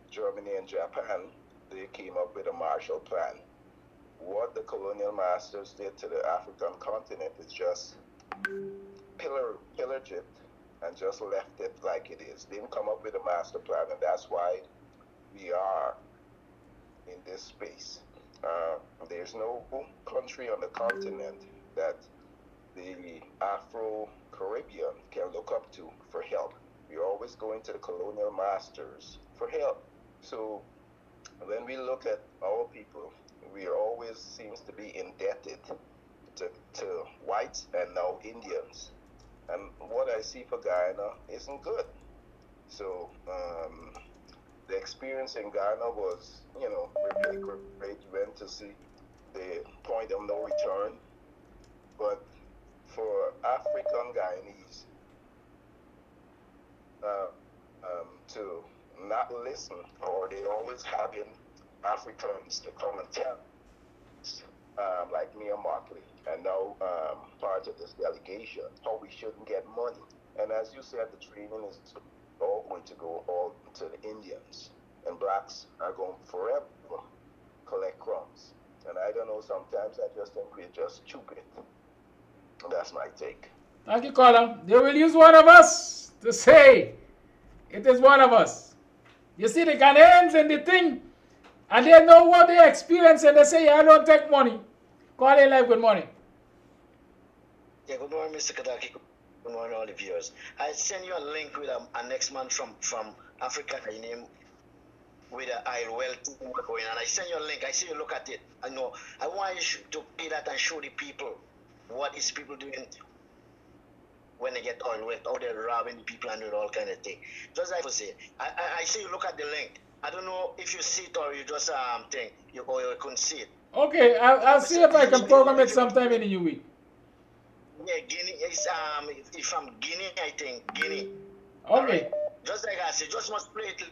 Germany and Japan, they came up with a Marshall Plan. What the colonial masters did to the African continent is just pillage it and just left it like it is. They didn't come up with a master plan, and that's why we are in this space. There's no country on the continent that the Afro-Caribbean can look up to for help. We're always going to the colonial masters for help. So when we look at our people, we always seems to be indebted to whites and now Indians. And what I see for Guyana isn't good. So the experience in Ghana was, really great. We went to see the point of no return. But for African Guyanese to not listen, or they always having Africans to come and tell, like me and Markley, and now part of this delegation, how we shouldn't get money. And as you said, the training is all going to go all to the Indians, and blacks are going forever collect crumbs. And I don't know, sometimes I just think we're just stupid. That's my take. Thank you, caller. They will use one of us to say it is one of us. You see the Ghanaians and the thing, and they know what they experience, and they say, I don't take money. Call in live, good morning. Yeah, good morning, Mr. Kadaki. Good morning, all the viewers. I send you a link with a next man from Africa, I name with an oil thing going, and I send you a link. I say you look at it. I know. I want you to pay that and show the people what is people doing when they get oil well, how they're robbing people and doing all kind of thing. Just like I say, I say you look at the link. I don't know if you see it or you just think you couldn't see it. Okay, I'll see if I can program it sometime in the new week. Yeah, Guinea is it's from Guinea, I think. Guinea. Okay. Right? Just like I said, just must play it.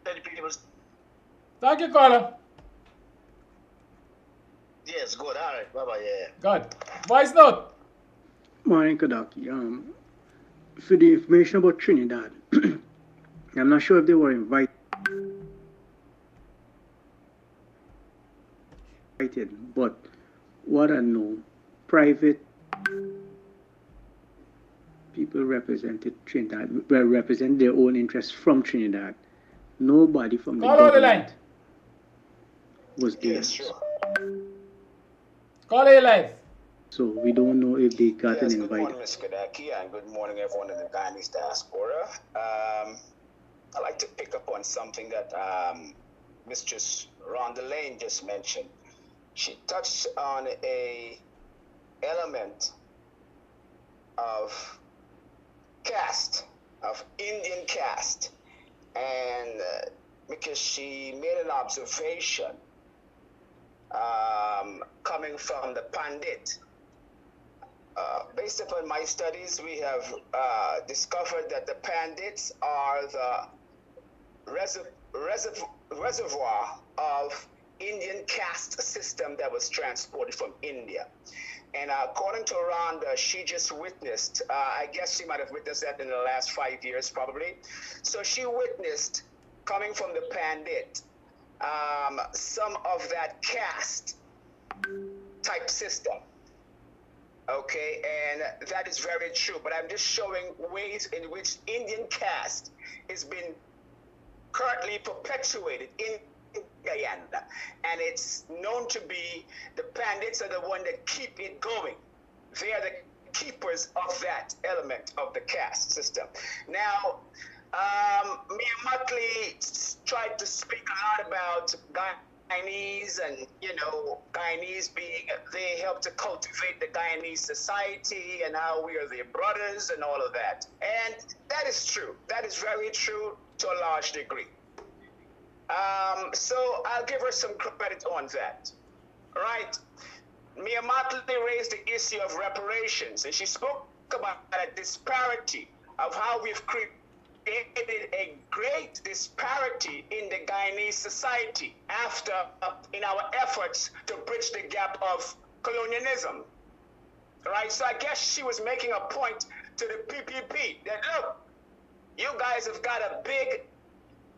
Let the people. Thank you, caller. Yes, good. All right. Bye bye. Yeah. Good. Voice note. Morning, Kadaki. For the information about Trinidad, I'm not sure if they were invited, but what I know, private people represented Trinidad, represent their own interests from Trinidad. Nobody from the government was there. Yes, sure. Call it live. So we don't know if they got an invite. Good morning, Mr. Kadaki, and good morning, everyone in the Guyanese diaspora. I'd like to pick up on something that Mistress Rhonda Lane just mentioned. She touched on a element of caste, of Indian caste, and because she made an observation coming from the Pandit. Based upon my studies, we have discovered that the Pandits are the reservoir of Indian caste system that was transported from India. And according to Rhonda, she just witnessed, I guess she might have witnessed that in the last 5 years probably. So she witnessed, coming from the Pandit, some of that caste type system. Okay, and that is very true, but I'm just showing ways in which Indian caste is being currently perpetuated in Guyana, and it's known to be the Pandits are the one that keep it going. They are the keepers of that element of the caste system. Now, me and Mutley tried to speak a lot about Guyanese, and Guyanese they help to cultivate the Guyanese society and how we are their brothers and all of that. And that is true. That is very true to a large degree. So I'll give her some credit on that. Right? Mia Motley raised the issue of reparations, and she spoke about a disparity of how we've created a great disparity in the Guyanese society in our efforts to bridge the gap of colonialism. Right? So I guess she was making a point to the PPP that, look, you guys have got a big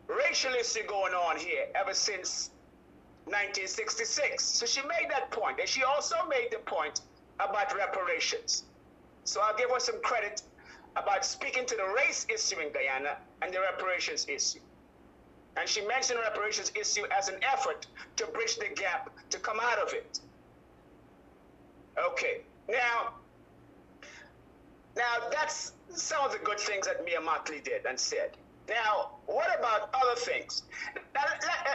racial issue going on here ever since 1966. So she made that point, and she also made the point about reparations. So I'll give her some credit about speaking to the race issue in Guyana and the reparations issue. And she mentioned reparations issue as an effort to bridge the gap to come out of it. Okay, now that's some of the good things that Mia Motley did and said. Now, what about other things? Now,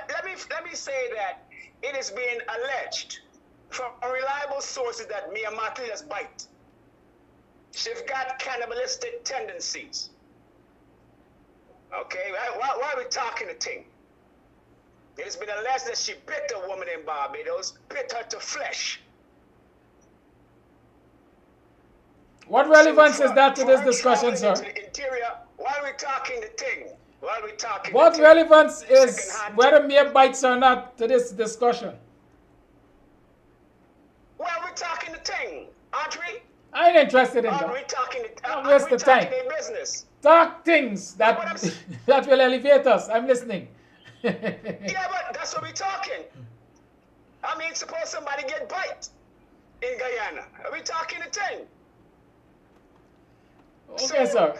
let me say that it is being alleged from reliable sources that Mia Motley has bite. She's got cannibalistic tendencies. Okay, why are we talking the thing? It has been alleged that she bit a woman in Barbados, bit her to flesh. What relevance is that to this discussion, sir? Interior, why are we talking the thing? Why are we talking? What relevance is whether Mia bites or not to this discussion? Why are we talking the thing, aren't we? I ain't interested in that. Are we talking? Don't waste the time. Business? Talk things that that will elevate us. I'm listening. Yeah, but that's what we're talking. I mean, suppose somebody get bite in Guyana. Are we talking the thing? Okay, sir.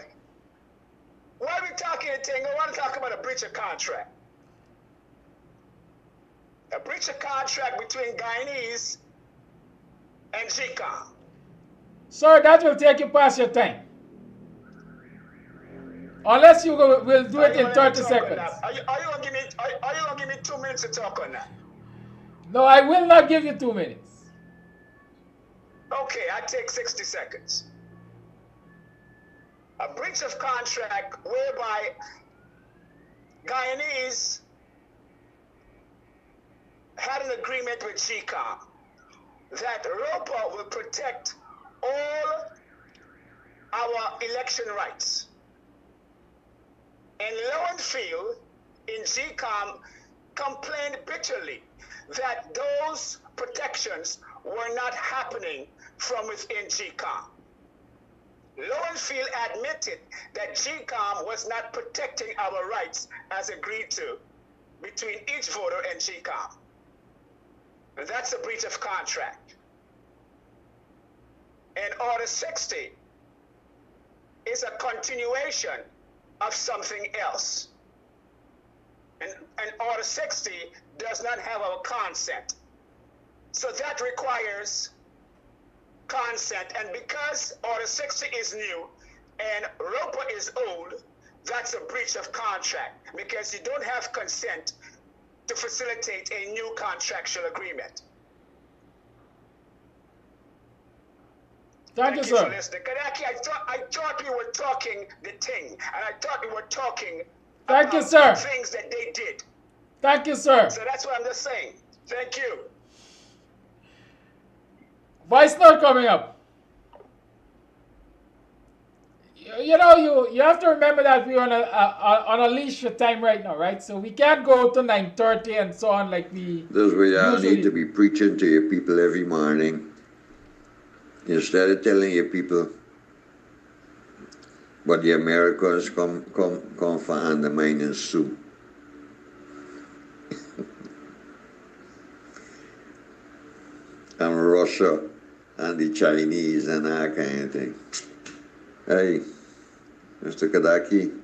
Why are we talking the thing? I want to talk about a breach of contract. A breach of contract between Guyanese and GCOM. Sir, that will take you past your time. Unless you will do it in 30 seconds. Are you gonna give me 2 minutes to talk on that? No, I will not give you 2 minutes. Okay, I take 60 seconds. A breach of contract whereby Guyanese had an agreement with GCOM that ROPA will protect all our election rights. And Lowenfield in GCOM complained bitterly that those protections were not happening from within GCOM. Lowenfield admitted that GCOM was not protecting our rights as agreed to between each voter and GCOM. And that's a breach of contract. And Order 60 is a continuation of something else. And Order 60 does not have our consent. So that requires consent. And because Order 60 is new and ROPA is old, that's a breach of contract because you don't have consent to facilitate a new contractual agreement. Thank you, sir. For listening. Kadaki, I thought we were talking the thing, and I thought we were talking Thank you, sir. Things that they did. Thank you, sir. So that's what I'm just saying. Thank you. Voice note coming up. You know, you have to remember that we're on a leash for time right now, right? So we can't go to 9:30 and so on like we That's why you usually need to be preaching to your people every morning. Instead of telling your people what the Americans come for undermining Sue. And Russia and the Chinese and that kind of thing. Hey, Mr. Kadaki,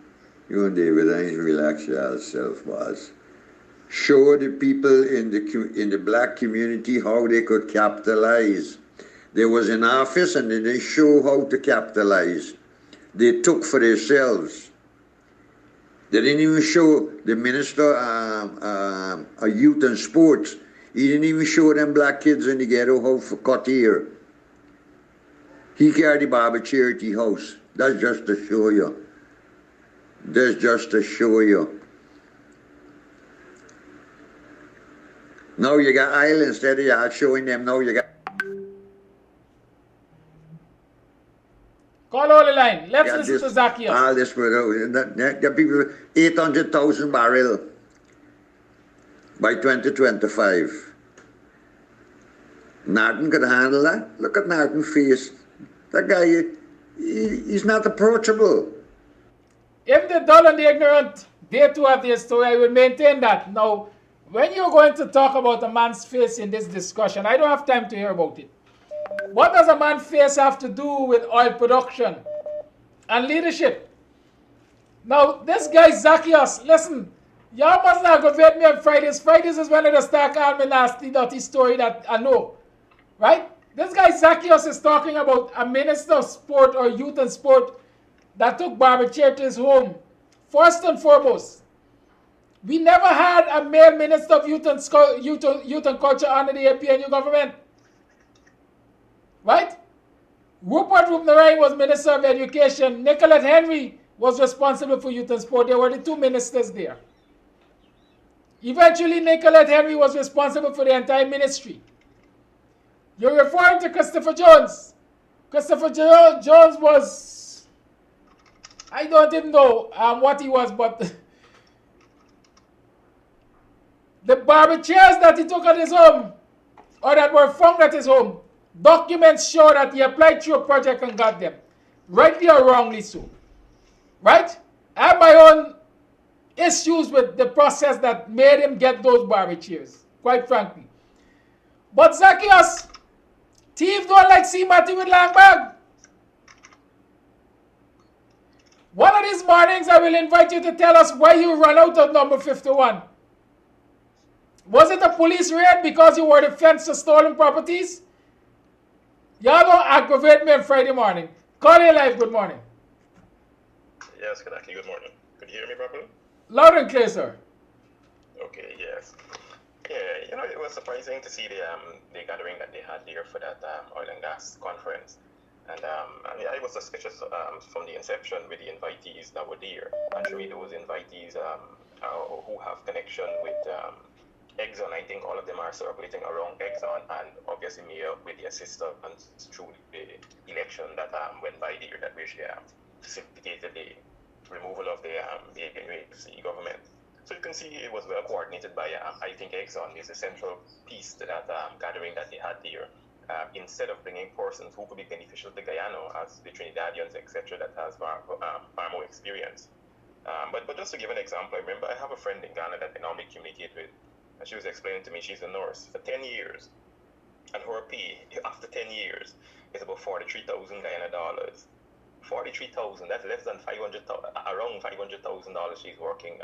you and David, I need to relax yourself, boss. Show the people in the black community how they could capitalize. They was in office and they didn't show how to capitalize. They took for themselves. They didn't even show the minister, a youth and sports. He didn't even show them black kids in the ghetto how to cut hair. He carried the barber chair at the house. That's just to show you. That's just to show you. Now you got Isle instead of you showing them. Now you got. Call all the line. Let's listen to Zacchaeus. All this the people 800,000 barrel by 2025. Norton could handle that. Look at Norton's face. That guy, he's not approachable. If the dull and the ignorant, they too have their story, I will maintain that. Now, when you're going to talk about a man's face in this discussion, I don't have time to hear about it. What does a man's face have to do with oil production and leadership? Now, this guy Zacchaeus, listen, y'all must not aggravate me on Fridays. Fridays is when they start calling me nasty, dirty story that I know. Right? This guy Zacchaeus is talking about a minister of sport or youth and sport that took barber chair to his home. First and foremost, we never had a male minister of youth and culture under the APNU government. Right? Rupert Rupnarai was Minister of Education. Nicolette Henry was responsible for youth and sport. They were the two ministers there. Eventually, Nicolette Henry was responsible for the entire ministry. You're referring to Christopher Jones. Christopher Jones was, I don't even know what he was, but the barber chairs that he took at his home, or that were found at his home, documents show that he applied through a project and got them. Rightly or wrongly so. Right? I have my own issues with the process that made him get those barber chairs, quite frankly. But Zacchaeus, thieves don't like see Matty with long bag. One of these mornings, I will invite you to tell us why you ran out of number 51. Was it a police raid because you were the fence to stolen properties? Y'all don't aggravate me on Friday morning. Call your live, good morning. Yes, Kadaki, good morning. Could you hear me properly? Loud and clear, sir. Okay, yes. Yeah, you know, it was surprising to see the gathering that they had there for that oil and gas conference. And I mean, I was suspicious from the inception with the invitees that were there. Actually, those invitees who have connection with Exxon, I think all of them are circulating around Exxon, and obviously Mayor with the assistance through the election that went by there, that which facilitated the removal of the NUAC government. So you can see it was well coordinated by, I think Exxon is the central piece to that gathering that they had there. Instead of bringing persons who could be beneficial to Guyana, as the Trinidadians, etc., that has far more experience. But just to give an example, I remember I have a friend in Ghana that I normally communicate with, and she was explaining to me she's a nurse for 10 years, and her pay after 10 years is about 43,000 Guyana dollars. 43,000, that's less than around $500,000 she's working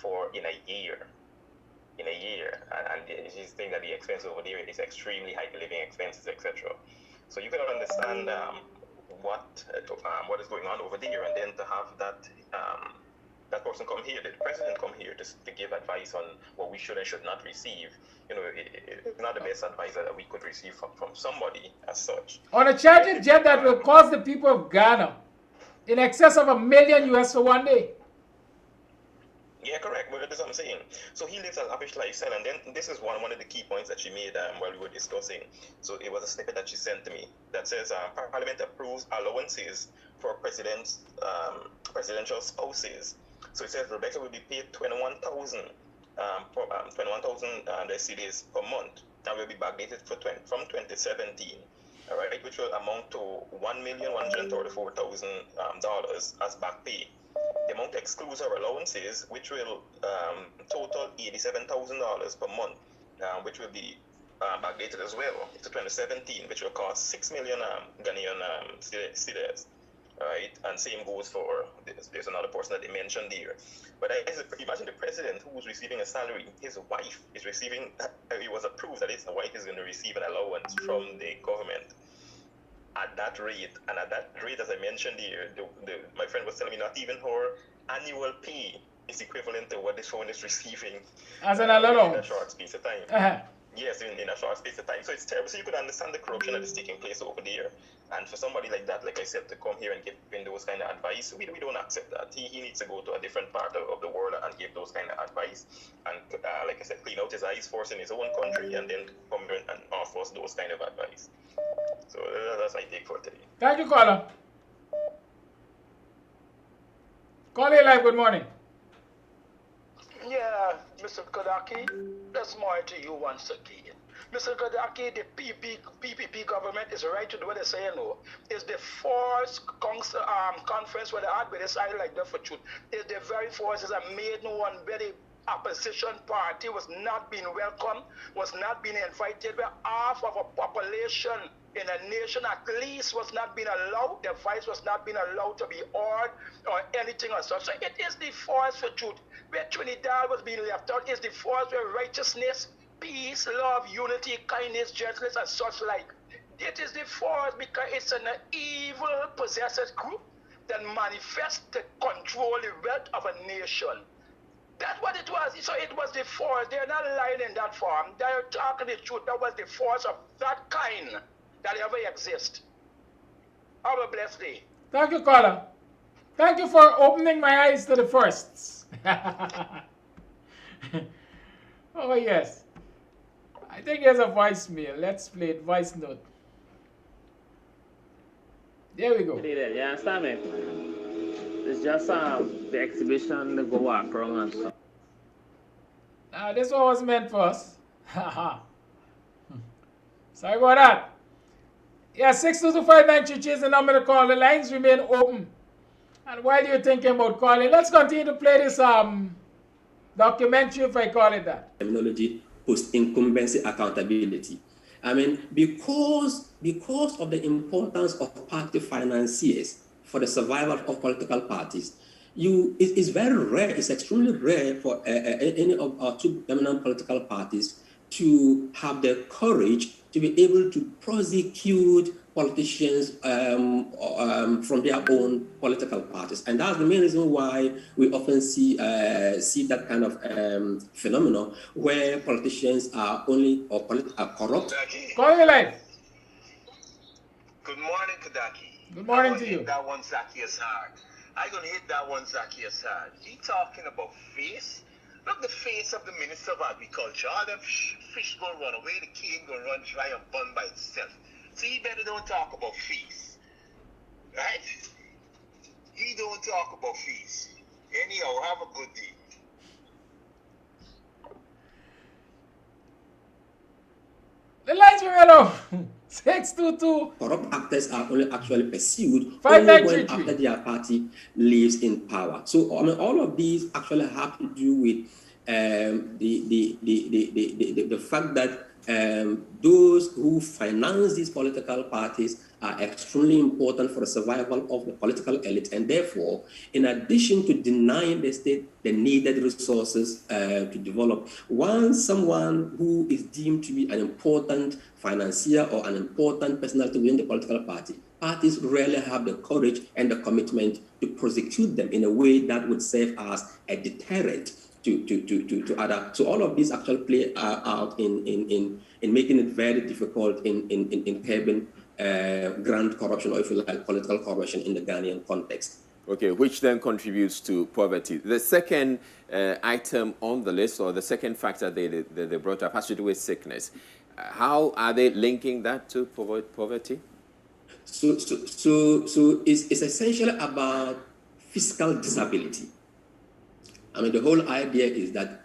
for in a year. And she's saying that the expense over there is extremely high, the living expenses, etc. So you can understand what is going on over there, and then to have that that person come here, the president come here to give advice on what we should and should not receive. You know, it's not the best advice that we could receive from somebody as such. On a chartered jet that will cost the people of Ghana in excess of $1 million US for one day. Yeah, correct. Well, that's what I'm saying. So he lives a lavish lifestyle, and then this is one of the key points that she made while we were discussing. So it was a snippet that she sent to me that says Parliament approves allowances for presidential spouses. So it says Rebecca will be paid 21,000 cedis per month, and will be backdated from 2017. All right, which will amount to $1,134,000 as back pay. The amount excludes our allowances, which will total $87,000 per month, which will be backdated as well to 2017, which will cost 6 million Ghanaian cedis. Right, and same goes for there's another person that they mentioned here. But imagine the president who was receiving a salary, his wife is receiving. It was approved that his wife is going to receive an allowance from the government at that rate, and at that rate, as I mentioned here, my friend was telling me not even her annual pay is equivalent to what this phone is receiving as an in a allowance. short space of time. Yes, in a short space of time. So it's terrible. So you could understand the corruption that is taking place over there. And for somebody like that, like I said, to come here and give him those kind of advice, we don't accept that. He needs to go to a different part of the world and give those kind of advice. And like I said, clean out his eyes first in his own country and then come here and offer us those kind of advice. So that's my take for today. Thank you, caller. Caller live, good morning. Yeah, Mr. Kodaki, that's more to you once again. Mr. Kodaki, the PPP government is right to do what they say, you know. It's the first conference where they had with this island like that for truth. It's the very first, a maiden one, very opposition party was not being welcomed, was not being invited, where half of a population in a nation at least was not being allowed, the voice was not being allowed to be heard or anything or such. So it is the force for truth. Where Trinidad was being left out is the force where righteousness, peace, love, unity, kindness, gentleness, and such like. It is the force because it's an evil possessed group that manifests to control the wealth of a nation. That's what it was. So it was the force. They're not lying in that form. They're talking the truth. That was the force of that kind that ever exists. Have a blessed day. Thank you, caller. Thank you for opening my eyes to the firsts. Oh, yes. I think there's a voicemail. Let's play it. Voice note. There we go. You understand me? It's just the exhibition, the go walk around and stuff. Now, this one was meant for us. Sorry about that. Yeah, 6225933 is the number to call. The lines remain open. And while you're thinking about calling, let's continue to play this documentary, if I call it that. Terminology, post-incumbency accountability. I mean, because of the importance of party financiers for the survival of political parties, it's very rare, it's extremely rare for any of our two dominant political parties to have the courage to be able to prosecute politicians from their own political parties. And that's the main reason why we often see that kind of phenomenon where politicians are corrupt. Call your line. Good morning, Kodaki. Good morning to you. Hit that one Zacchaeus hard. I'm going to hit that one Zacchaeus hard. He talking about face. Look the face of the Minister of Agriculture. All them fish going to run away. The cane going to run dry and bun by itself. So he better don't talk about face. Right? He don't talk about face. Anyhow, have a good day. The lines remain open. 622. Corrupt actors are only actually pursued only when after their party leaves in power. So I mean, all of these actually have to do with the fact that those who finance these political parties are extremely important for the survival of the political elite, and therefore, in addition to denying the state the needed resources to develop, once someone who is deemed to be an important financier or an important personality within the political party, parties rarely have the courage and the commitment to prosecute them in a way that would serve as a deterrent to other. So all of these actually play out in making it very difficult in curbing grand corruption, or if you like, political corruption in the Ghanaian context. Okay, which then contributes to poverty. The second item on the list, or the second factor they brought up, has to do with sickness. How are they linking that to poverty? So it's essentially about physical disability. I mean, the whole idea is that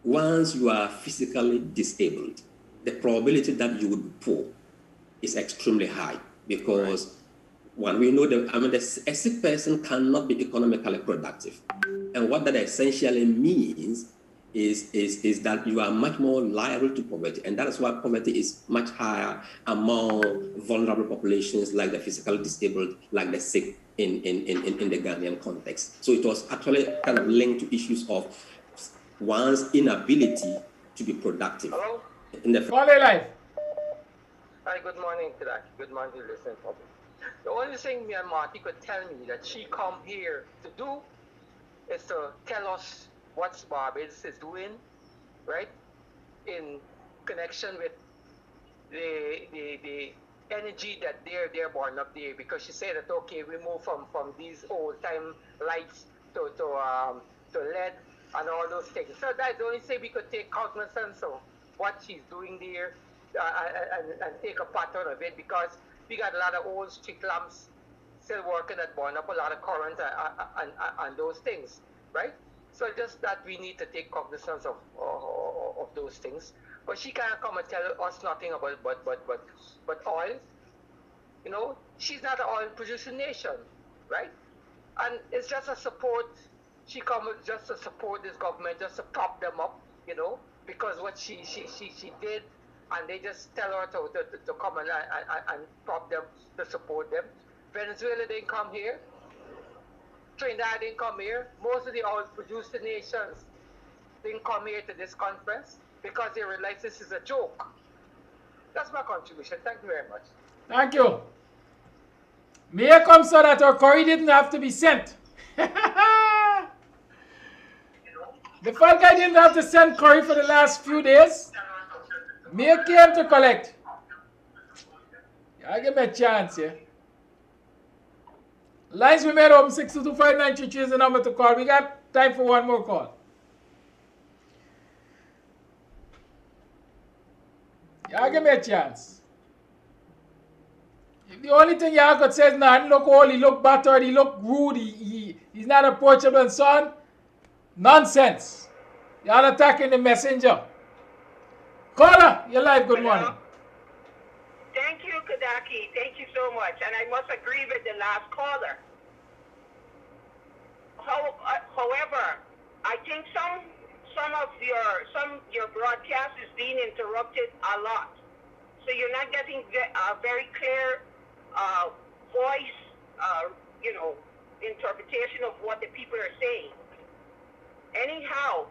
once you are physically disabled, the probability that you would be poor is extremely high, because one, we know that a sick person cannot be economically productive. And what that essentially means is that you are much more liable to poverty. And that is why poverty is much higher among vulnerable populations like the physically disabled, like the sick in the Ghanaian context. So it was actually kind of linked to issues of one's inability to be productive. Hello? Life. Hi, good morning, Kodaki. Good morning, listening public. The only thing me and Marty could tell me that she come here to do is to tell us what Barbados is doing, right, in connection with the energy that they're born up there, because she said that okay, we move from these old time lights to LED and all those things. So that's the only say we could take cognizance of what she's doing there, and take a pattern of it, because we got a lot of old street lamps still working that burn up a lot of current and those things, right? So just that we need to take cognizance of those things. But she can't come and tell us nothing about but oil. You know, she's not an oil producing nation, right? And it's just a support. She comes just to support this government, just to prop them up, you know, because what she did, and they just tell her to come and prop them, to support them. Venezuela didn't come here. Trinidad didn't come here. Most of the oil producing nations didn't come here to this conference because they realize this is a joke. That's my contribution. Thank you very much. Thank you. May I come so that our curry didn't have to be sent. The fat guy didn't have to send curry for the last few days. May I came to collect. I give me a chance, yeah. Lines remain open. 6225933 is the number to call. We got time for one more call. Y'all give me a chance. If the only thing y'all could say is, nah, he look old, he look battered, he look rude, he's not approachable and so on, nonsense. Y'all attacking the messenger. Caller, you're live. Good morning. Thank you, Kadaki. Thank you so much. And I must agree with the last caller. However, I think some of your broadcast is being interrupted a lot. So you're not getting a very clear voice, interpretation of what the people are saying. Anyhow,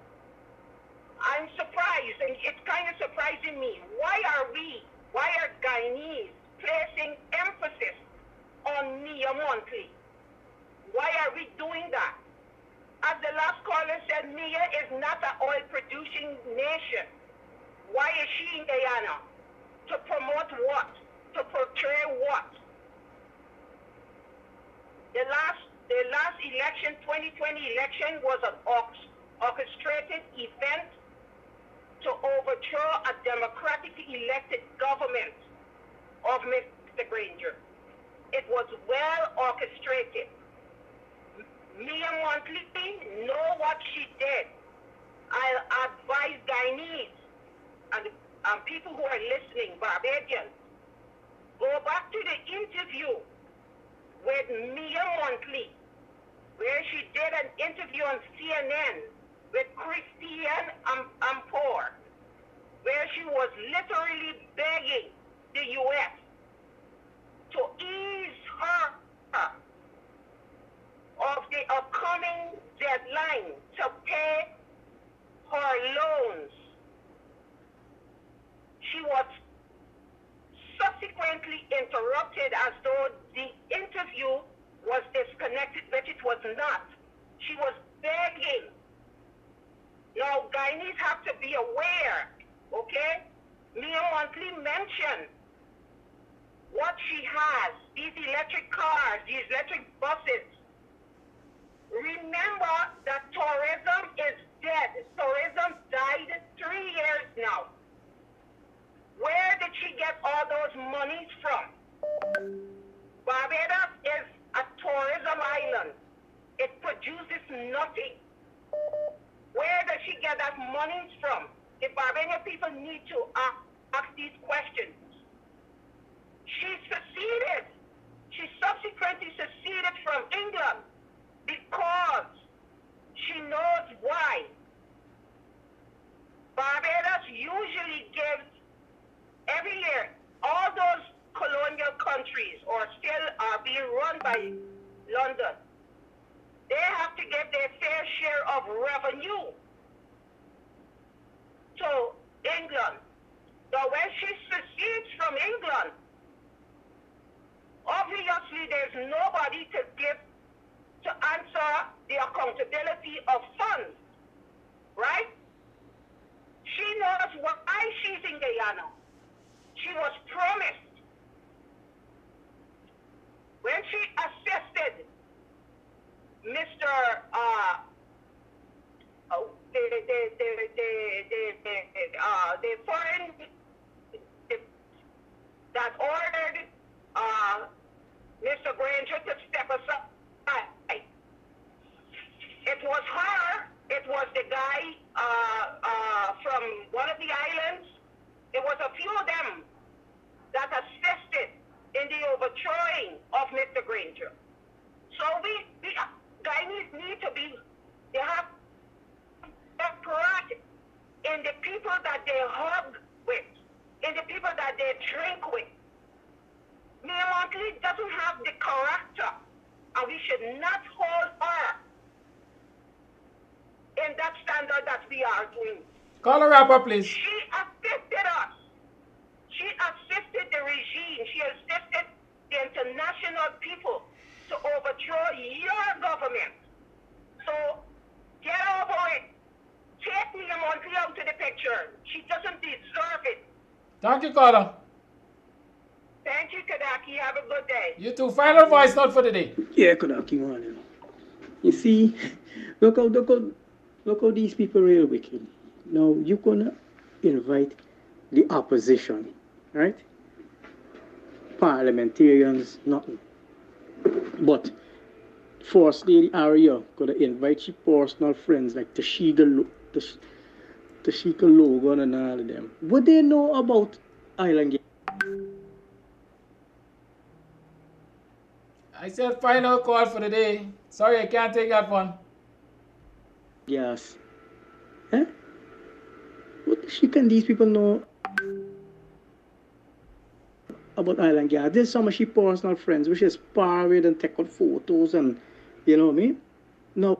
I'm surprised, and it's kind of surprising me. Why are Guyanese placing emphasis on Mia Montley? Why are we doing that? As the last caller said, Mia is not an oil-producing nation. Why is she in Guyana? To promote what? To portray what? The last election, 2020 election, was an orchestrated event to overthrow a democratically elected government of Mr. Granger. It was well orchestrated. Mia Montley know what she did. I'll advise Guyanese and people who are listening, Barbadians, go back to the interview with Mia Montley, where she did an interview on CNN with Christiane Ampor, where she was literally begging the U.S. to ease her of the upcoming deadline to pay her loans. She was subsequently interrupted as though the interview was disconnected, but it was not. She was begging. Now, Guyanese have to be aware, okay? Mia Montley mentioned what she has, these electric cars, these electric buses. Remember that tourism is dead. Tourism died 3 years now. Where did she get all those monies from? Barbados is a tourism island. It produces nothing. Where does she get that monies from? The Barbadian people need to ask these questions. She seceded. She subsequently seceded from England because she knows why. Barbados usually gives every year, all those colonial countries or still are being run by London, they have to give their fair share of revenue to England. So when she secedes from England, obviously there's nobody to answer the accountability. availability of funds, right? She knows why she's in Guyana. She was promised when she assisted Mr. The foreign that ordered Mr. Granger to step aside. It was her. It was the guy from one of the islands. It was a few of them that assisted in the overthrowing of Mr. Granger. So we Guyanese need to be, they have that pride in the people that they hug with, in the people that they drink with. Mia Montley doesn't have the character, and we should not hold her in that standard that we are doing. Call a wrap up, please. She assisted us. She assisted the regime. She assisted the international people to overthrow your government. So get over it. Take Mia Montley out of the picture. She doesn't deserve it. Thank you, caller. Thank you, Kadaki. Have a good day. You too. Final voice note for the day. Yeah, Kodaki, man. You see, look how these people are real wicked. Now, you're going to invite the opposition, right? Parliamentarians, nothing. But First Lady Aria could have invite your personal friends like Tashika Logan and all of them. What they know about Island Game? I said final call for the day. Sorry, I can't take that one. Yes. Huh? What the shit can these people know about Island Gas? There's some of she personal friends which is par with and take out photos and you know what I mean? No.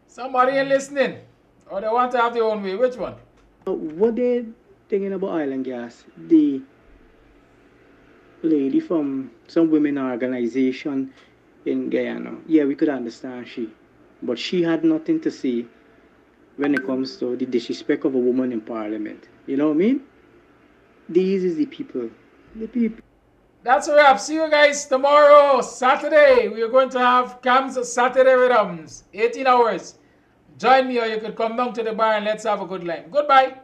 Somebody ain't listening. Or they want to have their own way. Which one? What they thinking about Island Gas? The lady from some women organization in Guyana. Yeah, we could understand she. But she had nothing to say when it comes to the disrespect of a woman in parliament. You know what I mean? These is the people. The people. That's a wrap. See you guys tomorrow, Saturday. We are going to have KAMS Saturday Rhythms, 18 hours. Join me or you could come down to the bar and let's have a good time. Goodbye.